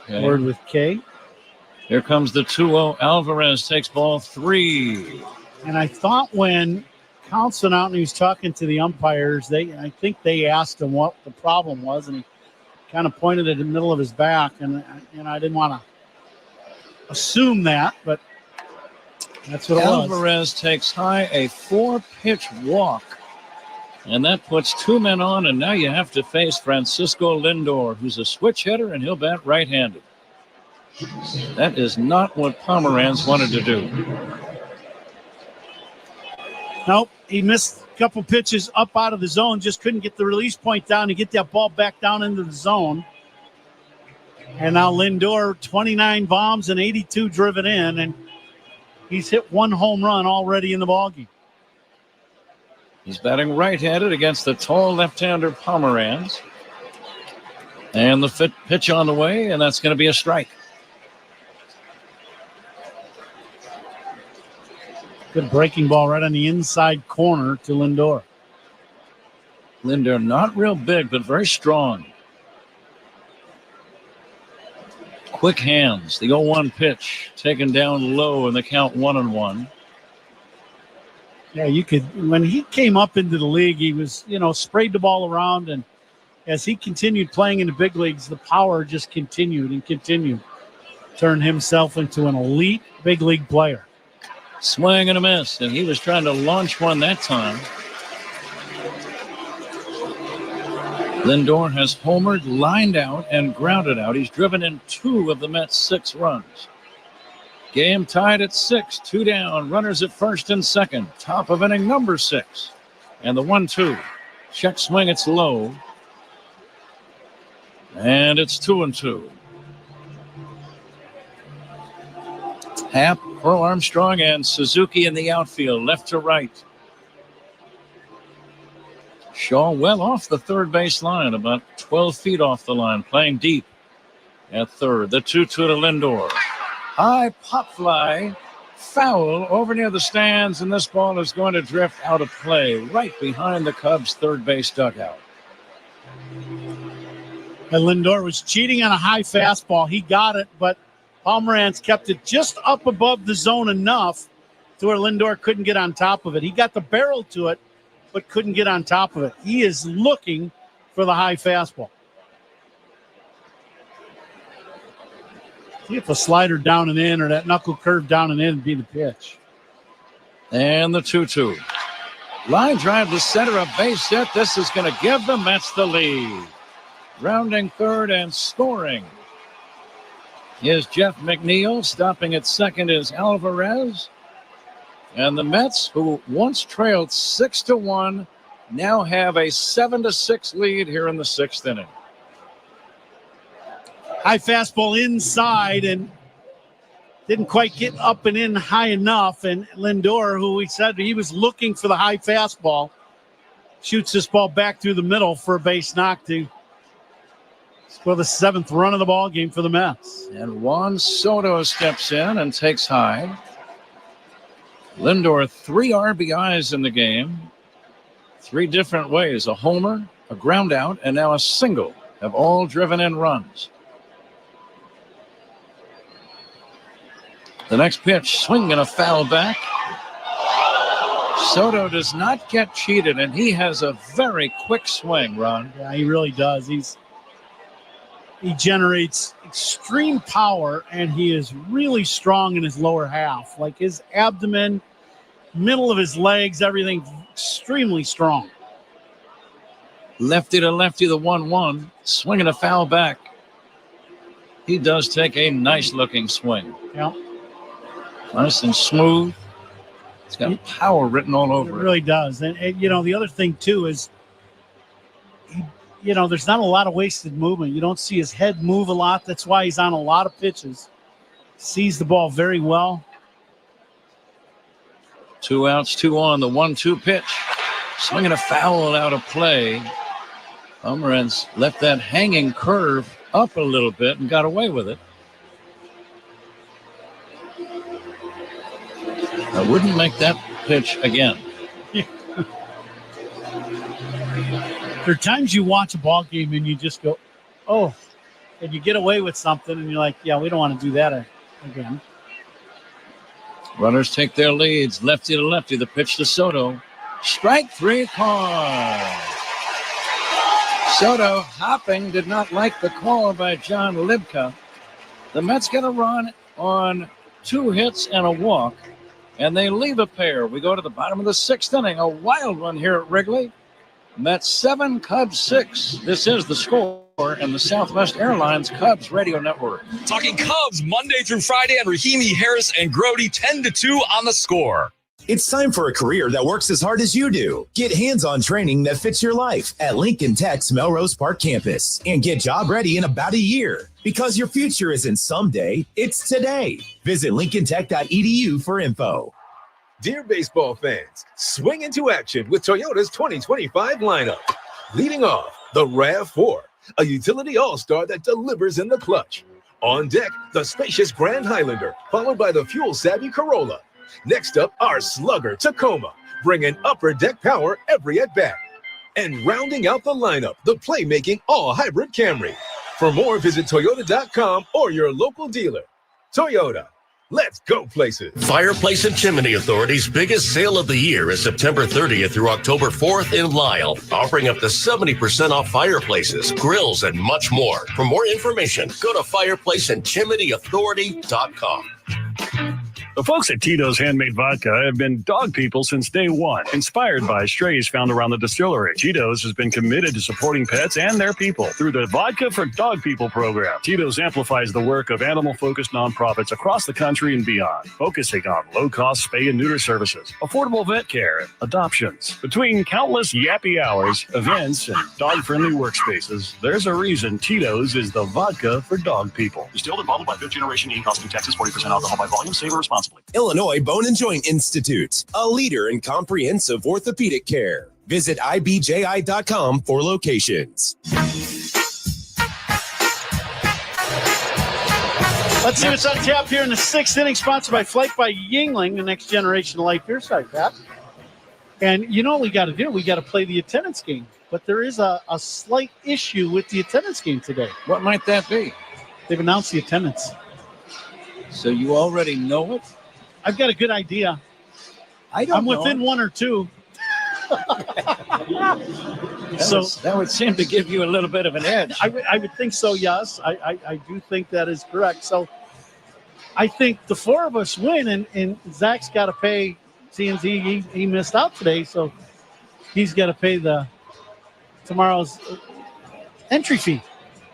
word with K. Here comes the 2-0. Alvarez takes ball 3. And I thought when Townsend out and he was talking to the umpires. I think they asked him what the problem was, and he kind of pointed at the middle of his back. And I didn't want to assume that, but that's what it was. Alvarez takes high, a 4-pitch walk. And that puts 2 men on, and now you have to face Francisco Lindor, who's a switch hitter, and he'll bat right-handed. That is not what Pomeranz wanted to do. Nope, he missed a couple pitches up out of the zone, just couldn't get the release point down to get that ball back down into the zone. And now Lindor, 29 bombs and 82 driven in, and he's hit 1 home run already in the ballgame. He's batting right-handed against the tall left-hander Pomeranz. And the pitch on the way, and that's going to be a strike. Good breaking ball right on the inside corner to Lindor. Lindor not real big, but very strong. Quick hands. The 0-1 pitch taken down low in the count 1-1. Yeah, you could. When he came up into the league, he was, sprayed the ball around, and as he continued playing in the big leagues, the power just continued and continued. Turned himself into an elite big league player. Swing and a miss, and he was trying to launch one that time. Lindor has homered, lined out, and grounded out. He's driven in 2 of the Mets' 6 runs. Game tied at 6, 2 down, runners at first and second. Top of inning number 6. And the 1-2. Check swing, it's low. And it's 2-2. Happ, Earl Armstrong, and Suzuki in the outfield, left to right. Shaw well off the third base line, about 12 feet off the line, playing deep at third. The 2-2 to Lindor. High pop fly, foul over near the stands, and this ball is going to drift out of play right behind the Cubs' third base dugout. And Lindor was cheating on a high fastball. He got it, but Pomeranz kept it just up above the zone enough to where Lindor couldn't get on top of it. He got the barrel to it, but couldn't get on top of it. He is looking for the high fastball. See if a slider down and in or that knuckle curve down and in would be the pitch. And the 2-2. Line drive to center, a base hit. This is going to give the Mets the lead. Rounding third and scoring is Jeff McNeil. Stopping at second is Alvarez. And the Mets, who once trailed 6-1, now have a 7-6 lead here in the 6th inning. High fastball inside and didn't quite get up and in high enough. And Lindor, who we said he was looking for the high fastball, shoots this ball back through the middle for a base knock to score the 7th run of the ball game for the Mets. And Juan Soto steps in and takes high. Lindor, 3 RBIs in the game. 3 different ways. A homer, a ground out, and now a single have all driven in runs. The next pitch, swing and a foul back. Soto does not get cheated, and he has a very quick swing, Ron. Yeah, he really does. He generates extreme power, and he is really strong in his lower half. Like his abdomen, middle of his legs, everything extremely strong. Lefty to lefty, the 1-1. Swinging a foul back. He does take a nice-looking swing. Yeah. Nice and smooth. It's got power written all over it. It really does. And the other thing, too, is there's not a lot of wasted movement. You don't see his head move a lot. That's why he's on a lot of pitches. Sees the ball very well. 2 outs, 2 on. The 1-2 pitch. Swinging a foul out of play. Pomeranz left that hanging curve up a little bit and got away with it. I wouldn't make that pitch again. There are times you watch a ball game and you just go, oh, and you get away with something and you're like, yeah, we don't want to do that again. Runners take their leads. Lefty to lefty. The pitch to Soto. Strike 3 call. Soto hopping, did not like the call by John Libka. The Mets get a run on 2 hits and a walk, and they leave a pair. We go to the bottom of the 6th inning, a wild one here at Wrigley. Mets 7, Cubs 6. This is The Score and the Southwest Airlines Cubs Radio Network. Talking Cubs Monday through Friday on Rahimi, Harris, and Grody 10-2 on The Score. It's time for a career that works as hard as you do. Get hands-on training that fits your life at Lincoln Tech's Melrose Park campus and get job ready in about a year. Because your future isn't someday, it's today. Visit lincolntech.edu for info. Dear baseball fans, swing into action with Toyota's 2025 lineup. Leading off, the RAV4, a utility all-star that delivers in the clutch. On deck, the spacious Grand Highlander, followed by the fuel-savvy Corolla. Next up, our slugger, Tacoma, bringing upper deck power every at-bat. And rounding out the lineup, the playmaking all-hybrid Camry. For more, visit Toyota.com or your local dealer. Toyota, let's go places. Fireplace and Chimney Authority's biggest sale of the year is September 30th through October 4th in Lisle, offering up to 70% off fireplaces, grills, and much more. For more information, go to fireplaceandchimneyauthority.com. The folks at Tito's Handmade Vodka have been dog people since day one, inspired by strays found around the distillery. Tito's has been committed to supporting pets and their people through the Vodka for Dog People program. Tito's amplifies the work of animal-focused nonprofits across the country and beyond, focusing on low-cost spay and neuter services, affordable vet care, and adoptions. Between countless yappy hours, events, and dog-friendly workspaces, there's a reason Tito's is the vodka for dog people. Distilled and bottled by 5th Generation Inc., Austin, Texas, 40% alcohol by volume. Savor responsibly. Illinois Bone and Joint Institute, a leader in comprehensive orthopedic care. Visit IBJI.com for locations. Let's see what's on tap here in the 6th inning, sponsored by Flight by Yingling, the next generation of life. Your side, Pat. And you know what we got to do? We got to play the attendance game. But there is a slight issue with the attendance game today. What might that be? They've announced the attendance. So you already know it? I've got a good idea. I'm within 1 or 2. That would seem to give you a little bit of an edge. I would think so, yes. I do think that is correct. So I think the 4 of us win, and Zach's got to pay, seeing he missed out today, so he's got to pay tomorrow's entry fee.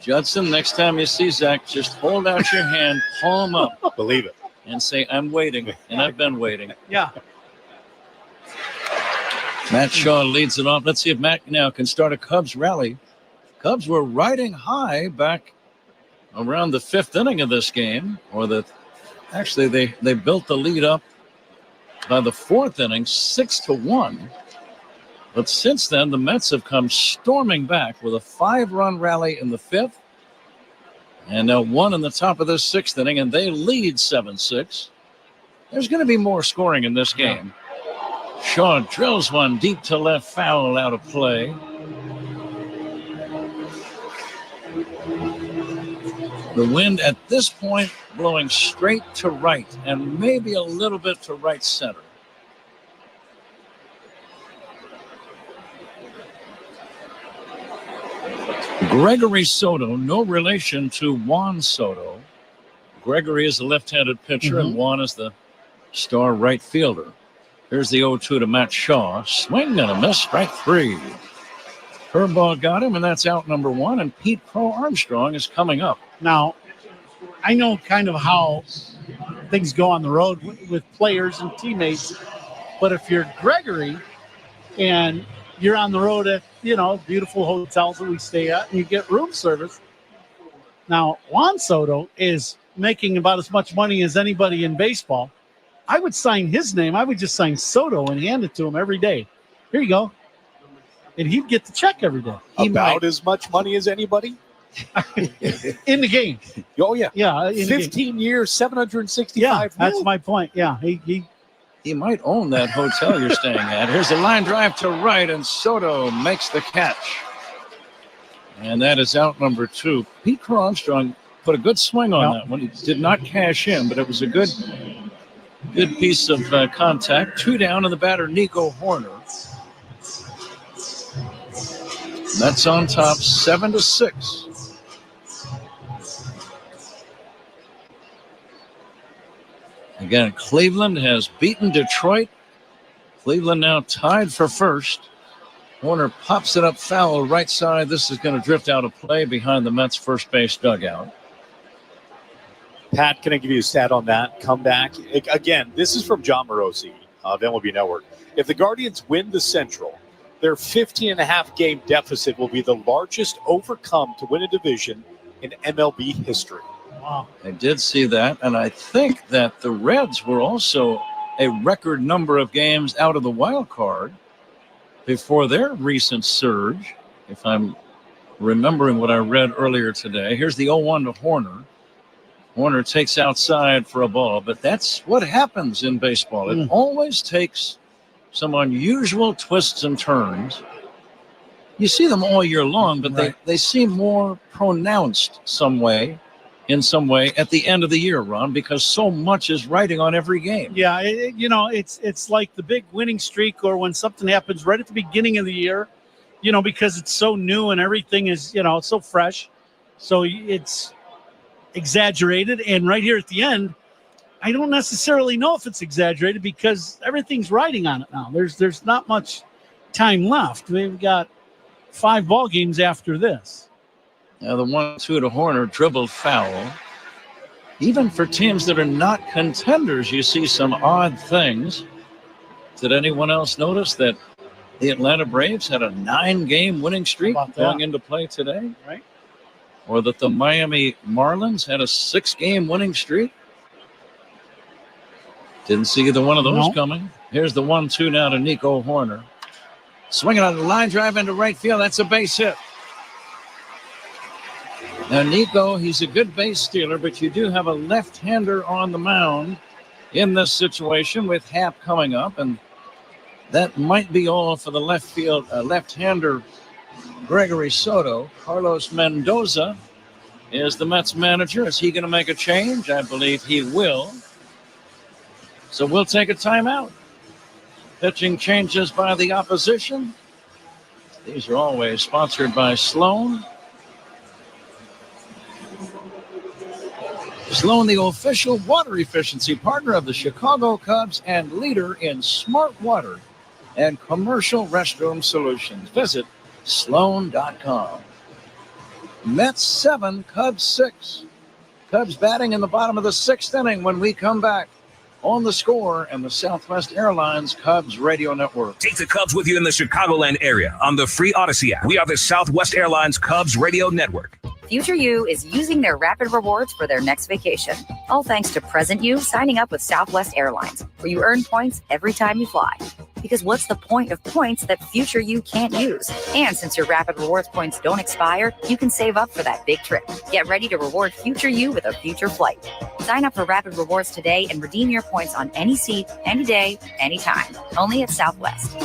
Judson, next time you see Zach, just hold out your hand, palm up. Believe it. And say, I'm waiting, and I've been waiting. Yeah. Matt Shaw leads it off. Let's see if Matt now can start a Cubs rally. Cubs were riding high back around the 5th inning of this game. Actually, they built the lead up by the 4th inning, 6-1. But since then, the Mets have come storming back with a 5-run rally in the 5th. And now 1 in the top of this 6th inning, and they lead 7-6. There's going to be more scoring in this game. Shaw drills one deep to left, foul out of play. The wind at this point blowing straight to right and maybe a little bit to right center. Gregory Soto, no relation to Juan Soto. Gregory is the left-handed pitcher, and Juan is the star right fielder. Here's the 0-2 to Matt Shaw. Swing and a miss, strike 3. Curveball got him, and that's out number 1, and Pete Crow Armstrong is coming up. Now, I know kind of how things go on the road with players and teammates, but if you're Gregory and you're on the road at, beautiful hotels that we stay at, and you get room service. Now, Juan Soto is making about as much money as anybody in baseball. I would sign his name. I would just sign Soto and hand it to him every day. Here you go. And he'd get the check every day. About as much money as anybody? In the game. Oh, yeah. Yeah. 15 years, $765 million. That's my point. Yeah. He might own that hotel you're staying at. Here's a line drive to right, and Soto makes the catch. And that is out number 2. Pete Crow Armstrong put a good swing on that one. He did not cash in, but it was a good piece of contact. 2 down, and the batter, Nico Horner. Mets on top 7-6. Again, Cleveland has beaten Detroit. Cleveland now tied for first. Warner pops it up foul right side. This is going to drift out of play behind the Mets first base dugout. Pat, can I give you a stat on that comeback? Again, this is from John Morosi of MLB Network. If the Guardians win the Central, their 15.5 game deficit will be the largest overcome to win a division in MLB history. Wow. I did see that, and I think that the Reds were also a record number of games out of the wild card before their recent surge, if I'm remembering what I read earlier today. Here's the 0-1 to Horner. Horner takes outside for a ball, but that's what happens in baseball. It always takes some unusual twists and turns. You see them all year long, but they seem more pronounced in some way at the end of the year, Ron, because so much is riding on every game. Yeah, it's like the big winning streak, or when something happens right at the beginning of the year, because it's so new and everything is, it's so fresh. So it's exaggerated. And right here at the end, I don't necessarily know if it's exaggerated because everything's riding on it now. There's not much time left. We've got 5 ball games after this. Now the 1-2 to Horner, dribbled foul. Even for teams that are not contenders, you see some odd things. Did anyone else notice that the Atlanta Braves had a 9-game winning streak going into play today? Right. Or that the Miami Marlins had a 6-game winning streak? Didn't see either one of those coming. Here's the 1-2 now to Nico Horner. Swinging on the line drive into right field. That's a base hit. Now, Nico, he's a good base stealer, but you do have a left-hander on the mound in this situation with Happ coming up, and that might be all for the left-hander Gregory Soto. Carlos Mendoza is the Mets manager. Is he going to make a change? I believe he will. So we'll take a timeout. Pitching changes by the opposition. These are always sponsored by Sloan. Sloan, the official water efficiency partner of the Chicago Cubs and leader in smart water and commercial restroom solutions. Visit Sloan.com. Mets 7, Cubs 6. Cubs batting in the bottom of the 6th inning when we come back on The Score and the Southwest Airlines Cubs radio network. Take the Cubs with you in the Chicagoland area on the free Odyssey app. We are the Southwest Airlines Cubs radio network. Future You is using their rapid rewards for their next vacation. All thanks to present you signing up with Southwest Airlines, where you earn points every time you fly. Because what's the point of points that future you can't use? And since your rapid rewards points don't expire, you can save up for that big trip. Get ready to reward future you with a future flight. Sign up for rapid rewards today and redeem your points on any seat, any day, anytime. Only at Southwest.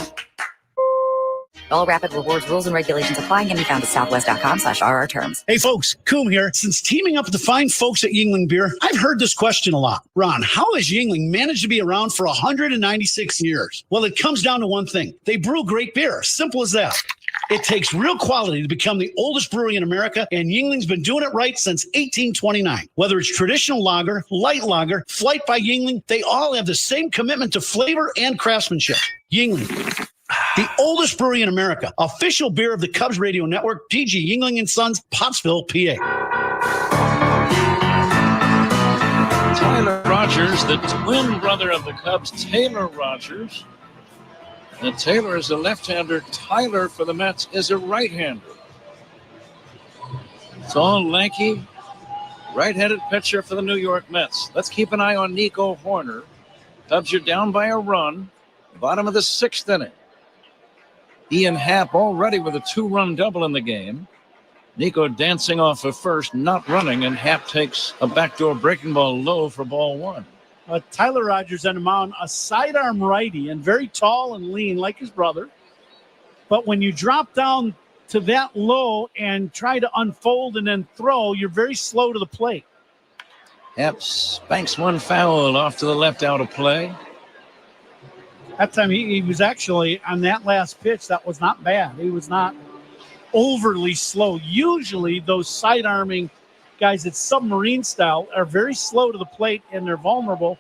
All rapid rewards rules and regulations apply and can be found at southwest.com/RR terms. Hey folks, Coom here. Since teaming up with the fine folks at Yingling Beer, I've heard this question a lot. Ron, how has Yingling managed to be around for 196 years? Well, it comes down to one thing. They brew great beer. Simple as that. It takes real quality to become the oldest brewery in America, and Yingling's been doing it right since 1829. Whether it's traditional lager, light lager, Flight by Yingling, they all have the same commitment to flavor and craftsmanship. Yingling, the oldest brewery in America, official beer of the Cubs radio network, PG Yingling & Sons, Pottsville, PA. Tyler Rogers, the twin brother of the Cubs, Taylor Rogers. And Taylor is a left-hander. Tyler for the Mets is a right-hander. Tall, lanky, right-handed pitcher for the New York Mets. Let's keep an eye on Nico Horner. Cubs are down by a run. Bottom of the 6th inning. Ian Happ already with a 2-run double in the game. Nico dancing off of first, not running, and Happ takes a backdoor breaking ball low for ball 1. Tyler Rogers on the mound, a sidearm righty and very tall and lean like his brother. But when you drop down to that low and try to unfold and then throw, you're very slow to the plate. Happ spanks one foul off to the left out of play. That time he was actually on that last pitch. That was not bad. He was not overly slow. Usually those side-arming guys that submarine style are very slow to the plate, and they're vulnerable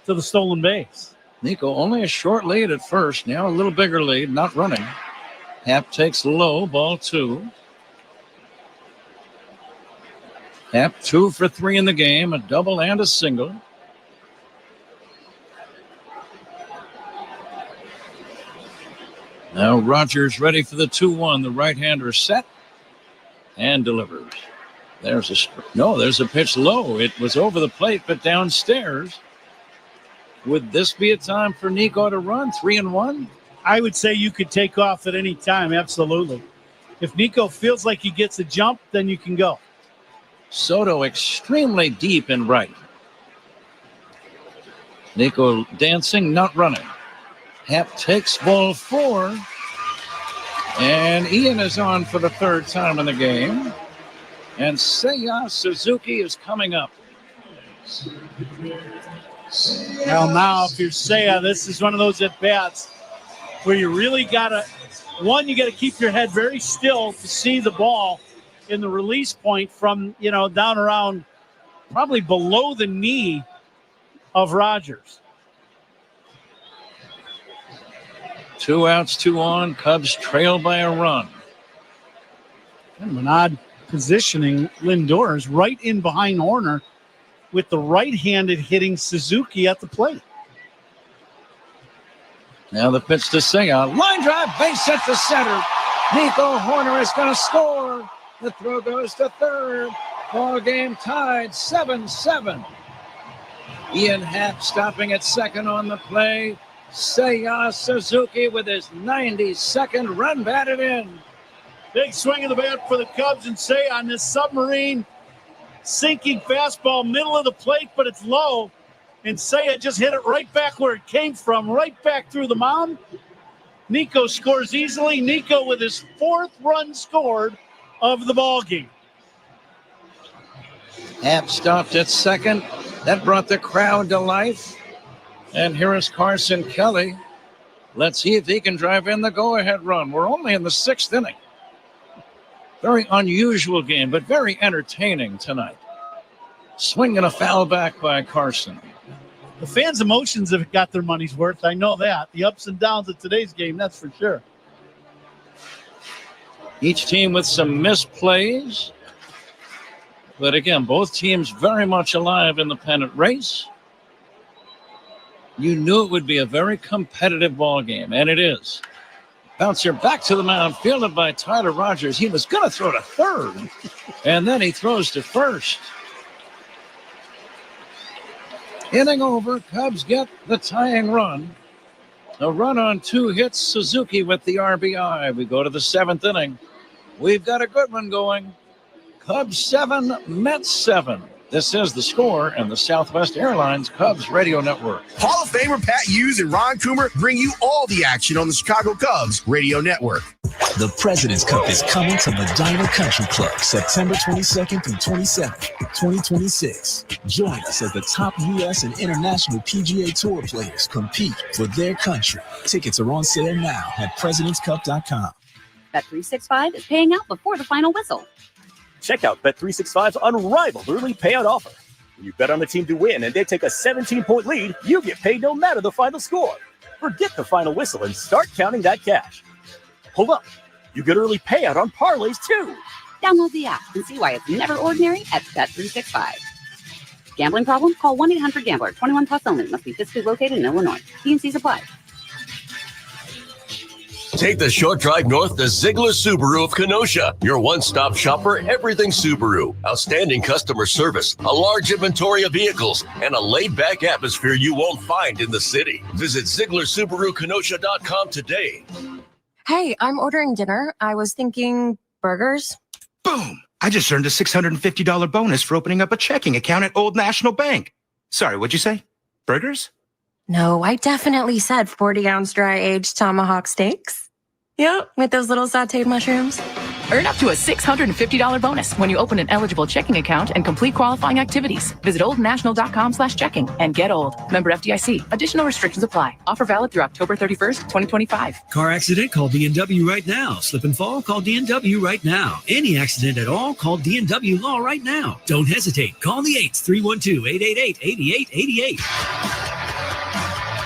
to the stolen base. Nico only a short lead at first. Now a little bigger lead, not running. Happ takes low, ball 2. Happ 2 for 3 in the game, a double and a single. Now Rogers ready for the 2-1. The right-hander set and delivers. There's a pitch low. It was over the plate, but downstairs. Would this be a time for Nico to run 3-1? I would say you could take off at any time, absolutely. If Nico feels like he gets a jump, then you can go. Soto extremely deep and right. Nico dancing, not running. Happ takes ball 4. And Ian is on for the 3rd time in the game. And Seiya Suzuki is coming up. Well, now if you're Seiya, this is one of those at-bats where you really got to, you got to keep your head very still to see the ball in the release point from, down around probably below the knee of Rogers. 2 outs, 2 on. Cubs trail by a run. Kind of an odd positioning. Lindor is right in behind Horner with the right-handed hitting Suzuki at the plate. Now the pitch to Seiya. Line drive, base hit to center. Nico Horner is going to score. The throw goes to third. Ball game tied 7-7. Ian Happ stopping at second on the play. Seiya Suzuki with his 92nd run batted in. Big swing of the bat for the Cubs, and Seiya on this submarine sinking fastball, middle of the plate, but it's low. And Seiya just hit it right back where it came from, right back through the mound. Nico scores easily. Nico with his 4th run scored of the ball game. Happ stopped at second. That brought the crowd to life. And here is Carson Kelly. Let's see if he can drive in the go-ahead run. We're only in the 6th inning. Very unusual game, but very entertaining tonight. Swing and a foul back by Carson. The fans' emotions have got their money's worth. I know that. The ups and downs of today's game, that's for sure. Each team with some missed plays. But again, both teams very much alive in the pennant race. You knew it would be a very competitive ball game, and it is. Bouncer back to the mound, fielded by Tyler Rogers. He was going to throw to third, and then he throws to first. Inning over, Cubs get the tying run. A run on 2 hits, Suzuki with the RBI. We go to the 7th inning. We've got a good one going. Cubs 7, Mets 7. This is The Score and the Southwest Airlines Cubs Radio Network. Hall of Famer Pat Hughes and Ron Coomer bring you all the action on the Chicago Cubs Radio Network. The President's Cup is coming to Medina Country Club September 22nd through 27th, 2026. Join us as the top U.S. and international PGA Tour players compete for their country. Tickets are on sale now at presidentscup.com. Bet365 is paying out before the final whistle. Check out Bet365's unrivaled early payout offer. When you bet on the team to win and they take a 17-point lead, you get paid no matter the final score. Forget the final whistle and start counting that cash. Hold up. You get early payout on parlays, too. Download the app and see why it's never ordinary at Bet365. Gambling problem? Call 1-800-GAMBLER. 21 plus only. Must be physically located in Illinois. T&Cs apply. Take the short drive north to Ziegler Subaru of Kenosha, your one-stop shop for everything Subaru. Outstanding customer service, a large inventory of vehicles, and a laid-back atmosphere you won't find in the city. Visit ZieglerSubaruKenosha.com today. Hey, I'm ordering dinner. I was thinking burgers. Boom! I just earned a $650 bonus for opening up a checking account at Old National Bank. Sorry, what'd you say? Burgers? No, I definitely said 40-ounce dry-aged tomahawk steaks. Yeah, with those little sauteed mushrooms. Earn up to a $650 bonus when you open an eligible checking account and complete qualifying activities. Visit oldnational.com/checking and get old. Member FDIC. Additional restrictions apply. Offer valid through October 31st, 2025. Car accident? Call DNW right now. Slip and fall? Call DNW right now. Any accident at all? Call DNW Law right now. Don't hesitate. Call the 8s, 312-888-8888.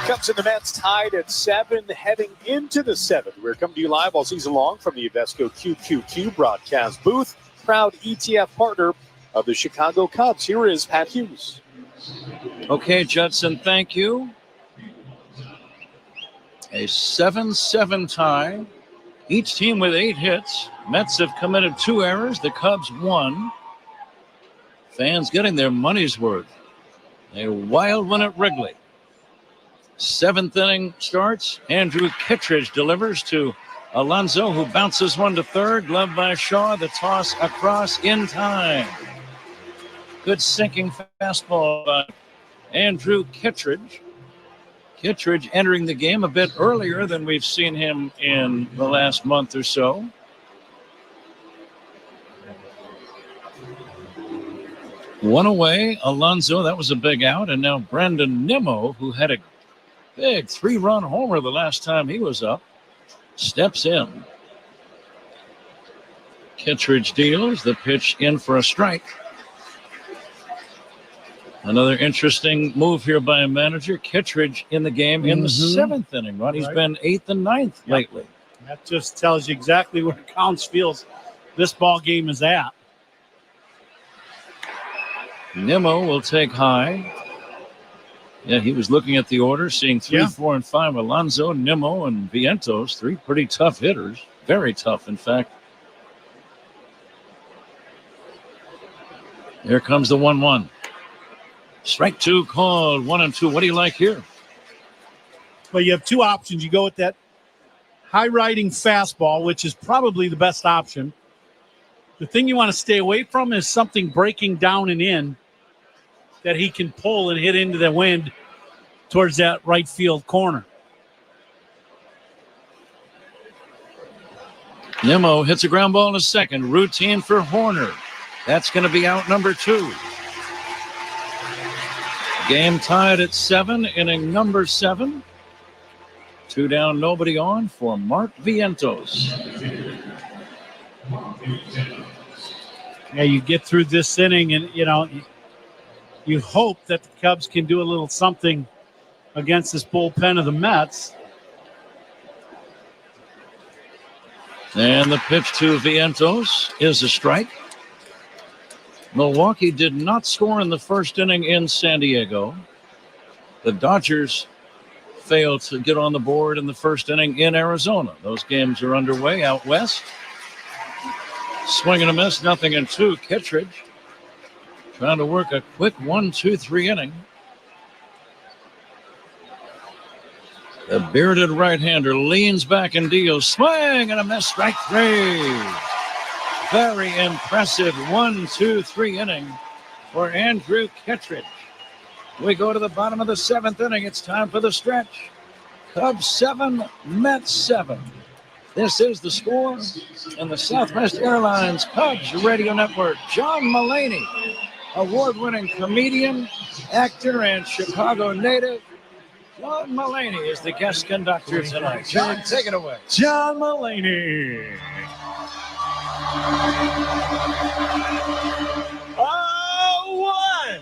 Cubs and the Mets tied at 7, heading into the 7th. We're coming to you live all season long from the Invesco QQQ broadcast booth. Proud ETF partner of the Chicago Cubs. Here is Pat Hughes. Okay, Judson, thank you. A 7-7 tie. Each team with 8 hits. Mets have committed 2 errors. The Cubs 1. Fans getting their money's worth. A wild one at Wrigley. 7th inning starts. Andrew Kittredge delivers to Alonso, who bounces one to third. Gloved by Shaw. The toss across in time. Good sinking fastball by Andrew Kittredge. Kittredge entering the game a bit earlier than we've seen him in the last month or so. One away, Alonso, that was a big out. And now Brandon Nimmo, who had a big 3-run homer the last time he was up, steps in. Kittredge deals the pitch in for a strike. Another interesting move here by a manager. Kittredge in the game in the 7th inning. Right? He's been 8th and 9th lately. That just tells you exactly where Counts feels this ball game is at. Nimmo will take high. Yeah, he was looking at the order, seeing 3, 4, and 5. Alonso, Nimmo, and Vientos, 3 pretty tough hitters. Very tough, in fact. Here comes the 1-1. Strike 2 called, 1-2. What do you like here? Well, you have 2 options. You go with that high-riding fastball, which is probably the best option. The thing you want to stay away from is something breaking down and in that he can pull and hit into the wind towards that right field corner. Nimmo hits a ground ball in a second. Routine for Horner. That's going to be out number 2. Game tied at 7, inning number 7. 2 down, nobody on for Mark Vientos. Yeah, you get through this inning and, you hope that the Cubs can do a little something against this bullpen of the Mets. And the pitch to Vientos is a strike. Milwaukee did not score in the first inning in San Diego. The Dodgers failed to get on the board in the first inning in Arizona. Those games are underway out west. Swing and a miss, 0-2. Kittredge trying to work a quick 1-2-3 inning. The bearded right-hander leans back and deals. Swing and a miss, strike 3. Very impressive 1-2-3 inning for Andrew Kittredge. We go to the bottom of the 7th inning. It's time for the stretch. Cubs 7, Mets 7. This is the score in the Southwest Airlines Cubs Radio Network. John Mulaney, award-winning comedian, actor, and Chicago native. John Mulaney is the guest conductor tonight. John, take it away. John Mulaney. A 1,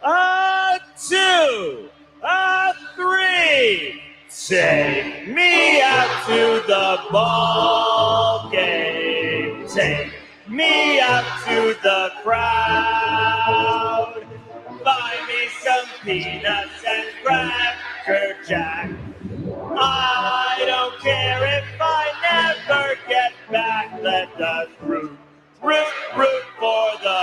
a 2, a 3. Take me out to the ball game. Take me out to the crowd. Buy me some peanuts and Cracker Jack. I don't care if I never get back. Let us root for the.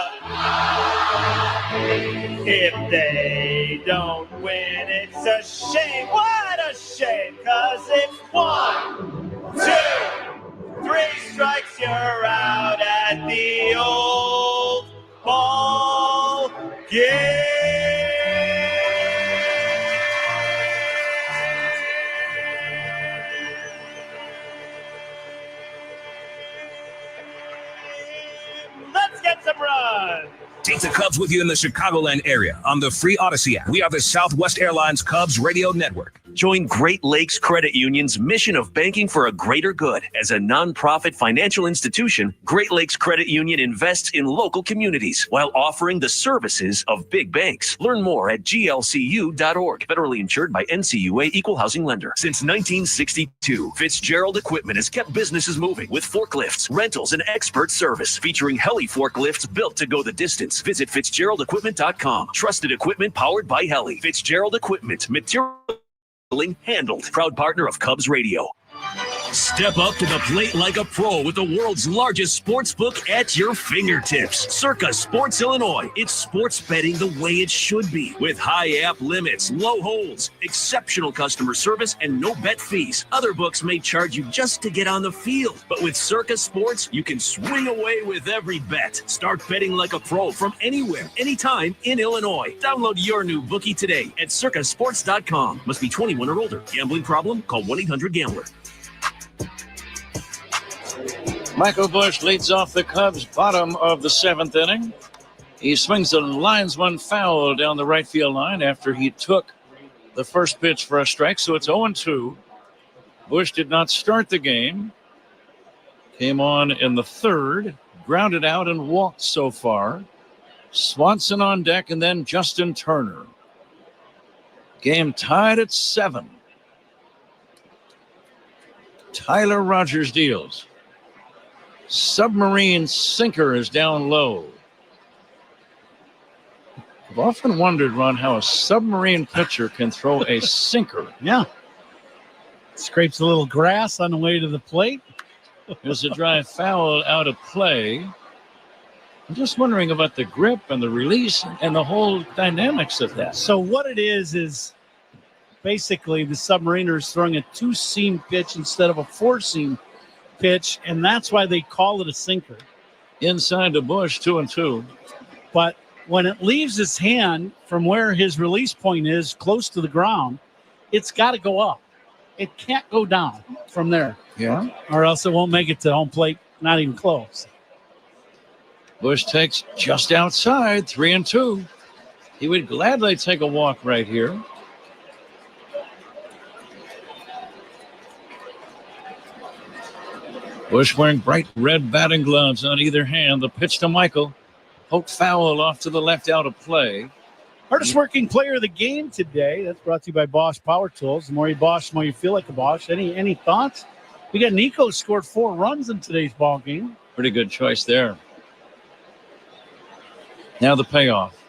If they don't win, it's a shame. What a shame, 'cause it's 1, 2, 3 strikes, you're out at the old ball game. some runs. Take the Cubs with you in the Chicagoland area on the free Odyssey app. We are the Southwest Airlines Cubs Radio Network. Join Great Lakes Credit Union's mission of banking for a greater good. As a nonprofit financial institution, Great Lakes Credit Union invests in local communities while offering the services of big banks. Learn more at glcu.org. Federally insured by NCUA Equal Housing Lender. Since 1962, Fitzgerald Equipment has kept businesses moving with forklifts, rentals, and expert service. Featuring heli forklifts built to go the distance. Visit FitzgeraldEquipment.com. Trusted equipment powered by Heli. Fitzgerald Equipment. Material handled. Proud partner of Cubs Radio. Step up to the plate like a pro with the world's largest sports book at your fingertips. Circa Sports Illinois. It's sports betting the way it should be. With high app limits, low holds, exceptional customer service, and no bet fees. Other books may charge you just to get on the field. But with Circa Sports, you can swing away with every bet. Start betting like a pro from anywhere, anytime in Illinois. Download your new bookie today at circasports.com. Must be 21 or older. Gambling problem? Call 1-800-GAMBLER. Michael Busch leads off the Cubs' bottom of the 7th inning. He swings a linesman foul down the right field line after he took the first pitch for a strike, so it's 0-2. Busch did not start the game. Came on in the 3rd, grounded out and walked so far. Swanson on deck and then Justin Turner. Game tied at 7. Tyler Rogers deals. Submarine sinker is down low. I've often wondered, Ron, how a submarine pitcher can throw a sinker. Yeah. Scrapes a little grass on the way to the plate. There's a dry foul out of play. I'm just wondering about the grip and the release and the whole dynamics of that. So what it is basically the Submariner is throwing a 2-seam pitch instead of a 4-seam pitch, and that's why they call it a sinker. Inside to Busch, 2-2. But when it leaves his hand from where his release point is, close to the ground, it's got to go up. It can't go down from there. Yeah. Or else it won't make it to home plate, not even close. Busch takes just outside, 3-2. He would gladly take a walk right here. Busch wearing bright red batting gloves on either hand. The pitch to Michael. Poke foul off to the left, out of play. Hardest working player of the game today. That's brought to you by Bosch Power Tools. The more you Bosch, the more you feel like a Bosch. Any thoughts? We got Nico scored 4 runs in today's ball game. Pretty good choice there. Now the payoff.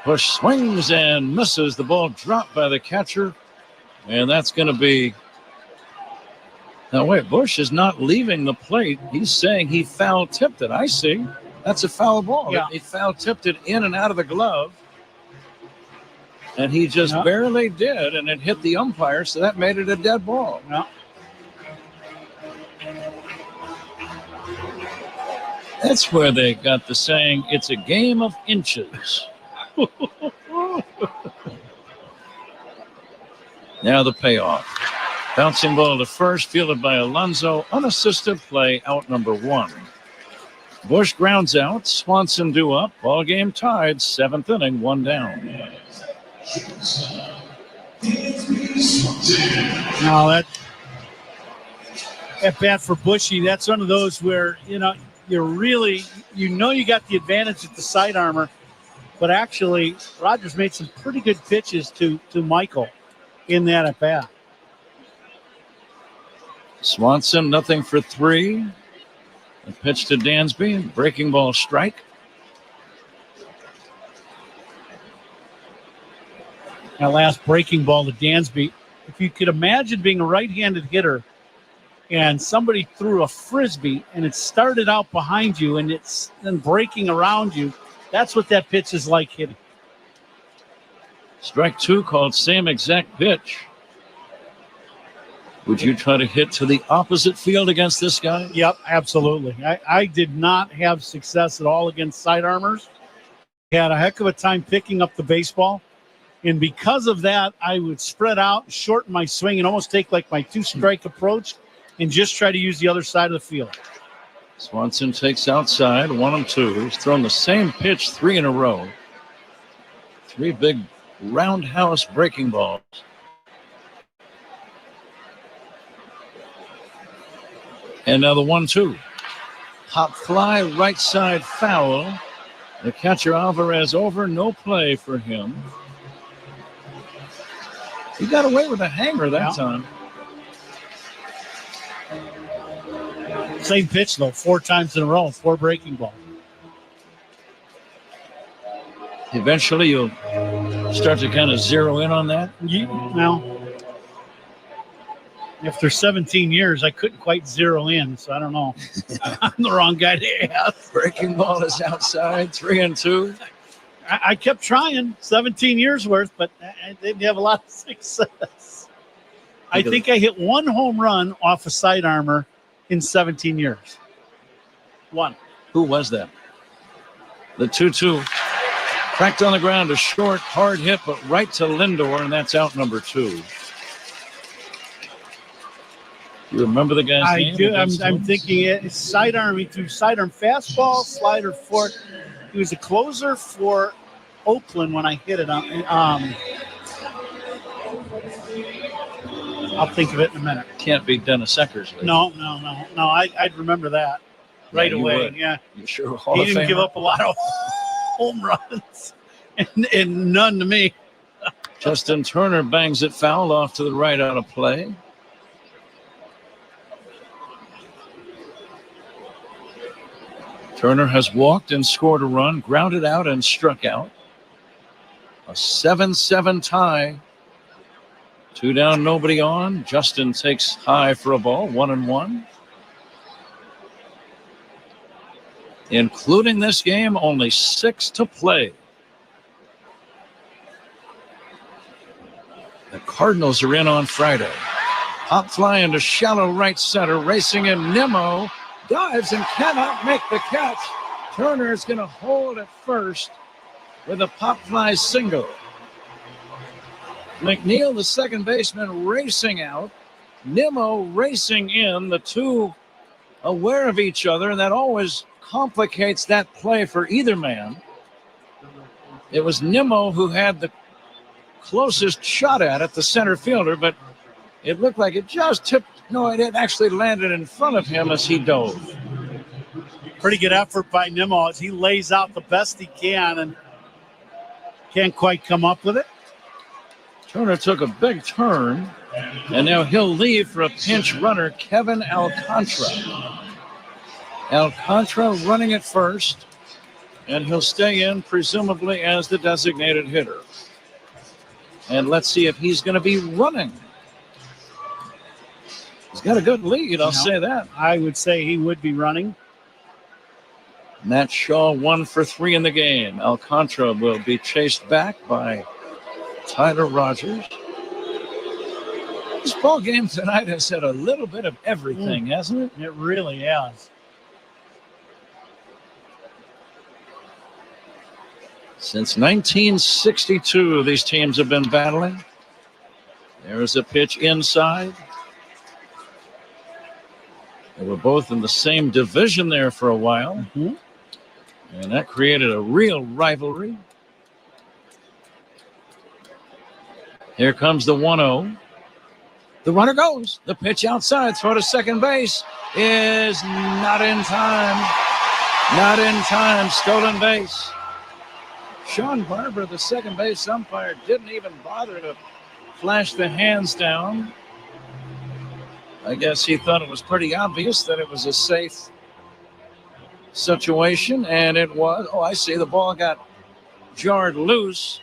Busch swings and misses. The ball dropped by the catcher. And that's going to be... Now, wait, Busch is not leaving the plate. He's saying he foul-tipped it. I see. That's a foul ball. Yeah. He foul-tipped it in and out of the glove. And he just barely did, and it hit the umpire, so that made it a dead ball. Yeah. That's where they got the saying, it's a game of inches. Now the payoff. Bouncing ball to first, fielded by Alonso. Unassisted play, out number 1. Busch grounds out. Swanson due up. Ball game tied. 7th inning, 1 down. Now that at bat for Bushy, that's one of those where, you really, you got the advantage at the side armor, but actually Rogers made some pretty good pitches to Michael in that at bat. Swanson, nothing for 3. A pitch to Dansby. Breaking ball strike. That last breaking ball to Dansby. If you could imagine being a right-handed hitter and somebody threw a Frisbee and it started out behind you and it's then breaking around you, that's what that pitch is like hitting. Strike 2 called same exact pitch. Would you try to hit to the opposite field against this guy? Yep, absolutely. I did not have success at all against side armors. Had a heck of a time picking up the baseball. And because of that, I would spread out, shorten my swing, and almost take like my 2-strike approach and just try to use the other side of the field. Swanson takes outside, 1-2. He's thrown the same pitch 3 in a row. 3 big roundhouse breaking balls. And now the 1-2. Pop fly, right side foul. The catcher Alvarez over, no play for him. He got away with a hanger that time. Same pitch, though, 4 times in a row, 4 breaking balls. Eventually, you'll start to kind of zero in on that. Now, after 17 years, I couldn't quite zero in, so I don't know. I'm the wrong guy to ask. Breaking ball is outside, 3-2. I kept trying, 17 years worth, but I didn't have a lot of success. I think I hit 1 home run off a side armor in 17 years. 1. Who was that? The 2-2. Cracked on the ground, a short, hard hit, but right to Lindor, and that's out number 2. You remember the guy's name? I do. I'm thinking it's sidearm. He threw sidearm fastball, slider, fork. He was a closer for Oakland when I hit it. I'll think of it in a minute. Can't be Dennis Eckersley. No. I'd remember that right away. Would. Yeah. You sure? He didn't give up a lot of home runs, and none to me. Justin Turner bangs it foul off to the right out of play. Turner has walked and scored a run, grounded out and struck out. A 7-7 tie. 2 down, nobody on. Justin takes high for a ball, 1-1. Including this game, only 6 to play. The Cardinals are in on Friday. Hop fly into shallow right center, racing in Nimmo. Dives and cannot make the catch. Turner is going to hold at first with a pop fly single. McNeil, the second baseman, racing out. Nimmo racing in. The two aware of each other, and that always complicates that play for either man. It was Nimmo who had the closest shot at it, the center fielder, but it looked like it just tipped. No, it actually landed in front of him as he dove. Pretty good effort by Nimmo as he lays out the best he can and can't quite come up with it. Turner took a big turn, and now he'll leave for a pinch runner, Kevin Alcantara. Alcantara running at first, and he'll stay in presumably as the designated hitter. And let's see if he's going to be running. He's got a good lead, I'll say that. I would say he would be running. Matt Shaw 1 for 3 in the game. Alcantara will be chased back by Tyler Rogers. This ball game tonight has had a little bit of everything, hasn't it? It really has. Since 1962, these teams have been battling. There's a pitch inside. They were both in the same division there for a while. Mm-hmm. And that created a real rivalry. Here comes the 1-0. The runner goes. The pitch outside. Throw to second base is not in time. Not in time. Stolen base. Sean Barber, the second base umpire, didn't even bother to flash the hands down. I guess he thought it was pretty obvious that it was a safe situation, and it was. Oh, I see. The ball got jarred loose.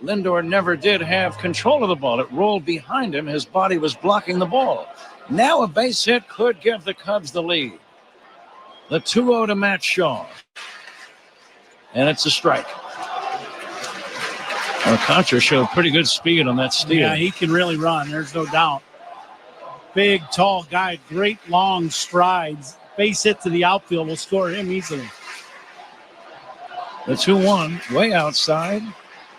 Lindor never did have control of the ball. It rolled behind him. His body was blocking the ball. Now a base hit could give the Cubs the lead. The 2-0 to Matt Shaw. And it's a strike. Alcantara showed pretty good speed on that steal. Yeah, he can really run. There's no doubt. Big, tall guy, great long strides. Base hit to the outfield will score him easily. The 2-1, way outside.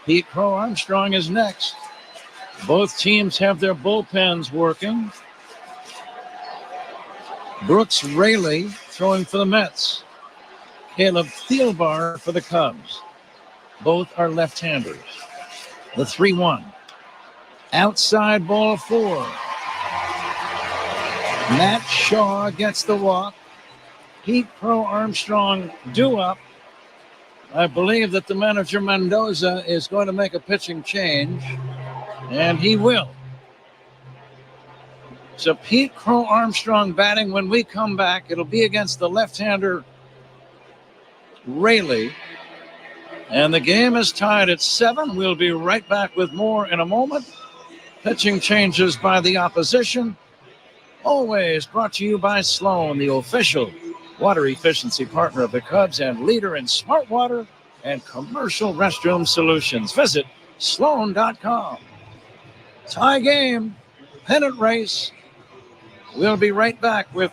Pete Crow Armstrong is next. Both teams have their bullpens working. Brooks Raley throwing for the Mets. Caleb Thielbar for the Cubs. Both are left-handers. The 3-1. Outside ball 4. Matt Shaw gets the walk. Pete Crow Armstrong due up. I believe that the manager Mendoza is going to make a pitching change, and he will. So Pete Crow Armstrong batting when we come back. It'll be against the left-hander Rayleigh. And the game is tied at 7. We'll be right back with more in a moment. Pitching changes by the opposition. Always brought to you by Sloan, the official water efficiency partner of the Cubs and leader in smart water and commercial restroom solutions. Visit Sloan.com. Tie game, pennant race. We'll be right back with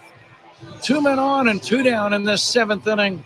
2 men on and 2 down in this 7th inning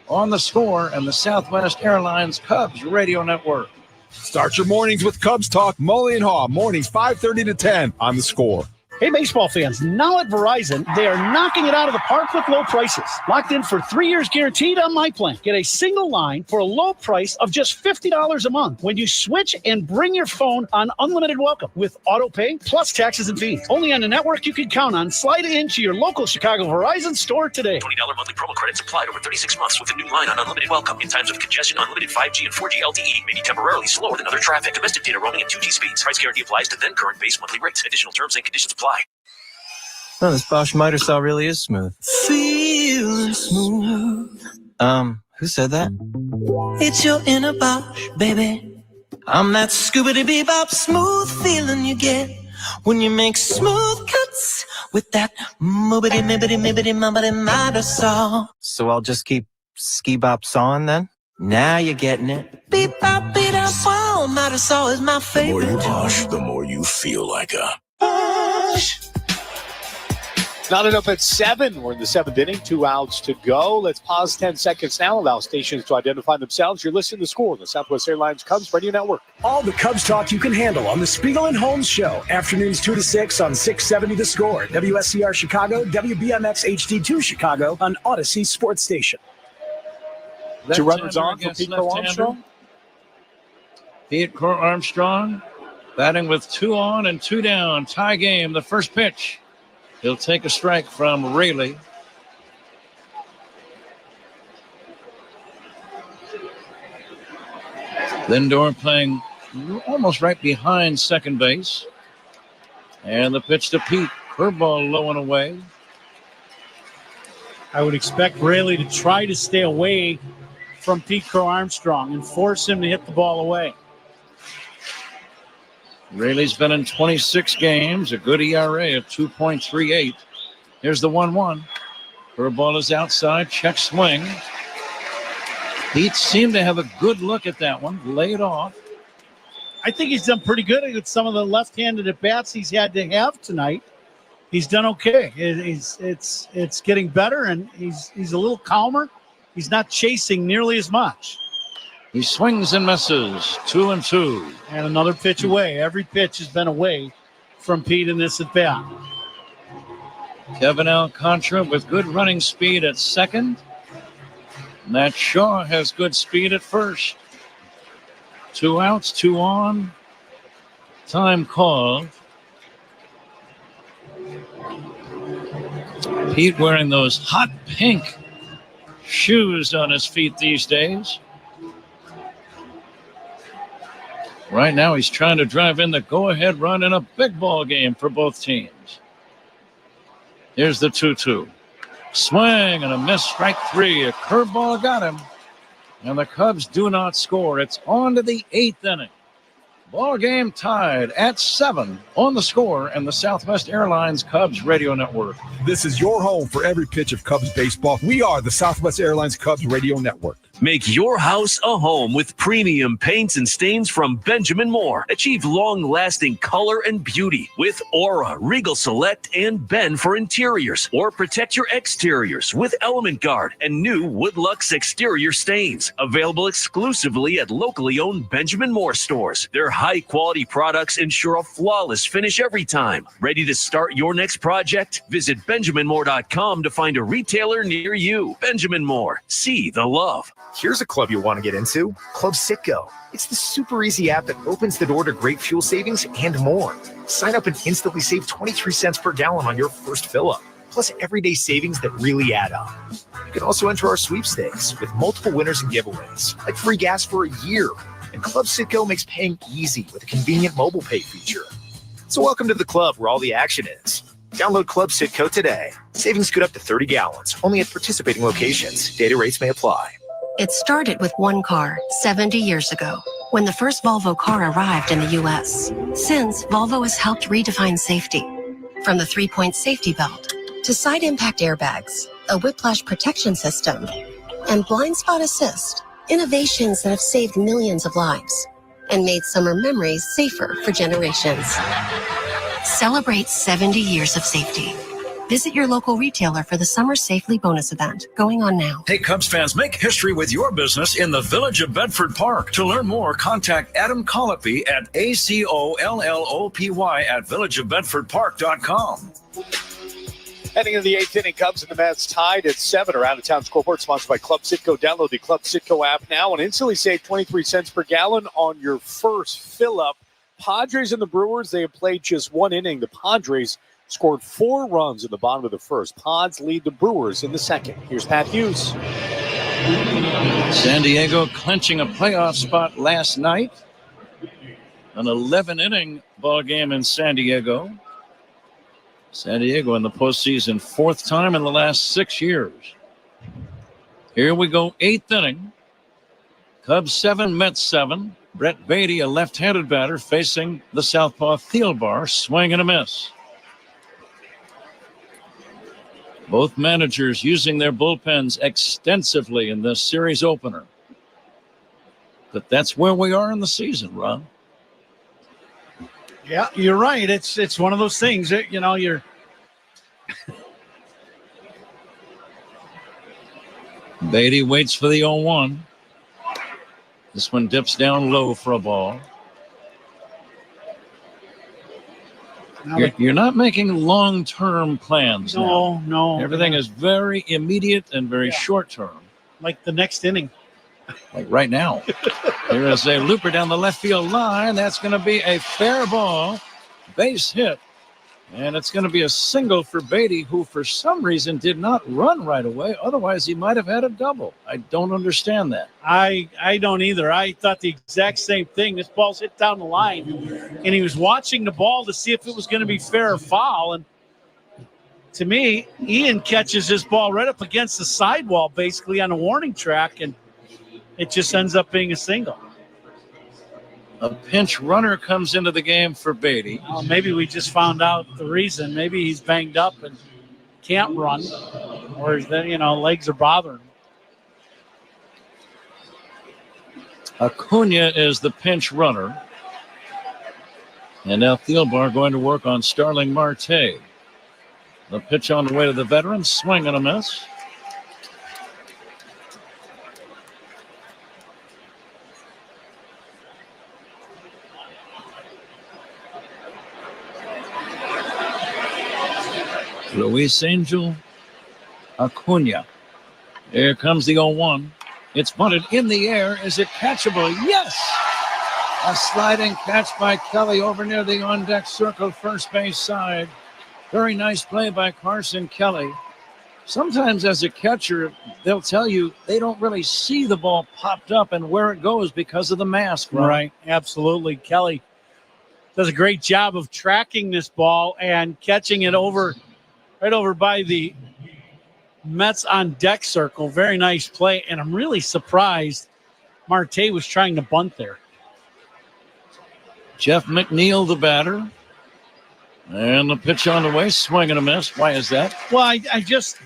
on The Score and the Southwest Airlines Cubs Radio Network. Start your mornings with Cubs Talk. Mully and Haw, mornings 5:30 to 10 on The Score. Hey, baseball fans, now at Verizon, they are knocking it out of the park with low prices. Locked in for 3 years guaranteed on my plan. Get a single line for a low price of just $50 a month when you switch and bring your phone on unlimited welcome with auto pay plus taxes and fees. Only on a network you can count on. Slide into your local Chicago Verizon store today. $20 monthly promo credits applied over 36 months with a new line on unlimited welcome. In times of congestion, unlimited 5G and 4G LTE may be temporarily slower than other traffic. Domestic data roaming at 2G speeds. Price guarantee applies to then current base monthly rates. Additional terms and conditions apply. Oh, this Bosch miter saw really is smooth. Feeling smooth. Who said that? It's your inner Bosch, baby. I'm that scoobity-bebop smooth feeling you get when you make smooth cuts with that moobity-mibbity-mibbity-mubbity-miter saw. So I'll just keep ski-bop sawing then? Now you're getting it. Beep-bop-beep-bop, wow, miter saw is my favorite. The more you Bosch, the more you feel like a Bosch. Not enough at 7. We're in the 7th inning. 2 outs to go. Let's pause 10 seconds now. Allow stations to identify themselves. You're listening to Score, the Southwest Airlines Cubs Radio Network. All the Cubs talk you can handle on the Spiegel and Holmes Show. Afternoons 2 to 6 on 670 The Score. WSCR Chicago, WBMX HD2 Chicago on Odyssey Sports Station. 2 runners on for Pete Crow Armstrong. Pete Crow Armstrong batting with 2 on and 2 down. Tie game, the first pitch. He'll take a strike from Rayleigh. Lindor playing almost right behind second base. And the pitch to Pete. Curveball low and away. I would expect Rayleigh to try to stay away from Pete Crow Armstrong and force him to hit the ball away. Rayleigh's been in 26 games, a good ERA of 2.38. Here's the 1-1. Curveball is outside, check swing. Pete seemed to have a good look at that one, laid off. I think he's done pretty good with some of the left-handed at-bats he's had to have tonight. He's done okay. It's getting better, and he's a little calmer. He's not chasing nearly as much. He swings and misses, 2-2. And another pitch away. Every pitch has been away from Pete in this at-bat. Kevin Alcantara with good running speed at second. Matt Shaw has good speed at first. 2 outs, 2 on. Time called. Pete wearing those hot pink shoes on his feet these days. Right now, he's trying to drive in the go-ahead run in a big ball game for both teams. Here's the 2-2. Swing and a miss, strike 3. A curveball got him. And the Cubs do not score. It's on to the 8th inning. Ball game tied at 7 on The Score and the Southwest Airlines Cubs Radio Network. This is your home for every pitch of Cubs baseball. We are the Southwest Airlines Cubs Radio Network. Make your house a home with premium paints and stains from Benjamin Moore. Achieve long-lasting color and beauty with Aura, Regal Select, and Ben for interiors. Or protect your exteriors with Element Guard and new Woodlux exterior stains. Available exclusively at locally owned Benjamin Moore stores. Their high-quality products ensure a flawless finish every time. Ready to start your next project? Visit BenjaminMoore.com to find a retailer near you. Benjamin Moore. See the love. Here's a club you'll want to get into, Club Citgo. It's the super easy app that opens the door to great fuel savings and more. Sign up and instantly save 23 cents per gallon on your first fill-up, plus everyday savings that really add up. You can also enter our sweepstakes with multiple winners and giveaways, like free gas for a year. And Club Citgo makes paying easy with a convenient mobile pay feature. So welcome to the club where all the action is. Download Club Citgo today. Savings could up to 30 gallons, only at participating locations. Data rates may apply. It started with one car 70 years ago when the first Volvo car arrived in the U.S. Since, Volvo has helped redefine safety. From the 3-point safety belt to side impact airbags, a whiplash protection system, and blind spot assist, innovations that have saved millions of lives and made summer memories safer for generations. Celebrate 70 years of safety. Visit your local retailer for the Summer Safely bonus event going on now. Hey, Cubs fans, make history with your business in the Village of Bedford Park. To learn more, contact Adam Colopy at ACOLLOPY at villageofbedfordpark.com. Heading into the 8th inning, Cubs and the Mets tied at 7. Around the town scoreboard sponsored by Club Citgo. Download the Club Citgo app now and instantly save 23 cents per gallon on your first fill-up. Padres and the Brewers, they have played just one inning. The Padres scored 4 runs in the bottom of the first. Pods lead the Brewers in the second. Here's Pat Hughes. San Diego clinching a playoff spot last night. An 11-inning ball game in San Diego. San Diego in the postseason, 4th time in the last 6 years. Here we go, 8th inning. Cubs 7, Mets 7. Brett Beatty, a left-handed batter, facing the southpaw Thielbar, swing and a miss. Both managers using their bullpens extensively in this series opener. But that's where we are in the season, Ron. Yeah, you're right. It's one of those things that, you're Beatty waits for the 0-1. This one dips down low for a ball. You're not making long-term plans now. No. Everything is very immediate and very short-term. Like the next inning. Like right now. There is a looper down the left field line. That's going to be a fair ball. Base hit. And it's going to be a single for Beatty, who for some reason did not run right away. Otherwise, he might have had a double. I don't understand that. I don't either. I thought the exact same thing. This ball's hit down the line, and he was watching the ball to see if it was going to be fair or foul. And to me, Ian catches this ball right up against the sidewall, basically on a warning track, and it just ends up being a single. A pinch runner comes into the game for Beatty. Maybe we just found out the reason. Maybe he's banged up and can't run, or legs are bothering him. Acuna is the pinch runner. And now Thielbar going to work on Starling Marte. The pitch on the way to the veteran. Swing and a miss. Luis Angel Acuna. Here comes the 0-1. It's bunted in the air. Is it catchable? Yes! A sliding catch by Kelly over near the on-deck circle, first base side. Very nice play by Carson Kelly. Sometimes as a catcher, they'll tell you they don't really see the ball popped up and where it goes because of the mask. Right, absolutely. Kelly does a great job of tracking this ball and catching it right over by the Mets on deck circle. Very nice play, and I'm really surprised Marte was trying to bunt there. Jeff McNeil, the batter. And the pitch on the way, swing and a miss. Why is that? Well, I just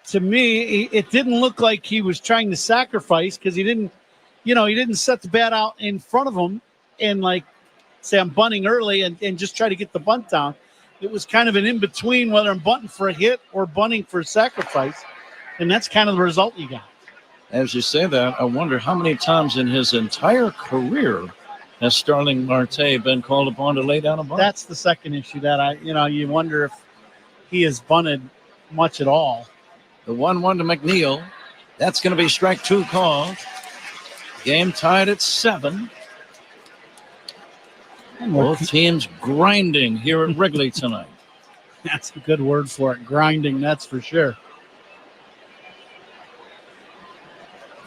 to me, it didn't look like he was trying to sacrifice because he didn't set the bat out in front of him and say I'm bunting early and just try to get the bunt down. It was kind of an in-between whether I'm bunting for a hit or bunting for a sacrifice, and that's kind of the result you got. As you say that, I wonder how many times in his entire career has Starling Marte been called upon to lay down a bunt? That's the second issue that you wonder if he has bunted much at all. The 1-1 to McNeil. That's going to be strike 2 called. Game tied at 7. Both teams grinding here at Wrigley tonight. That's a good word for it. Grinding, that's for sure.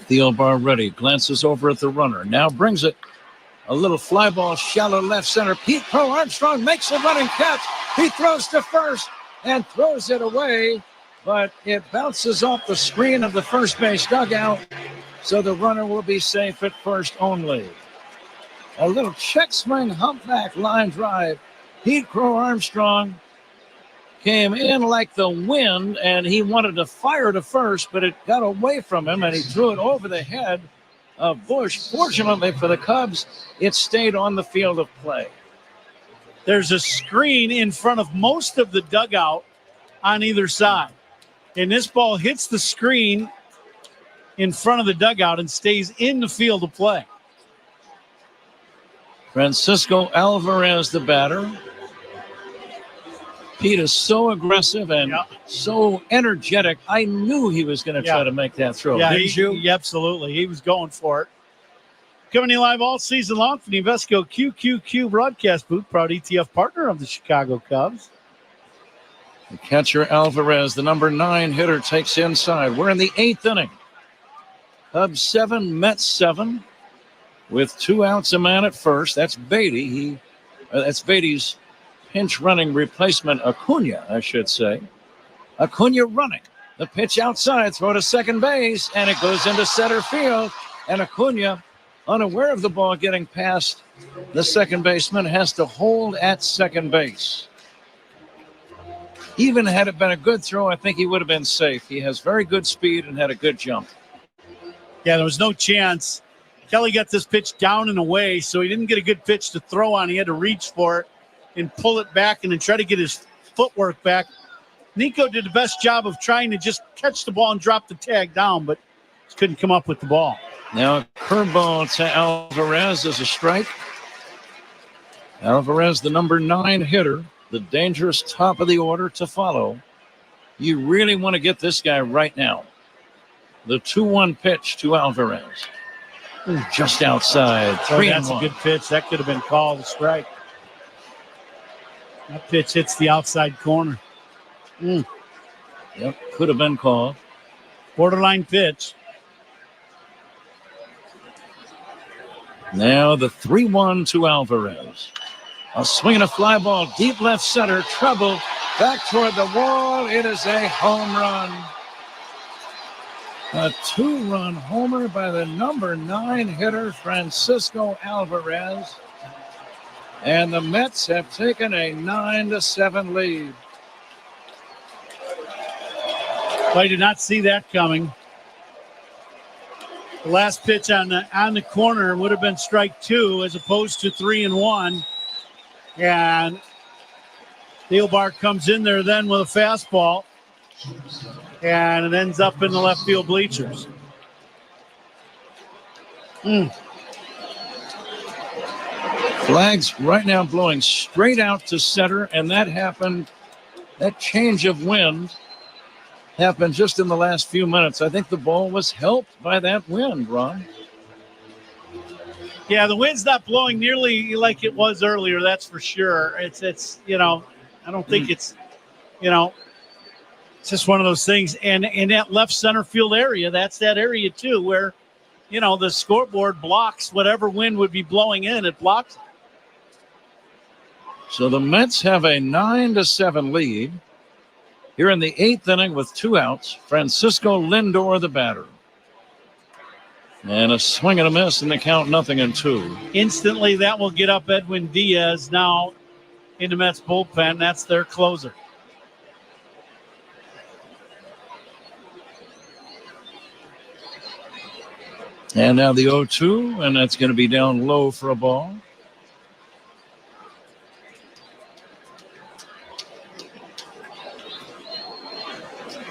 Thielbar ready. Glances over at the runner. Now brings it. A little fly ball, shallow left center. Pete Crow Armstrong makes a running catch. He throws to first and throws it away, but it bounces off the screen of the first base dugout, so the runner will be safe at first only. A little check swing, humpback line drive. Pete Crow Armstrong came in like the wind, and he wanted to fire to first, but it got away from him, and he threw it over the head of Bush. Fortunately for the Cubs, it stayed on the field of play. There's a screen in front of most of the dugout on either side, and this ball hits the screen in front of the dugout and stays in the field of play. Francisco Alvarez, the batter. Pete is so aggressive and so energetic. I knew he was going to try to make that throw. Didn't you? Absolutely. He was going for it. Coming to you live all season long from the Invesco QQQ broadcast booth, proud ETF partner of the Chicago Cubs. The catcher Alvarez, the number 9 hitter, takes inside. We're in the 8th inning. Cubs 7, Mets 7, with 2 outs, a man at first. That's Beatty. That's Beatty's pinch running replacement, Acuna, I should say. Acuna running. The pitch outside, throw to second base, and it goes into center field. And Acuna, unaware of the ball getting past the second baseman, has to hold at second base. Even had it been a good throw, I think he would have been safe. He has very good speed and had a good jump. Yeah, there was no chance. Kelly got this pitch down and away, so he didn't get a good pitch to throw on. He had to reach for it and pull it back and then try to get his footwork back. Nico did the best job of trying to just catch the ball and drop the tag down, but just couldn't come up with the ball. Now, curveball to Alvarez is a strike. Alvarez, the number 9 hitter, the dangerous top of the order to follow. You really want to get this guy right now. The 2-1 pitch to Alvarez. Just outside. 3-1. That's a good pitch. That could have been called a strike. That pitch hits the outside corner. Yep, could have been called. Borderline pitch. Now the 3-1 to Alvarez. A swing and a fly ball, deep left center, trouble, back toward the wall. It is a home run. A 2-run homer by the number 9 hitter, Francisco Alvarez. And the Mets have taken a 9-7 lead. I did not see that coming. The last pitch on the corner would have been strike 2 as opposed to 3-1. And Thielbar comes in there then with a fastball. And it ends up in the left field bleachers. Flags right now blowing straight out to center, and that change of wind happened just in the last few minutes. I think the ball was helped by that wind, Ron. Yeah, the wind's not blowing nearly like it was earlier, that's for sure. It's I don't think it's just one of those things. And in that left center field area, that's that area too where, the scoreboard blocks whatever wind would be blowing in. It blocks it. So the Mets have a 9-7 lead here in the 8th inning with 2 outs. Francisco Lindor, the batter. And a swing and a miss in the count, 0-2. Instantly, that will get up Edwin Diaz now in the Mets bullpen. That's their closer. And now the 0-2, and that's going to be down low for a ball.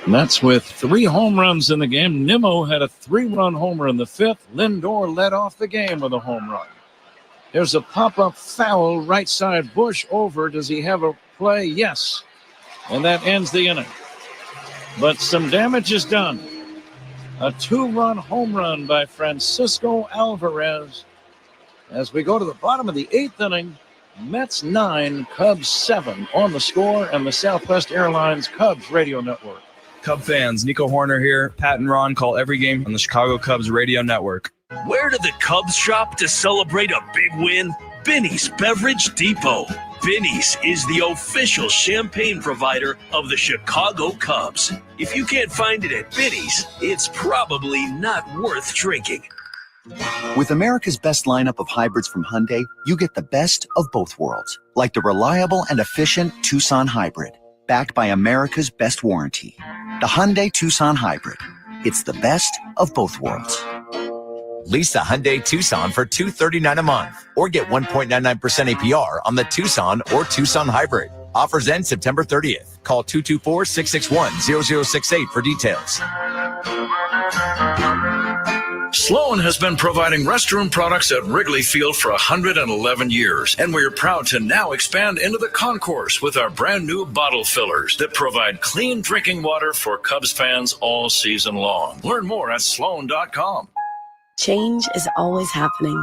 Mets with 3 home runs in the game. Nimmo had a 3-run homer in the 5th. Lindor led off the game with a home run. There's a pop-up foul, right side, Bush over. Does he have a play? Yes. And that ends the inning. But some damage is done. A 2-run home run by Francisco Alvarez. As we go to the bottom of the 8th inning, Mets 9, Cubs 7 on the score and the Southwest Airlines Cubs radio network. Cub fans, Nico Horner here. Pat and Ron call every game on the Chicago Cubs radio network. Where do the Cubs shop to celebrate a big win? Binny's Beverage Depot. Binny's is the official champagne provider of the Chicago Cubs. If you can't find it at Binny's, it's probably not worth drinking. With America's best lineup of hybrids from Hyundai, you get the best of both worlds, like the reliable and efficient Tucson Hybrid, backed by America's best warranty. The Hyundai Tucson Hybrid. It's the best of both worlds. Lease a Hyundai Tucson for $239 a month or get 1.99% APR on the Tucson or Tucson Hybrid. Offers end September 30th. Call 224-661-0068 for details. Sloan has been providing restroom products at Wrigley Field for 111 years, and we're proud to now expand into the concourse with our brand new bottle fillers that provide clean drinking water for Cubs fans all season long. Learn more at sloan.com. Change is always happening,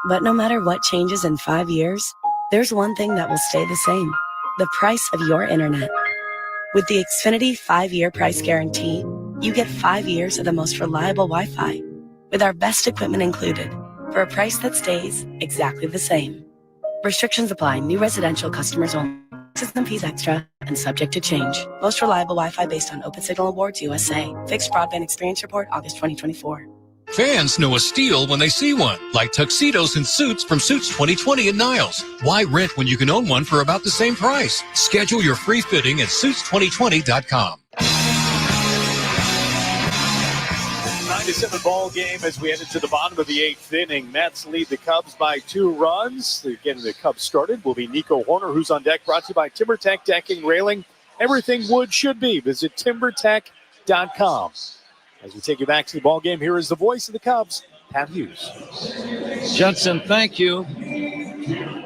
but no matter what changes in 5 years, there's one thing that will stay the same: the price of your internet. With the Xfinity 5-year price guarantee, you get 5 years of the most reliable Wi-Fi, with our best equipment included, for a price that stays exactly the same. Restrictions apply. New residential customers only. System fees extra and subject to change. Most reliable Wi-Fi based on Open Signal Awards USA. Fixed Broadband Experience Report, August 2024. Fans know a steal when they see one, like tuxedos and suits from Suits 2020 at Niles. Why rent when you can own one for about the same price? Schedule your free fitting at Suits2020.com. 9-7 ball game as we head into the bottom of the 8th inning. Mets lead the Cubs by 2 runs. Getting the Cubs started will be Nico Horner, who's on deck, brought to you by TimberTech Decking Railing. Everything wood should be. Visit TimberTech.com. As we take you back to the ball game, here is the voice of the Cubs, Pat Hughes. Judson, thank you.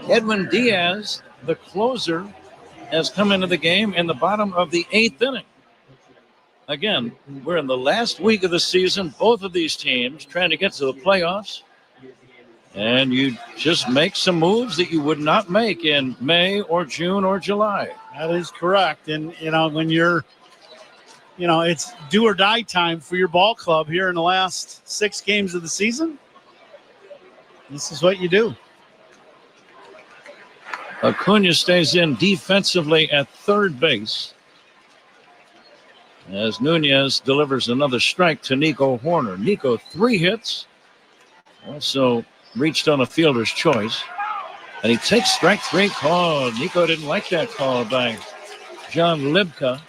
Edwin Diaz, the closer, has come into the game in the bottom of the 8th inning. Again, we're in the last week of the season. Both of these teams trying to get to the playoffs. And you just make some moves that you would not make in May or June or July. That is correct. And, when you're, it's do or die time for your ball club here in the last 6 games of the season. This is what you do. Acuna stays in defensively at third base as Nunez delivers another strike to Nico Horner. Nico, 3 hits, also reached on a fielder's choice, and he takes strike 3 call. Nico didn't like that call by John Libka.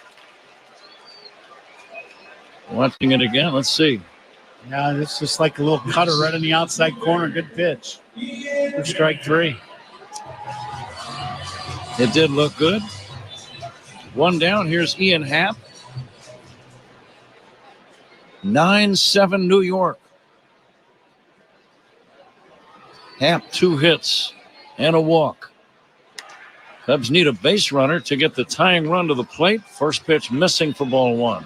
Watching it again, let's see. Yeah, it's just like a little cutter right in the outside corner. Good pitch for strike 3. It did look good. 1 down. Here's Ian Happ. 9-7 New York. Happ 2 hits and a walk. Cubs need a base runner to get the tying run to the plate. First pitch missing for ball 1.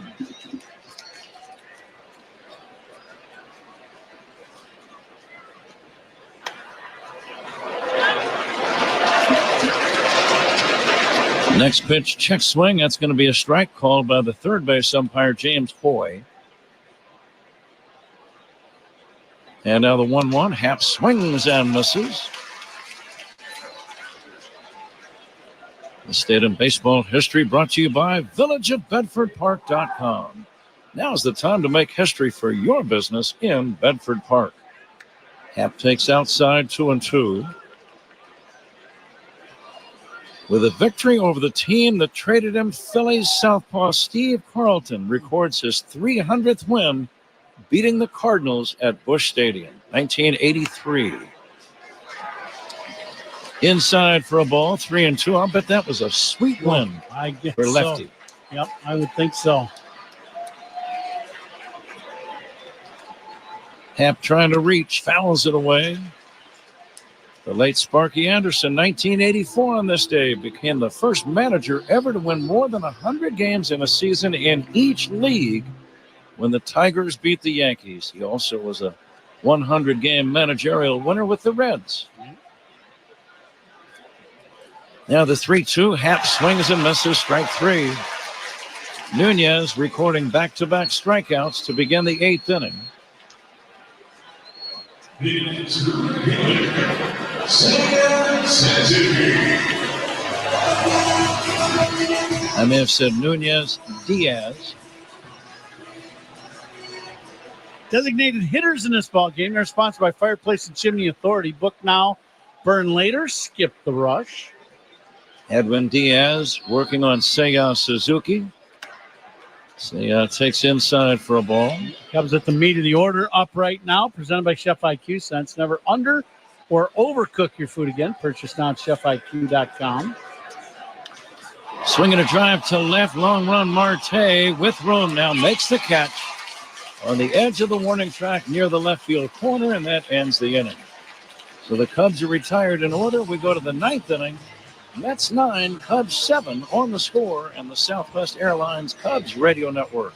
Next pitch, check swing. That's going to be a strike called by the third base umpire, James Hoy. And now the 1-1. Happ swings and misses. The State of Baseball History brought to you by villageofbedfordpark.com. Now's the time to make history for your business in Bedford Park. Happ takes outside 2-2. With a victory over the team that traded him, Phillies southpaw Steve Carlton records his 300th win beating the Cardinals at Busch Stadium, 1983. Inside for a ball, 3-2. I'll bet that was a sweet win I guess for lefty. So. Yep, I would think so. Happ trying to reach, fouls it away. The late Sparky Anderson, 1984 on this day, became the first manager ever to win more than 100 games in a season in each league when the Tigers beat the Yankees. He also was a 100-game managerial winner with the Reds. Now the 3-2, Happ swings and misses, strike three. Nunez recording back-to-back strikeouts to begin the 8th inning. I may have said Nunez, Diaz. Designated hitters in this ball game. They're sponsored by Fireplace and Chimney Authority. Book now, burn later, skip the rush. Edwin Diaz working on Seiya Suzuki. Seiya takes inside for a ball. Cubs at the meat of the order, up right now, presented by Chef IQ. Cents never under or overcook your food again. Purchase now at chefiq.com. Swinging a drive to left, long run. Marte with room now makes the catch on the edge of the warning track near the left field corner, and that ends the inning. So the Cubs are retired in order. We go to the 9th inning. Mets 9, Cubs 7 on the Score and the Southwest Airlines Cubs Radio Network.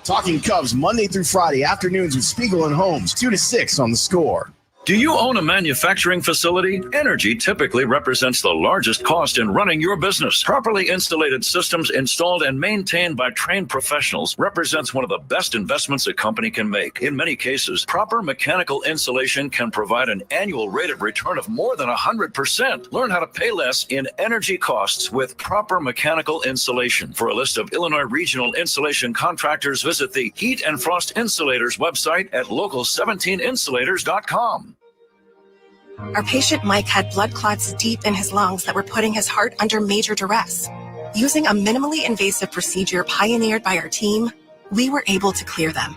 Talking Cubs Monday through Friday afternoons with Spiegel and Holmes, 2 to 6 on the Score. Do you own a manufacturing facility? Energy typically represents the largest cost in running your business. Properly insulated systems installed and maintained by trained professionals represents one of the best investments a company can make. In many cases, proper mechanical insulation can provide an annual rate of return of more than 100%. Learn how to pay less in energy costs with proper mechanical insulation. For a list of Illinois regional insulation contractors, visit the Heat and Frost Insulators website at local17insulators.com. Our patient Mike had blood clots deep in his lungs that were putting his heart under major duress. Using a minimally invasive procedure pioneered by our team, we were able to clear them.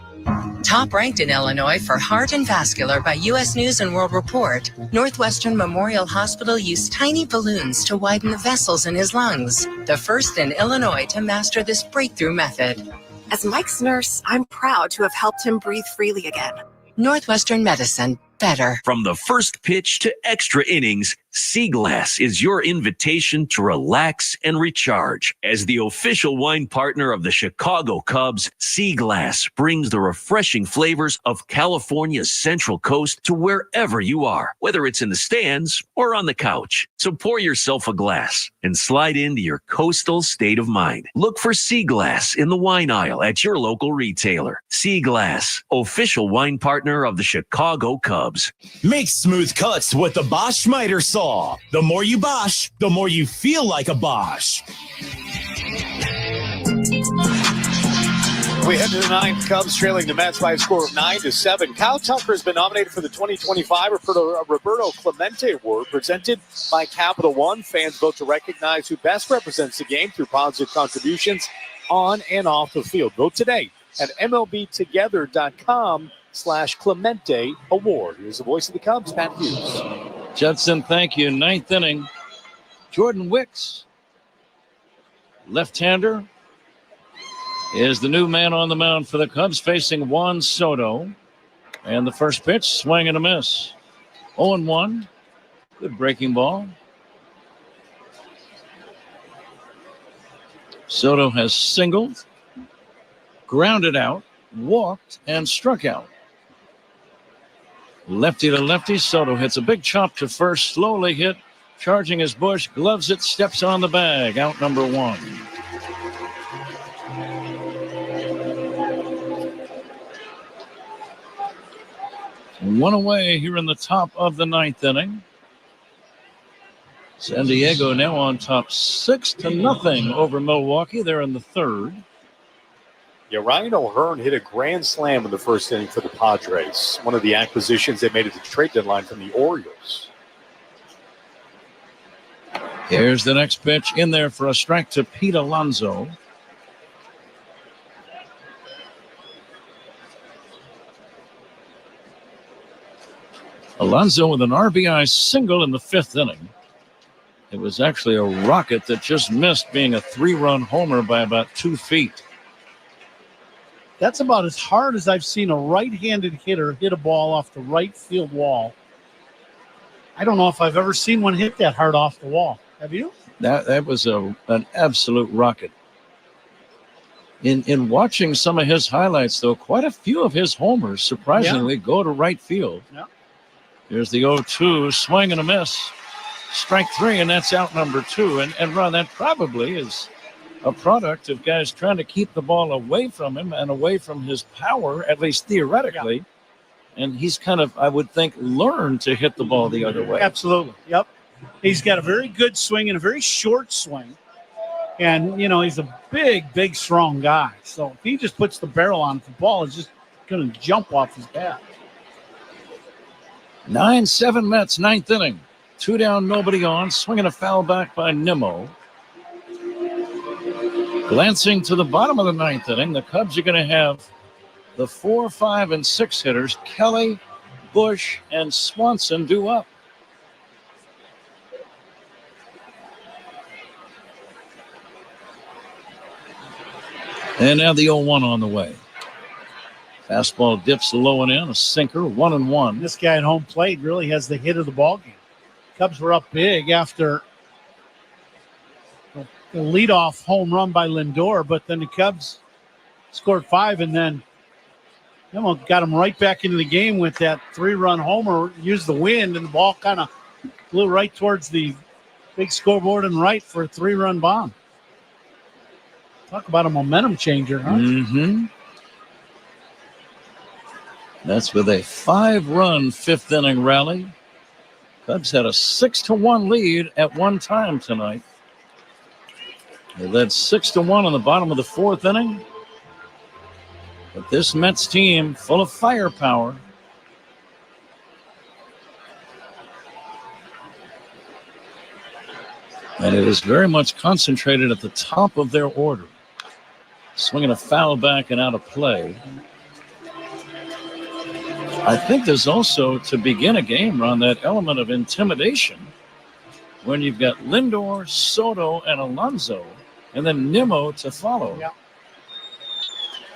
Top ranked in Illinois for heart and vascular by U.S. News and World Report, Northwestern Memorial Hospital used tiny balloons to widen the vessels in his lungs, the first in Illinois to master this breakthrough method. As Mike's nurse, I'm proud to have helped him breathe freely again. Northwestern Medicine. Better. From the first pitch to extra innings, Sea Glass is your invitation to relax and recharge. As the official wine partner of the Chicago Cubs, Sea Glass brings the refreshing flavors of California's Central Coast to wherever you are, whether it's in the stands or on the couch. So pour yourself a glass and slide into your coastal state of mind. Look for Sea Glass in the wine aisle at your local retailer. Sea Glass, official wine partner of the Chicago Cubs. Make smooth cuts with the Bosch miter saw. The more you Bosch, the more you feel like a Bosch. We head to the 9th. Cubs trailing the Mets by a score of 9-7. Kyle Tucker has been nominated for the 2025 Roberto Clemente Award, presented by Capital One. Fans vote to recognize who best represents the game through positive contributions on and off the field. Vote today at MLBtogether.com/Clemente Award. Here's the voice of the Cubs, Pat Hughes. Judson, thank you. 9th inning. Jordan Wicks, left-hander, is the new man on the mound for the Cubs, facing Juan Soto. And the first pitch, swing and a miss. 0-1. Good breaking ball. Soto has singled, grounded out, walked, and struck out. Lefty to lefty, Soto hits a big chop to first, slowly hit, charging his Bush, gloves it, steps on the bag, out number 1. One away here in the top of the 9th inning. San Diego now on top 6-0 over Milwaukee. They're in the 3rd. Yeah, Ryan O'Hearn hit a grand slam in the first inning for the Padres. One of the acquisitions they made at the trade deadline from the Orioles. Here's the next pitch in there for a strike to Pete Alonso. Alonso with an RBI single in the 5th inning. It was actually a rocket that just missed being a 3-run homer by about 2 feet. That's about as hard as I've seen a right-handed hitter hit a ball off the right field wall. I don't know if I've ever seen one hit that hard off the wall. Have you? That was an absolute rocket. In watching some of his highlights, though, quite a few of his homers, surprisingly, go to right field. Yeah. Here's the 0-2, swing and a miss. Strike 3, and that's out number 2. And Ron, that probably is a product of guys trying to keep the ball away from him and away from his power, at least theoretically. Yeah. And he's kind of, I would think, learned to hit the ball the other way. Absolutely. Yep. He's got a very good swing and a very short swing. And, you know, he's a big, strong guy. So if he just puts the barrel on it, the ball is just going to jump off his bat. 9-7 Mets, 9th inning. 2 down, nobody on. Swinging a foul back by Nimmo. Glancing to the bottom of the 9th inning, the Cubs are going to have the 4, 5, and 6 hitters, Kelly, Bush, and Swanson, due up. And now the 0-1 on the way. Fastball dips low and in, a sinker, 1-1. This guy at home plate really has the hit of the ball game. Cubs were up big after the leadoff home run by Lindor, but then the Cubs scored 5, and then got him right back into the game with that 3-run homer, used the wind, and the ball kind of flew right towards the big scoreboard and right for a 3-run bomb. Talk about a momentum changer, huh? Mm-hmm. That's with a 5-run 5th inning rally. Cubs had a 6-1 lead at one time tonight. They led 6-1 on the bottom of the 4th inning. But this Mets team, full of firepower, and it is very much concentrated at the top of their order. Swinging a foul back and out of play. I think there's also, to begin a game, Ron, that element of intimidation when you've got Lindor, Soto, and Alonso, and then Nimmo to follow. Yeah.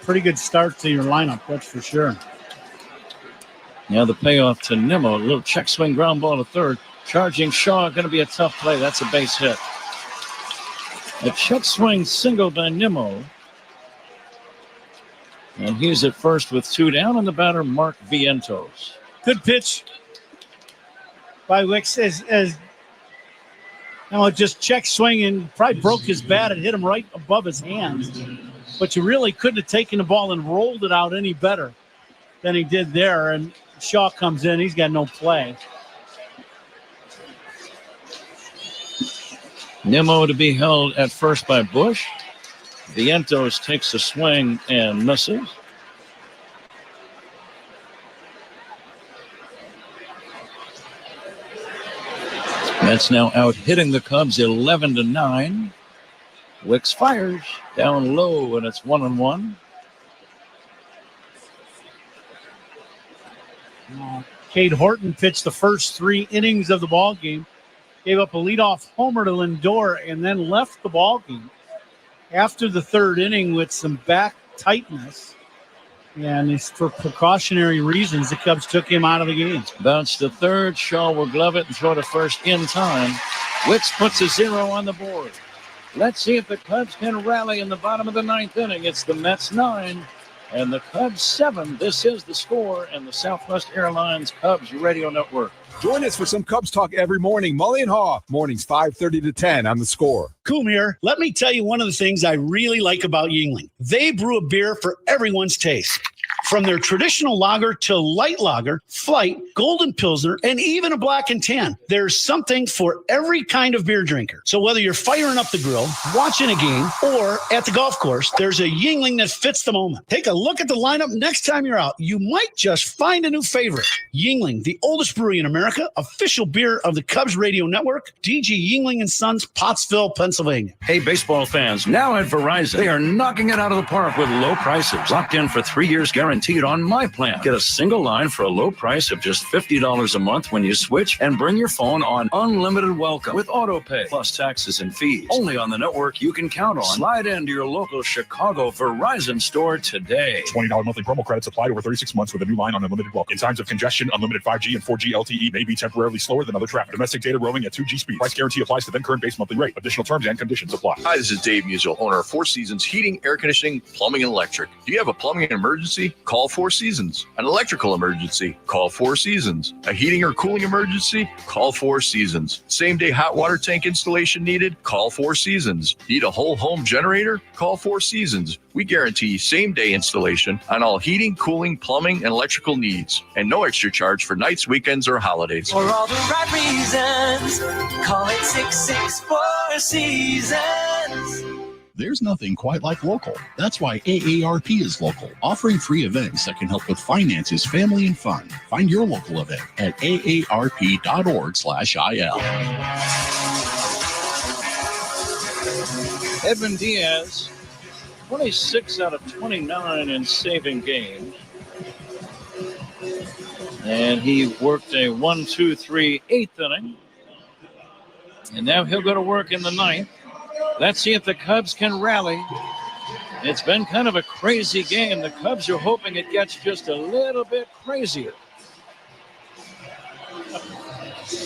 Pretty good start to your lineup, that's for sure. Now the payoff to Nimmo, a little check swing ground ball to third. Charging Shaw, going to be a tough play. That's a base hit. A check swing single by Nimmo. And he's at first with 2 down, and the batter, Mark Vientos. Good pitch by Wicks as just check swing and probably broke his bat and hit him right above his hands. But you really couldn't have taken the ball and rolled it out any better than he did there. And Shaw comes in. He's got no play. Nimmo to be held at first by Bush. Vientos takes a swing and misses. Mets now out hitting the Cubs 11-9. Wicks fires down low, and it's 1-1. Cade Horton pitched the first 3 innings of the ball game, gave up a leadoff homer to Lindor, and then left the ball game after the 3rd inning with some back tightness. And it's for precautionary reasons, the Cubs took him out of the game. Bounce to third. Shaw will glove it and throw to first in time. Wicks puts a 0 on the board. Let's see if the Cubs can rally in the bottom of the 9th inning. It's the Mets 9 and the Cubs 7. This is the Score and the Southwest Airlines Cubs Radio Network. Join us for some Cubs talk every morning. Mully and Haw, mornings 5:30 to 10 on the Score. Coom here. Let me tell you one of the things I really like about Yuengling. They brew a beer for everyone's taste. From their traditional lager to light lager, flight, golden pilsner, and even a black and tan, there's something for every kind of beer drinker. So whether you're firing up the grill, watching a game, or at the golf course, there's a Yuengling that fits the moment. Take a look at the lineup next time you're out. You might just find a new favorite. Yuengling, the oldest brewery in America, official beer of the Cubs Radio Network, DG Yuengling & Sons, Pottsville, Pennsylvania. Hey, baseball fans, now at Verizon, they are knocking it out of the park with low prices. Locked in for 3 years guaranteed. guaranteed on my plan. Get a single line for a low price of just $50 a month when you switch, and bring your phone on unlimited welcome with auto pay plus taxes and fees. Only on the network you can count on. Slide into your local Chicago Verizon store today. $20 monthly promo credits applied over 36 months with a new line on unlimited welcome. In times of congestion, unlimited 5G and 4G LTE may be temporarily slower than other traffic. Domestic data roaming at 2G speed. Price guarantee applies to then current base monthly rate. Additional terms and conditions apply. Hi, this is Dave Musial, owner of Four Seasons Heating, Air Conditioning, Plumbing, and Electric. Do you have a plumbing emergency? Call Four Seasons. An electrical emergency? Call Four Seasons. A heating or cooling emergency? Call Four Seasons. Same-day hot water tank installation needed? Call Four Seasons. Need a whole home generator? Call Four Seasons. We guarantee same-day installation on all heating, cooling, plumbing, and electrical needs. And no extra charge for nights, weekends, or holidays. For all the right reasons, call it 664 Seasons. There's nothing quite like local. That's why AARP is local, offering free events that can help with finances, family, and fun. Find your local event at aarp.org/il. Edwin Diaz, 26 out of 29 in saving games. And he worked a 1-2-3 eighth inning. And now he'll go to work in the ninth. Let's see if the Cubs can rally. It's been kind of a crazy game. The Cubs are hoping it gets just a little bit crazier.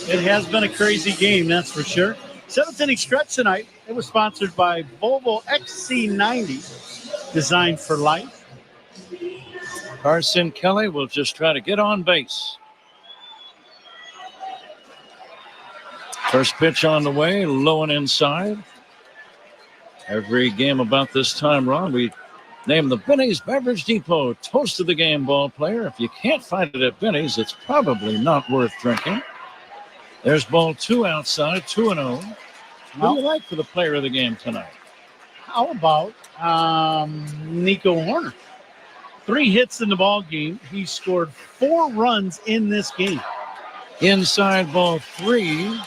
It has been a crazy game, that's for sure. Seventh inning stretch tonight. It was sponsored by Volvo XC90, designed for life. Carson Kelly will just try to get on base. First pitch on the way, low and inside. Every game about this time, Ron, we name the Benny's Beverage Depot Toast of the Game ball player. If you can't find it at Benny's, it's probably not worth drinking. There's ball 2 outside, 2-0. What do you like for the player of the game tonight? How about Nico Horner? 3 hits in the ball game. He scored 4 runs in this game. Inside ball 3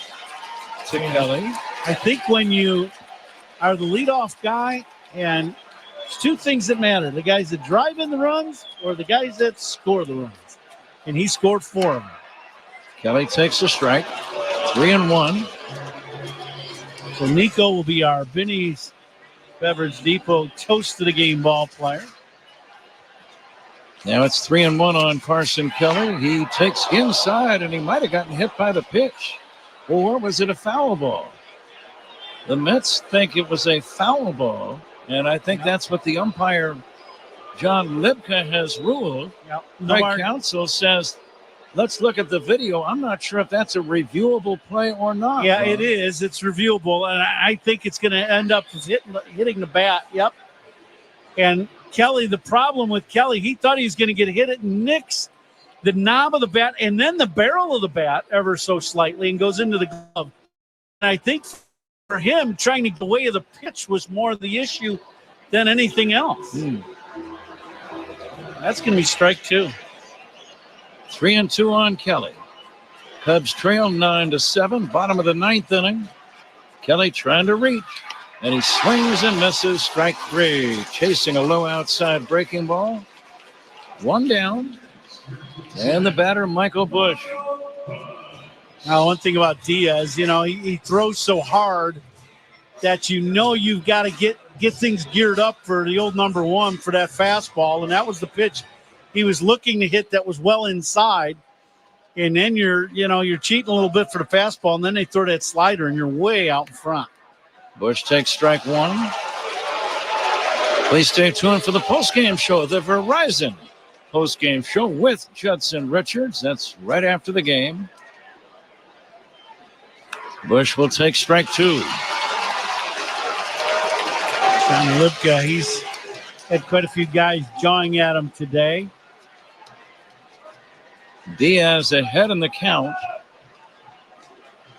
to Kelly. I think when you are the leadoff guy, and there's 2 things that matter: the guys that drive in the runs or the guys that score the runs. And he scored 4 of them. Kelly takes a strike. 3-1. So Nico will be our Benny's Beverage Depot Toast of the Game ball player. Now it's 3-1 on Carson Kelly. He takes inside, and he might have gotten hit by the pitch. Or was it a foul ball? The Mets think it was a foul ball, and I think that's what the umpire, John Libka, has ruled. My counsel says, let's look at the video. I'm not sure if that's a reviewable play or not. Yeah, it is. It's reviewable, and I think it's going to end up hitting the bat. Yep. And Kelly, the problem with Kelly, he thought he was going to get hit. It nicks the knob of the bat and then the barrel of the bat ever so slightly and goes into the glove. And I think for him, trying to get away of the pitch was more the issue than anything else. That's going to be strike 2. 3-2 on Kelly. Cubs trail 9-7, bottom of the 9th inning. Kelly trying to reach, and he swings and misses. Strike 3, chasing a low outside breaking ball. 1 down, and the batter, Michael Busch. Now, one thing about Diaz, he throws so hard that you've got to get things geared up for the old number 1 for that fastball, and that was the pitch he was looking to hit that was well inside. And then you're cheating a little bit for the fastball, and then they throw that slider, and you're way out in front. Busch takes strike 1. Please stay tuned for the postgame show, the Verizon postgame show with Judson Richards. That's right after the game. Busch will take strike 2. John Libka, he's had quite a few guys jawing at him today. Diaz ahead in the count.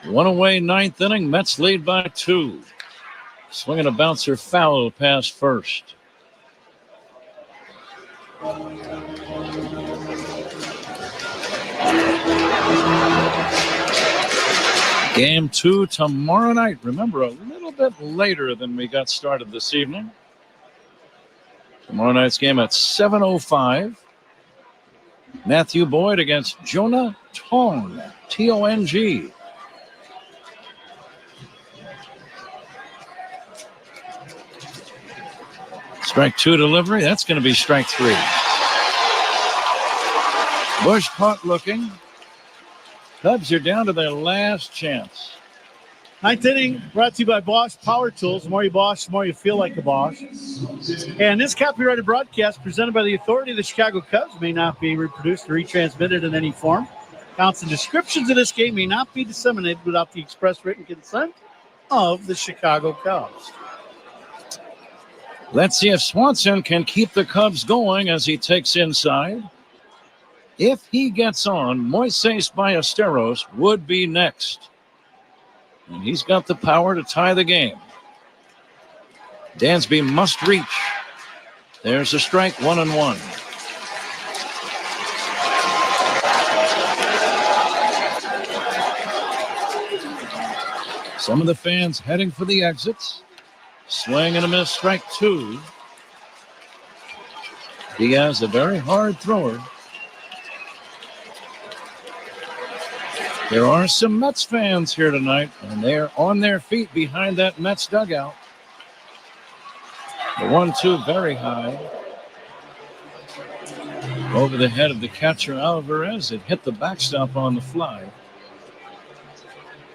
1 away, 9th inning. Mets lead by 2. Swinging a bouncer foul past first. Game 2 tomorrow night. Remember, a little bit later than we got started this evening. Tomorrow night's game at 7:05. Matthew Boyd against Jonah Tong, Tong. Strike 2 delivery. That's going to be strike 3. Bush caught looking. Cubs are down to their last chance. Ninth inning brought to you by Bosch Power Tools. The more you Bosch, the more you feel like a Bosch. And this copyrighted broadcast presented by the authority of the Chicago Cubs may not be reproduced or retransmitted in any form. Counts and descriptions of this game may not be disseminated without the express written consent of the Chicago Cubs. Let's see if Swanson can keep the Cubs going as he takes inside. If he gets on, Moises Ballesteros would be next. And he's got the power to tie the game. Dansby must reach. There's a strike, 1-1. Some of the fans heading for the exits. Swing and a miss, strike 2. Diaz, a very hard thrower. There are some Mets fans here tonight, and they're on their feet behind that Mets dugout. The 1-2 very high. Over the head of the catcher, Alvarez. It hit the backstop on the fly.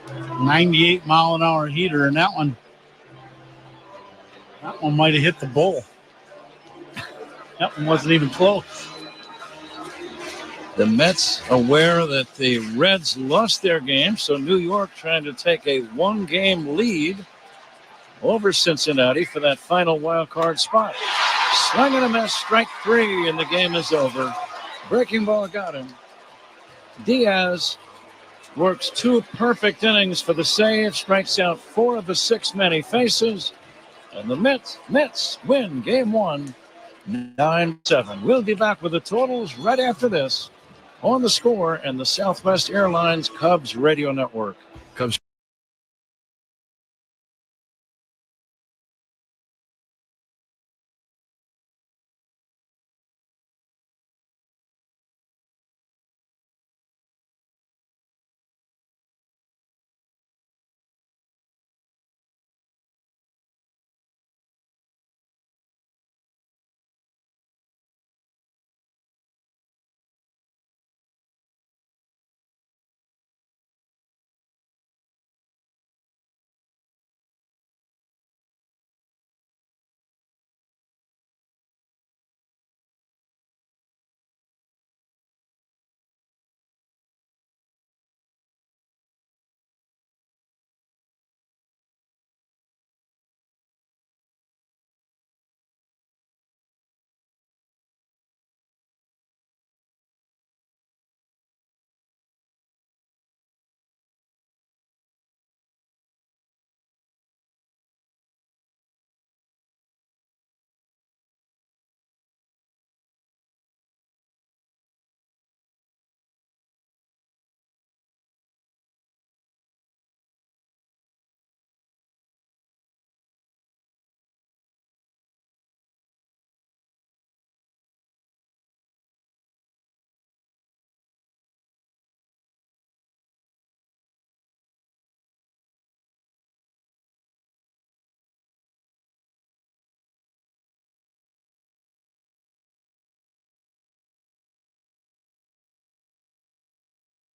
98-mile-an-hour heater, and that one might have hit the bull. That one wasn't even close. The Mets aware that the Reds lost their game, so New York trying to take a one-game lead over Cincinnati for that final wild card spot. Swing and a miss, strike 3, and the game is over. Breaking ball got him. Diaz works 2 perfect innings for the save, strikes out 4 of the 6 men he faces, and the Mets win Game 1, 9-7. We'll be back with the totals right after this on The Score and the Southwest Airlines Cubs Radio Network.